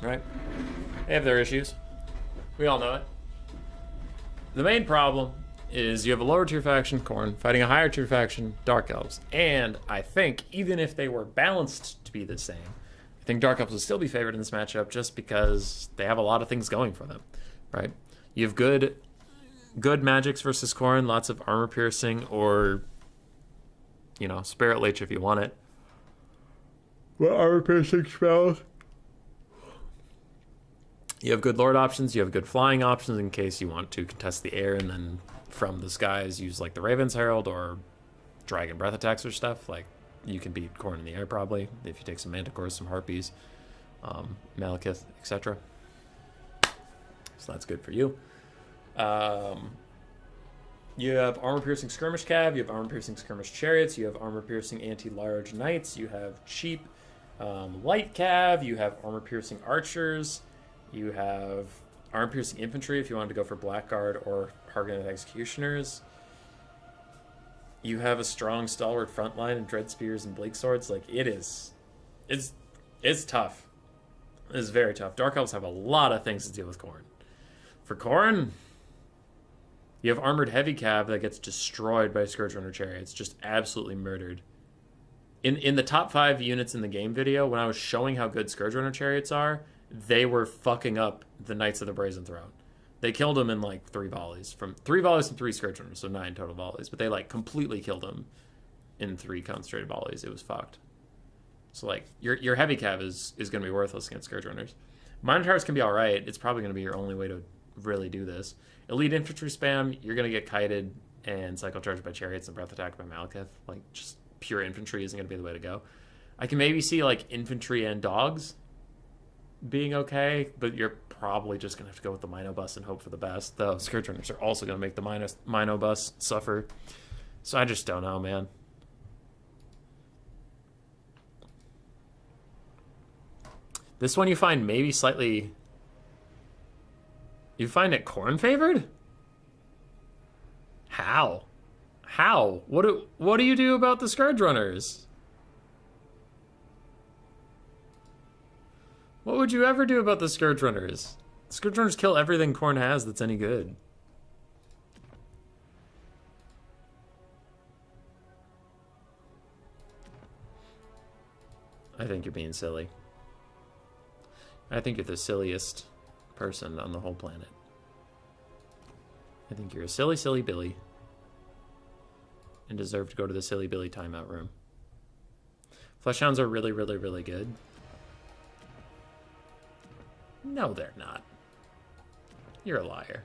Right? They have their issues. We all know it. The main problem is you have a lower tier faction, Khorne, fighting a higher tier faction, Dark Elves. And I think even if they were balanced to be the same, I think Dark Elves would still be favored in this matchup just because they have a lot of things going for them, right? You have good magics versus Khorne, lots of armor piercing or, you know, Spirit Leech if you want it. What armor piercing spells? You have good Lord options, you have good flying options in case you want to contest the air and then from the skies use like the Raven's Herald or Dragon Breath attacks or stuff. Like, you can beat Khorne in the air probably if you take some Manticores, some Harpies, Malekith, etc. So that's good for you. You have armor-piercing skirmish cav, you have armor-piercing skirmish chariots, you have armor-piercing anti-large knights, you have cheap light cav, you have armor-piercing archers, you have armor-piercing infantry if you wanted to go for Blackguard or Hargoneth Executioners. You have a strong stalwart frontline and dread spears and bleak swords. Like, it's tough. It is very tough. Dark Elves have a lot of things to deal with Khorne. For Khorne, you have armored heavy cav that gets destroyed by Scourge Runner chariots, just absolutely murdered. In the top 5 units in the game video, when I was showing how good Scourge Runner chariots are, they were fucking up the Knights of the Brazen Throne. They killed them in like 3 volleys from 3 Scourge Runners, so 9 total volleys. But they like completely killed them in 3 concentrated volleys. It was fucked. So like your heavy cav is going to be worthless against Scourge Runners. Minotaurs can be all right. It's probably going to be your only way to really do this. Elite infantry spam, you're going to get kited and cycle charged by chariots and breath attack by Malekith. Like, just pure infantry isn't going to be the way to go. I can maybe see like infantry and dogs being okay, but you're probably just gonna have to go with the Mino bus and hope for the best. Though Scourge Runners are also gonna make the Mino bus suffer. So I just don't know, man. This one you find maybe slightly... You find it Khorne favored? How? How? What do you do about the Scourge Runners? What would you ever do about the Scourge Runners? Scourge Runners kill everything Khorne has that's any good. I think you're being silly. I think you're the silliest person on the whole planet. I think you're a silly, silly Billy. And deserve to go to the silly Billy timeout room. Fleshhounds are really, really, really good. No, they're not. You're a liar.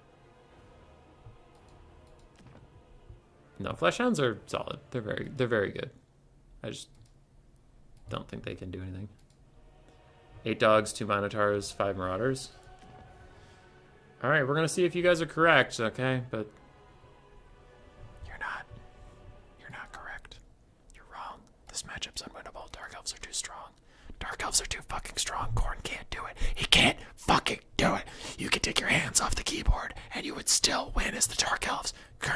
No, Fleshhounds are solid. They're very good. I just don't think they can do anything. 8 dogs, 2 Minotaurs, 5 Marauders. Alright, we're gonna see if you guys are correct, okay? But you're not. You're not correct. You're wrong. This matchup's unwinnable. Dark Elves are too strong. Dark Elves are too fucking strong. Khorne can't do it. He can't fucking do it. You could take your hands off the keyboard and you would still win as the Dark Elves.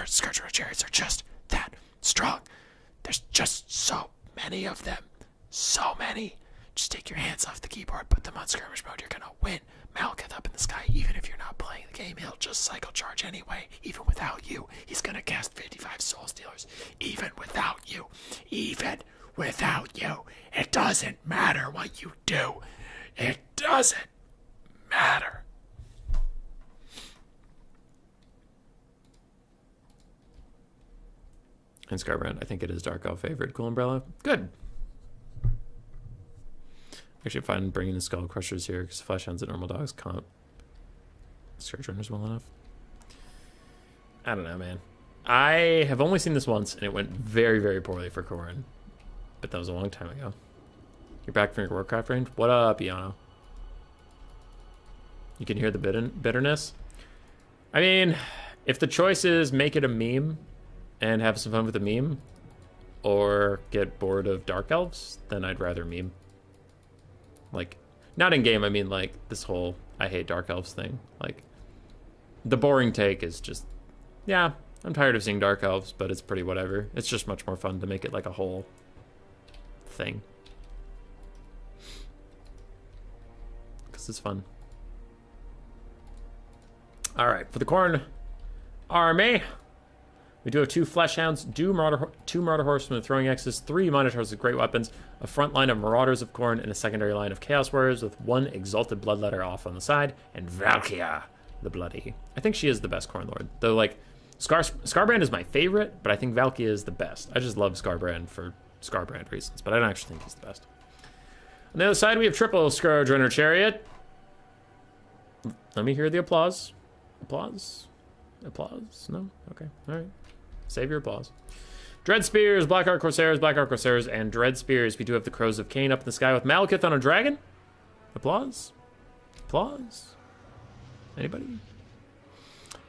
Scourge Runner chariots are just that strong. There's just so many of them. So many. Just take your hands off the keyboard, put them on skirmish mode. You're gonna win. Malekith up in the sky, even if you're not playing the game, he'll just cycle charge anyway. Even without you, he's gonna cast 55 Soul Stealers. Even without you. Even without you. It doesn't matter what you do. It doesn't matter. And Scarbrand, I think it is Dark Elf favored. Cool Umbrella. Good. Actually, fine bringing the Skull Crushers here because Fleshhounds and normal dogs can't Scourge Runners well enough. I don't know, man. I have only seen this once, and it went very, very poorly for Khorne. But that was a long time ago. You're back from your Warcraft range? What up, Iano? You can hear the bitterness? I mean, if the choice is make it a meme and have some fun with the meme, or get bored of Dark Elves, then I'd rather meme. Like, not in game, I mean like this whole I hate Dark Elves thing. Like, the boring take is just, yeah, I'm tired of seeing Dark Elves, but it's pretty whatever. It's just much more fun to make it like a whole thing. Because it's fun. All right, for the Khorne army, we do have 2 Fleshhounds, 2 Marauder Horsemen with throwing axes, 3 Minotaurs with great weapons, a front line of Marauders of Khorne, and a secondary line of Chaos Warriors with 1 Exalted Bloodletter off on the side, and Valkia the Bloody. I think she is the best Khorne Lord. Though, like, Skarbrand is my favorite, but I think Valkia is the best. I just love Skarbrand for Skarbrand reasons, but I don't actually think he's the best. On the other side, we have triple Scourge Runner Chariot. Let me hear the applause. Applause? Applause? No? Okay. All right. Save your applause. Dread Spears, Blackheart Corsairs, and Dread Spears. We do have the Crows of Cain up in the sky with Malekith on a dragon. Applause? Applause? Anybody?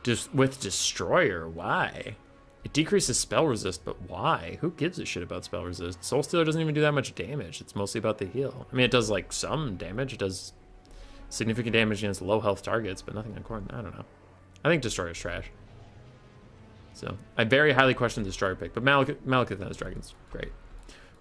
Just with Destroyer, why? It decreases spell resist, but why? Who gives a shit about spell resist? Soul Stealer doesn't even do that much damage. It's mostly about the heal. I mean, it does, like, some damage. It does significant damage against low health targets, but nothing on Khorne. I don't know. I think Destroyer's trash. So, I very highly question the Destroyer pick, but Malekith and his dragons, great.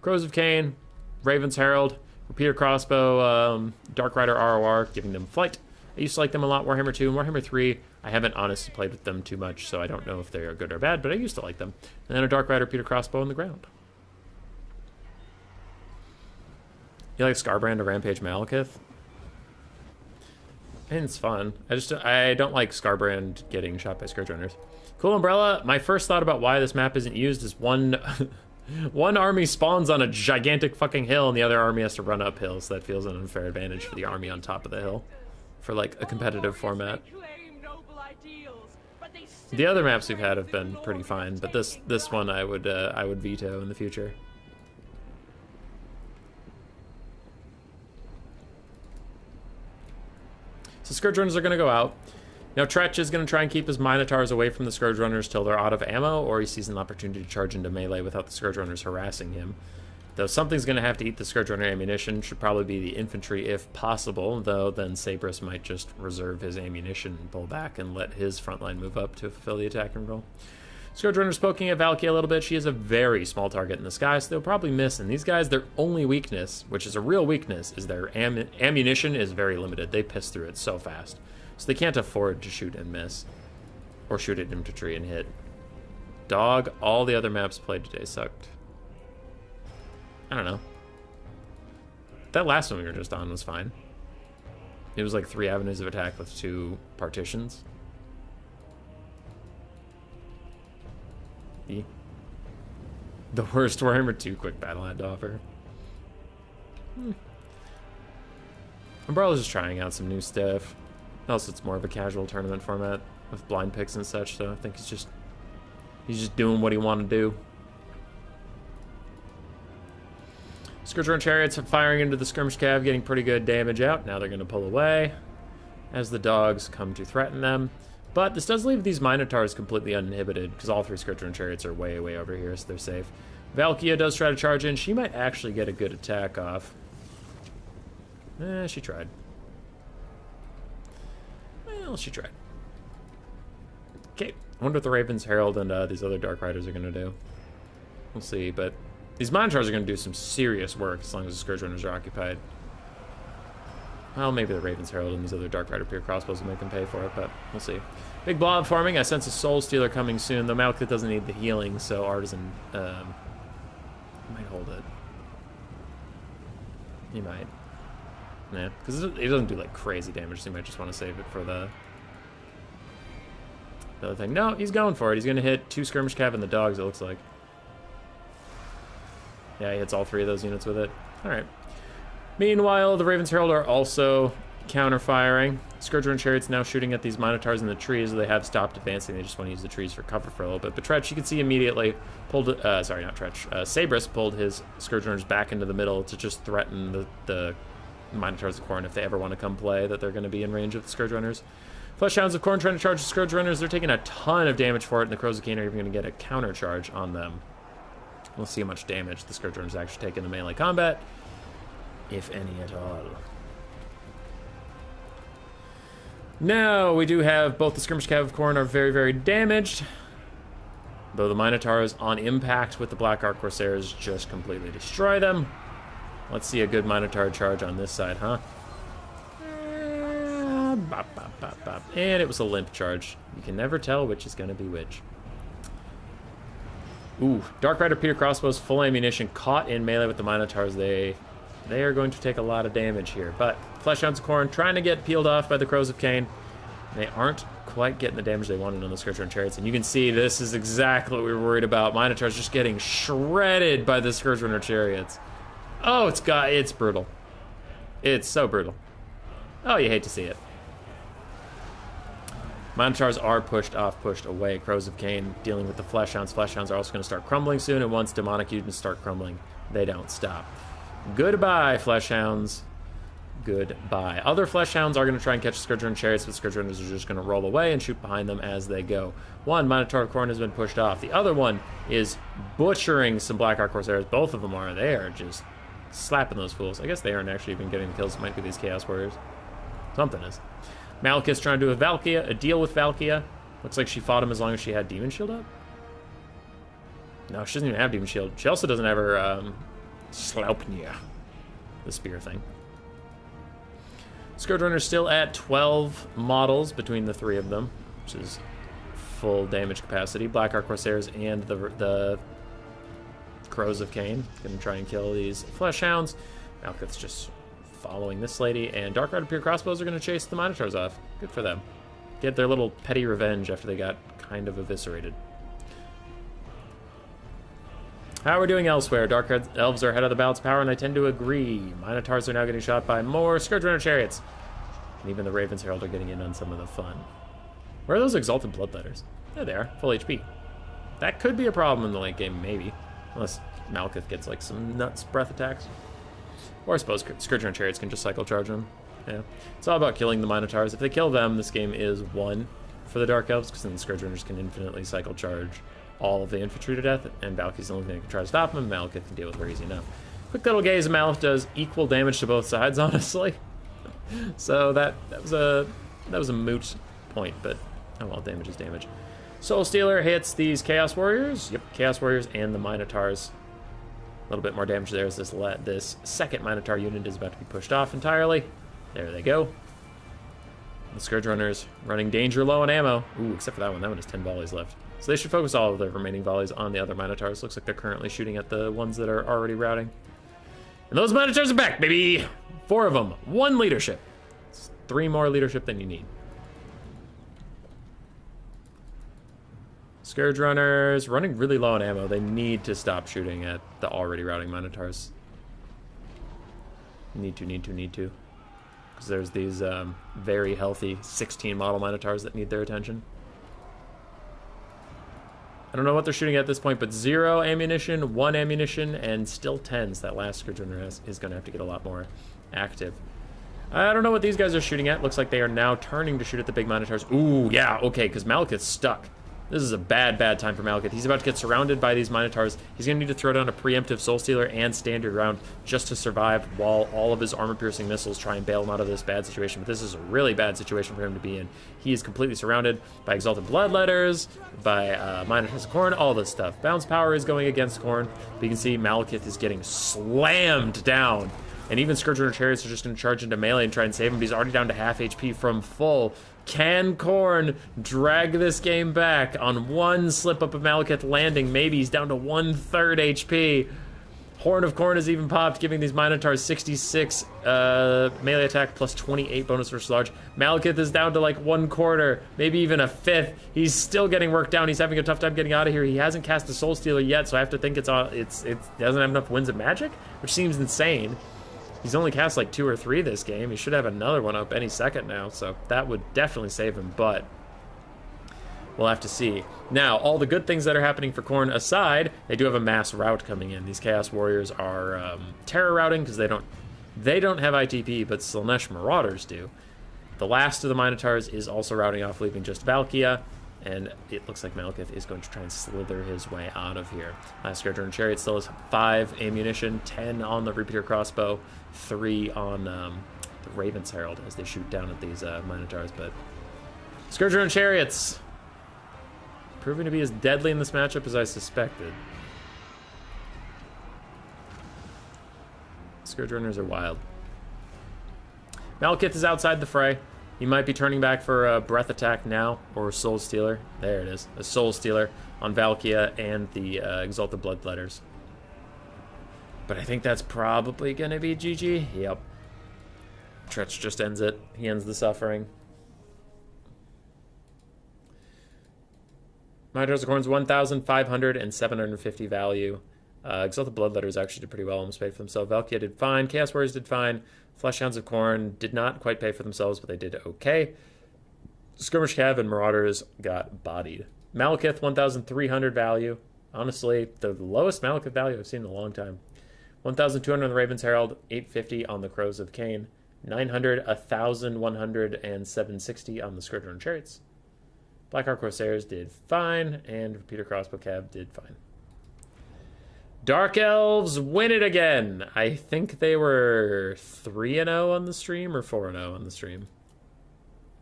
Crows of Cain, Raven's Herald, Repeater Crossbow, Dark Rider ROR, giving them flight. I used to like them a lot. Warhammer 2 and Warhammer 3, I haven't honestly played with them too much, so I don't know if they are good or bad, but I used to like them. And then a Dark Rider Repeater Crossbow on the ground. You like Skarbrand or Rampage Malekith? And it's fun. I don't like Skarbrand getting shot by Scourge Runners. Cool Umbrella. My first thought about why this map isn't used is one army spawns on a gigantic fucking hill and the other army has to run uphill, so that feels an unfair advantage for the army on top of the hill for like a competitive format. The other maps we've had have been pretty fine, but this one I would veto in the future. So Scourge Runners are going to go out. Now Tretch is going to try and keep his Minotaurs away from the Scourge Runners till they're out of ammo, or he sees an opportunity to charge into melee without the Scourge Runners harassing him. Though something's going to have to eat the Scourge Runner ammunition, should probably be the infantry if possible, though then Sabrus might just reserve his ammunition and pull back and let his front line move up to fulfill the attacking role. Scourge Runner's poking at Valkia a little bit. She is a very small target in the sky, so they'll probably miss. And these guys, their only weakness, which is a real weakness, is their ammunition is very limited. They piss through it so fast. So they can't afford to shoot and miss. Or shoot at infantry and hit. Dog, all the other maps played today sucked. I don't know. That last one we were just on was fine. It was like 3 avenues of attack with 2 partitions. The worst Warhammer 2 quick battle had to offer. Umbrella's just trying out some new stuff. Also, it's more of a casual tournament format with blind picks and such, so I think he's just doing what he wanted to do. Scourge Runner Chariots firing into the skirmish cav, getting pretty good damage out. Now they're going to pull away as the dogs come to threaten them. But this does leave these Minotaurs completely uninhibited, because all 3 Scourge Runner Chariots are way, way over here, so they're safe. Valkia does try to charge in. She might actually get a good attack off. She tried. Well, she tried. Okay, I wonder what the Raven's Herald and these other Dark Riders are going to do. We'll see, but these Minotaurs are going to do some serious work as long as the Scourge Runners are occupied. Well, maybe the Raven's Herald and these other Dark Rider Pure Crossbows will make them pay for it, but we'll see. Big blob forming. I sense a Soul Stealer coming soon. Though Malekith doesn't need the healing, so Artisan might hold it. He might. Yeah, because it doesn't do like crazy damage, so he might just want to save it for the other thing. No, he's going for it. He's going to hit 2 Skirmish Cav and the dogs, it looks like. Yeah, he hits all 3 of those units with it. All right. Meanwhile, the Raven's Herald are also counter-firing. Scourge Runner Chariots now shooting at these Minotaurs in the trees. They have stopped advancing. They just want to use the trees for cover for a little bit. But Tretch, you can see immediately pulled... sorry, not Tretch. Sabrus pulled his Scourge Runners back into the middle to just threaten the Minotaurs of Khorne if they ever want to come play, that they're going to be in range of the Scourge Runners. Fleshhounds of Khorne trying to charge the Scourge Runners. They're taking a ton of damage for it, and the Crows of Cain are even going to get a counter charge on them. We'll see how much damage the Scourge Runners actually take in the melee combat, if any at all. Now, we do have both the Skirmish Cav of Khorne are very, very damaged. Though the Minotaurs on impact with the Black Ark Corsairs just completely destroy them. Let's see a good Minotaur charge on this side, huh? Bop, bop, bop, bop. And it was a limp charge. You can never tell which is going to be which. Ooh, Dark Rider Peter Crossbows, full ammunition, caught in melee with the Minotaurs. They are going to take a lot of damage here. But Fleshhounds of Khorne trying to get peeled off by the Crows of Khane. They aren't quite getting the damage they wanted on the Scourge Runner Chariots. And you can see this is exactly what we were worried about. Minotaurs just getting shredded by the Scourge Runner Chariots. Oh, it's brutal. It's so brutal. Oh, you hate to see it. Minotaurs are pushed off, pushed away. Crows of Khane dealing with the Fleshhounds. Fleshhounds are also going to start crumbling soon, and once demonic units start crumbling, they don't stop. Goodbye, Fleshhounds. Goodbye. Other Fleshhounds are going to try and catch Scourge Runner Chariots, but Scourge Runners are just going to roll away and shoot behind them as they go. One Minotaur of Khorne has been pushed off. The other one is butchering some Black Ark Corsairs. Both of them are. They are just slapping those fools. I guess they aren't actually even getting the kills. It might be these Chaos Warriors. Something is. Malekith's trying to do a deal with Valkia. Looks like she fought him as long as she had Demon Shield up. No, she doesn't even have Demon Shield. She also doesn't have her Slaupnir, the spear thing. Scourge Runner's still at 12 models between the three of them, which is full damage capacity. Black Ark Corsairs and the Crows of Khane. Gonna try and kill these Fleshhounds. Malekith's just following this lady, and Dark Rider Pure Crossbows are going to chase the Minotaurs off. Good for them. Get their little petty revenge after they got kind of eviscerated. How are we doing elsewhere? Dark Elves are ahead of the balance of power, and I tend to agree. Minotaurs are now getting shot by more Scourge Runner Chariots. And even the Raven's Herald are getting in on some of the fun. Where are those Exalted Bloodletters? There they are, full HP. That could be a problem in the late game, maybe. Unless Malekith gets like some nuts breath attacks. Or I suppose Scourge Runner Chariots can just cycle charge them. Yeah. It's all about killing the Minotaurs. If they kill them, this game is won for the Dark Elves, because then the Scourge Runners can infinitely cycle charge all of the infantry to death, and Valky's the only thing that can try to stop them, and Malekith can deal with her easy enough. Quick little gaze, Malekith does equal damage to both sides, honestly. So that was a moot point, but oh well, damage is damage. Soul Stealer hits these Chaos Warriors. Yep, Chaos Warriors and the Minotaurs. A little bit more damage there as this second Minotaur unit is about to be pushed off entirely. There they go. The Scourge Runners running danger low on ammo. Ooh, except for that one. That one has 10 volleys left. So they should focus all of their remaining volleys on the other Minotaurs. Looks like they're currently shooting at the ones that are already routing. And those Minotaurs are back, baby! 4 of them. 1 leadership. It's 3 more leadership than you need. Scourge Runners running really low on ammo. They need to stop shooting at the already routing Minotaurs. Need to. Because there's these very healthy 16 model Minotaurs that need their attention. I don't know what they're shooting at this point, but 0 ammunition, 1 ammunition, and still 10s. That last Scourge Runner is going to have to get a lot more active. I don't know what these guys are shooting at. Looks like they are now turning to shoot at the big Minotaurs. Ooh, yeah, okay, because Malekith's stuck. This is a bad time for Malekith. He's about to get surrounded by these Minotaurs. He's going to need to throw down a preemptive Soul Stealer and stand your ground just to survive while all of his armor-piercing missiles try and bail him out of this bad situation. But this is a really bad situation for him to be in. He is completely surrounded by Exalted Bloodletters, by Minotaurs of Khorne, all this stuff. Bounce power is going against Khorne, but you can see Malekith is getting slammed down. And even Scourge Runner Chariots are just going to charge into melee and try and save him, but he's already down to half HP from full. Can Khorne drag this game back on one slip-up of Malekith landing? Maybe he's down to 1/3 HP. Horn of Khorne has even popped, giving these Minotaurs 66 melee attack plus 28 bonus versus large. Malekith is down to like 1/4, maybe even 1/5. He's still getting worked down. He's having a tough time getting out of here. He hasn't cast the Soul Stealer yet, so I have to think it doesn't have enough Winds of Magic, which seems insane. He's only cast like 2 or 3 this game. He should have another one up any second now, so that would definitely save him, but we'll have to see. Now, all the good things that are happening for Khorne aside, they do have a mass rout coming in. These Chaos Warriors are terror routing because they don't have ITP, but Slaanesh Marauders do. The last of the Minotaurs is also routing off, leaving just Valkia, and it looks like Malekith is going to try and slither his way out of here. Last Scourge Runner Chariot still has 5 ammunition, 10 on the Repeater Crossbow, 3 on the Raven's Herald as they shoot down at these Minotaurs, but Scourger and Chariots proving to be as deadly in this matchup as I suspected. Scourge Runners are wild. Malekith is outside the fray. He might be turning back for a Breath Attack now, or Soul Stealer. There it is. A Soul Stealer on Valkia and the Exalted Bloodletters. But I think that's probably going to be GG. Yep. Tretch just ends it. He ends the suffering. Minotaurs of Khorne's 1,500 and 750 value. Exalted Bloodletters actually did pretty well, almost paid for themselves. Valkia did fine. Chaos Warriors did fine. Fleshhounds of Khorne did not quite pay for themselves, but they did okay. Skirmish Cav and Marauders got bodied. Malekith, 1,300 value. Honestly, the lowest Malekith value I've seen in a long time. 1,200 on the Raven's Herald, 850 on the Crows of Cain, 900, 1,100, and 760 on the Scourger and Chariots. Blackheart Corsairs did fine, and Peter Crossbow Cav did fine. Dark Elves win it again. I think they were 3-0 on the stream or 4-0 on the stream.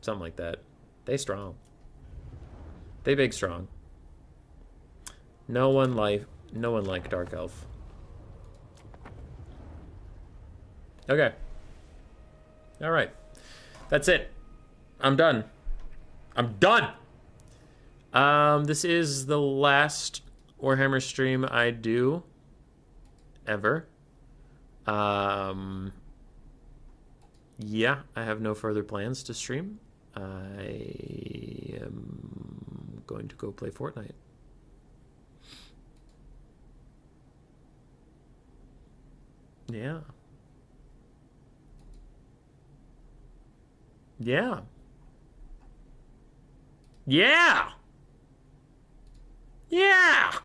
Something like that. They strong. They big strong. No one like Dark Elf. Okay. All right. That's it. I'm done. I'm done. This is the last Warhammer stream I do ever. Yeah, I have no further plans to stream. I am going to go play Fortnite. Yeah. Yeah. Yeah. Yeah.